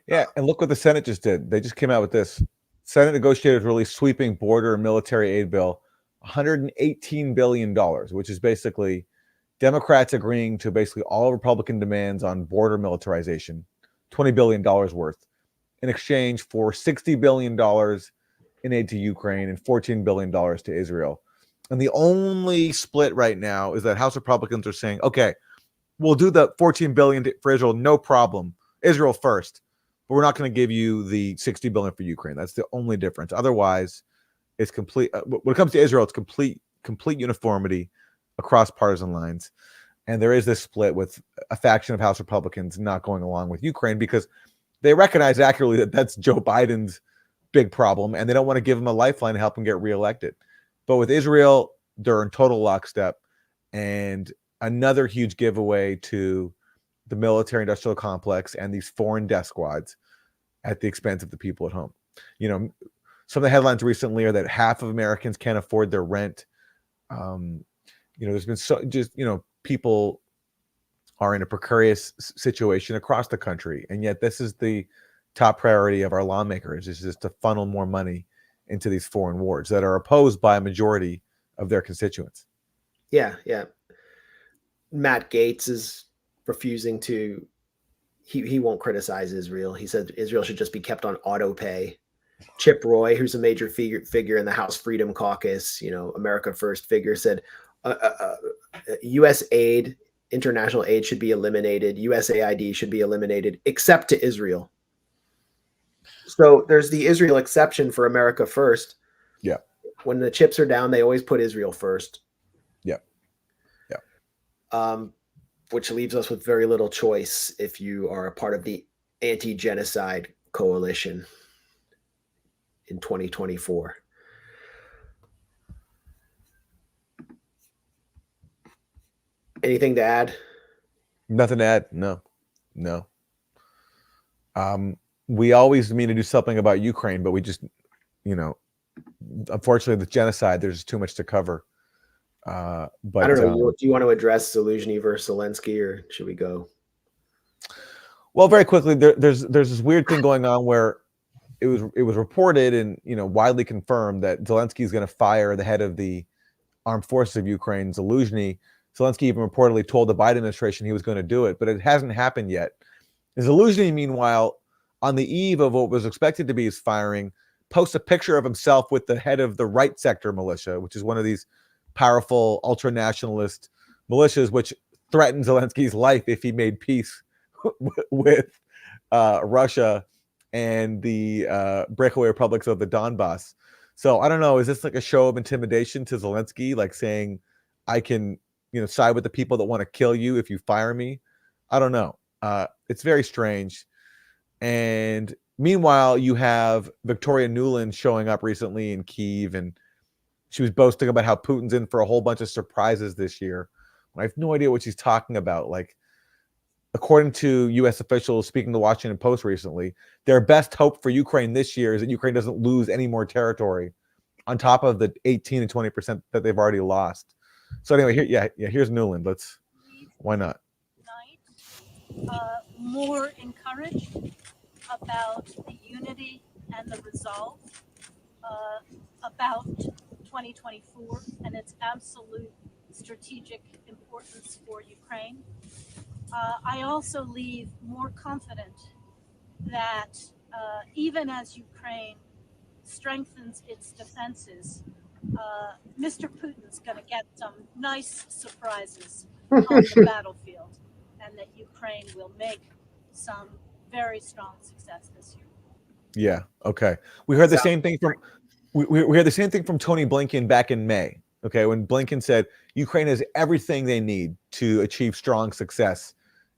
Yeah, and look what the Senate just did. They just came out with this. Senate negotiators really sweeping border and military aid bill, $118 billion, which is basically Democrats agreeing to basically all Republican demands on border militarization, $20 billion worth, in exchange for $60 billion in aid to Ukraine and $14 billion to Israel. And the only split right now is that House Republicans are saying, okay, we'll do the $14 billion for Israel, no problem. Israel first, but we're not going to give you the $60 billion for Ukraine. That's the only difference. Otherwise, it's complete. When it comes to Israel, it's complete uniformity across partisan lines. And there is this split with a faction of House Republicans not going along with Ukraine because they recognize accurately that that's Joe Biden's big problem, and they don't want to give him a lifeline to help him get reelected. But with Israel, they're in total lockstep, and another huge giveaway to the military-industrial complex and these foreign death squads at the expense of the people at home. You know, some of the headlines recently are that half of Americans can't afford their rent. There's been people are in a precarious situation across the country. And yet this is the top priority of our lawmakers, is just to funnel more money into these foreign wars that are opposed by a majority of their constituents. Yeah, yeah. Matt Gaetz is refusing to, he won't criticize Israel. He said Israel should just be kept on auto pay. Chip Roy, who's a major figure in the House Freedom Caucus, America First figure, said U.S. aid, international aid should be eliminated. USAID should be eliminated, except to Israel. So there's the Israel exception for America First. Yeah. When the chips are down, they always put Israel first. Yeah. Yeah. Which leaves us with very little choice if you are a part of the anti-genocide coalition in 2024. Anything to add? Nothing to add. No. We always mean to do something about Ukraine, but we just, unfortunately, the genocide, there's too much to cover. But I don't know. Do you want to address Zelensky versus Zelensky, or should we go? Well, very quickly, there's this weird thing going on where it was reported and widely confirmed that Zelensky is going to fire the head of the armed forces of Ukraine, Zelensky. Zelensky even reportedly told the Biden administration he was going to do it, but it hasn't happened yet. Zelensky, meanwhile, on the eve of what was expected to be his firing, posts a picture of himself with the head of the Right Sector militia, which is one of these powerful ultra-nationalist militias, which threatened Zelensky's life if he made peace with Russia and the breakaway republics of the Donbass. So I don't know, is this like a show of intimidation to Zelensky, like saying, I can, side with the people that want to kill you if you fire me? I don't know. It's very strange. And meanwhile, you have Victoria Nuland showing up recently in Kyiv, and she was boasting about how Putin's in for a whole bunch of surprises this year. I have no idea what she's talking about. Like, according to U.S. officials speaking to the Washington Post recently, their best hope for Ukraine this year is that Ukraine doesn't lose any more territory on top of the 18 and 20% that they've already lost. So anyway, here's Nuland. Why not? More encouraged about the unity and the resolve about 2024 and its absolute strategic importance for Ukraine. I also leave more confident that even as Ukraine strengthens its defenses, Mr. Putin's going to get some nice surprises on the battlefield, and that Ukraine will make some very strong success this year. Yeah. Okay. We heard the same thing from we heard the same thing from Tony Blinken back in May. Okay, when Blinken said Ukraine has everything they need to achieve strong success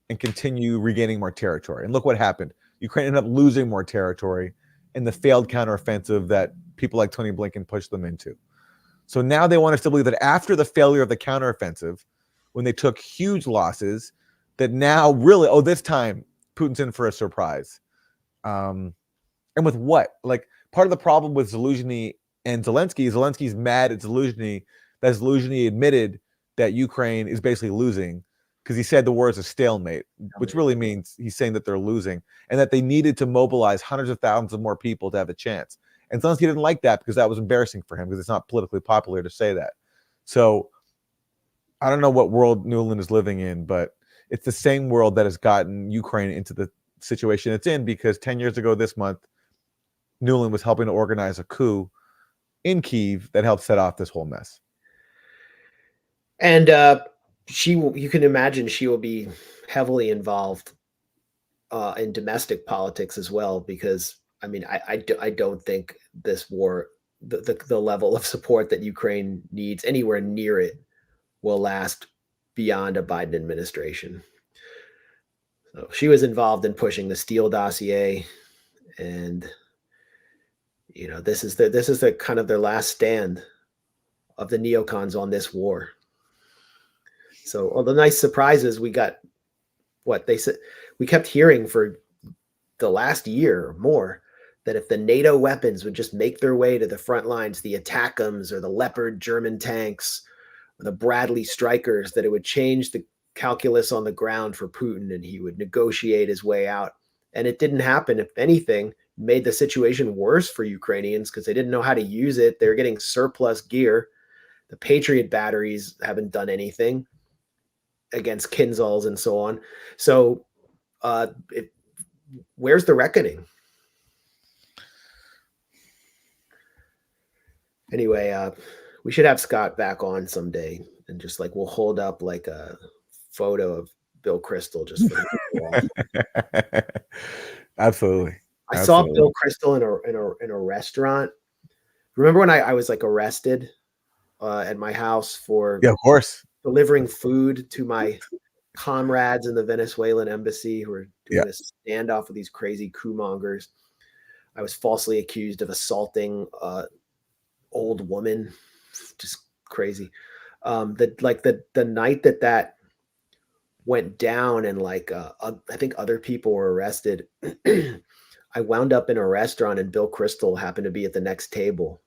and continue regaining more territory. And look what happened. Ukraine ended up losing more territory in the failed counteroffensive that people like Tony Blinken pushed them into. So now they want us to believe that after the failure of the counteroffensive, when they took huge losses, that now really, this time Putin's in for a surprise. And with what? Like, part of the problem with Zelensky and Zelensky's mad at Zelensky that Zelensky admitted that Ukraine is basically losing, because he said the words a stalemate, which really means he's saying that they're losing and that they needed to mobilize hundreds of thousands of more people to have a chance. And Zelensky didn't like that because that was embarrassing for him, because it's not politically popular to say that. So I don't know what world Nuland is living in, but it's the same world that has gotten Ukraine into the situation it's in, because 10 years ago this month, Nuland was helping to organize a coup in Kyiv that helped set off this whole mess. And you can imagine she will be heavily involved in domestic politics as well, because I don't think this war, the level of support that Ukraine needs anywhere near it, will last beyond a Biden administration. So she was involved in pushing the Steele dossier, and this is the kind of their last stand of the neocons on this war. So all the nice surprises we got, what they said, we kept hearing for the last year or more, that if the NATO weapons would just make their way to the front lines, the ATACMS or the Leopard German tanks or the Bradley Strykers, that it would change the calculus on the ground for Putin, and he would negotiate his way out. And it didn't happen. If anything, made the situation worse for Ukrainians because they didn't know how to use it. They were getting surplus gear. The Patriot batteries haven't done anything against Kinzhals and so on. So where's the reckoning? Anyway, we should have Scott back on someday, and just like we'll hold up like a photo of Bill Kristol just for Absolutely. I saw Bill Kristol in a restaurant. Remember when I was like arrested at my house for of course, delivering food to my comrades in the Venezuelan embassy who were doing this standoff with these crazy coup mongers. I was falsely accused of assaulting old woman, just crazy. The night that went down, and like I think other people were arrested. I wound up in a restaurant, and Bill Kristol happened to be at the next table,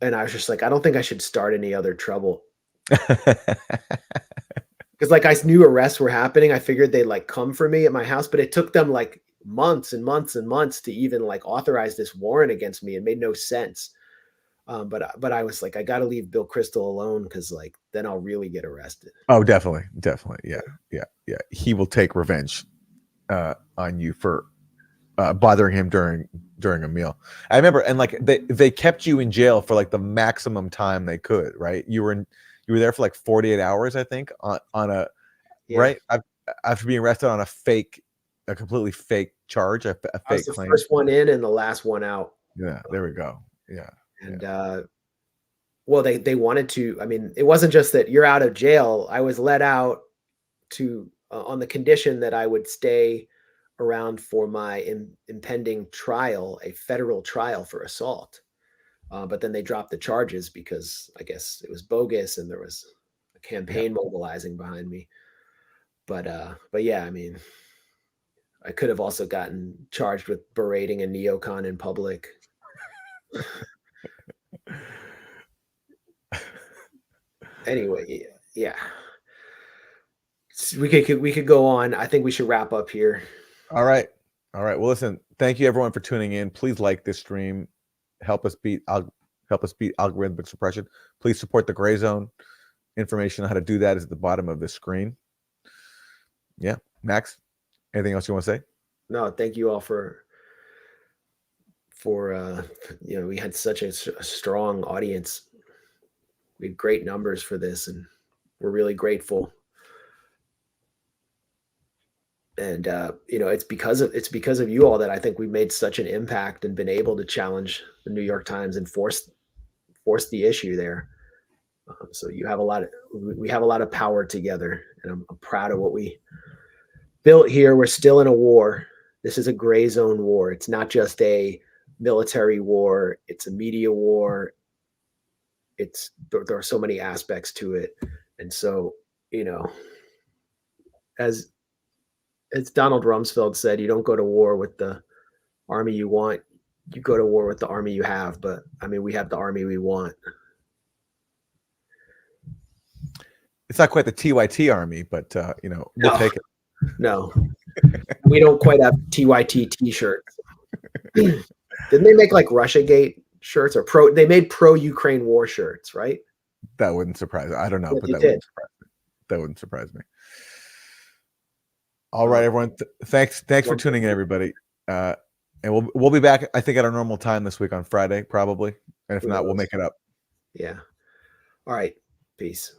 and I was just like, I don't think I should start any other trouble. Because like I knew arrests were happening. I figured they'd like come for me at my house, but it took them like months and months and months to even like authorize this warrant against me. It made no sense. But I was like, I got to leave Bill Kristol alone, because like then I'll really get arrested. Oh, definitely. Yeah. He will take revenge on you for bothering him during a meal. I remember, and like they kept you in jail for like the maximum time they could, right? You were there for like 48 hours, I think, on a right after being arrested on a completely fake charge, a fake I was the claim. first one in and the last one out. Yeah, there we go. Yeah. And well, they wanted to. I mean, it wasn't just that you're out of jail. I was let out to on the condition that I would stay around for my impending trial, a federal trial for assault. But then they dropped the charges because I guess it was bogus and there was a campaign mobilizing behind me. But yeah, I mean, I could have also gotten charged with berating a neocon in public. Anyway, yeah. We could go on. I think we should wrap up here. All right. Well, listen, thank you everyone for tuning in. Please like this stream. Help us beat algorithmic suppression. Please support the Grayzone. Information on how to do that is at the bottom of the screen. Yeah. Max, anything else you want to say? No, thank you all for we had such a strong audience. We had great numbers for this, and we're really grateful. And it's because of you all that I think we've made such an impact and been able to challenge the New York Times and force the issue there. So we have a lot of power together, and I'm proud of what we built here. We're still in a war. This is a gray zone war. It's not just a military war. It's a media war. There are so many aspects to it. And so, as Donald Rumsfeld said, you don't go to war with the army you want. You go to war with the army you have. But I mean, we have the army we want. It's not quite the TYT army, but we'll take it. No, we don't quite have TYT t-shirts. Didn't they make like Russiagate shirts or they made pro-Ukraine war shirts, right? That wouldn't surprise me. I don't know, Yeah, but that wouldn't surprise me. All right, everyone. Thanks for tuning in, everybody. And we'll be back, I think, at our normal time this week on Friday, probably. And if not, we'll make it up. Yeah. All right. Peace.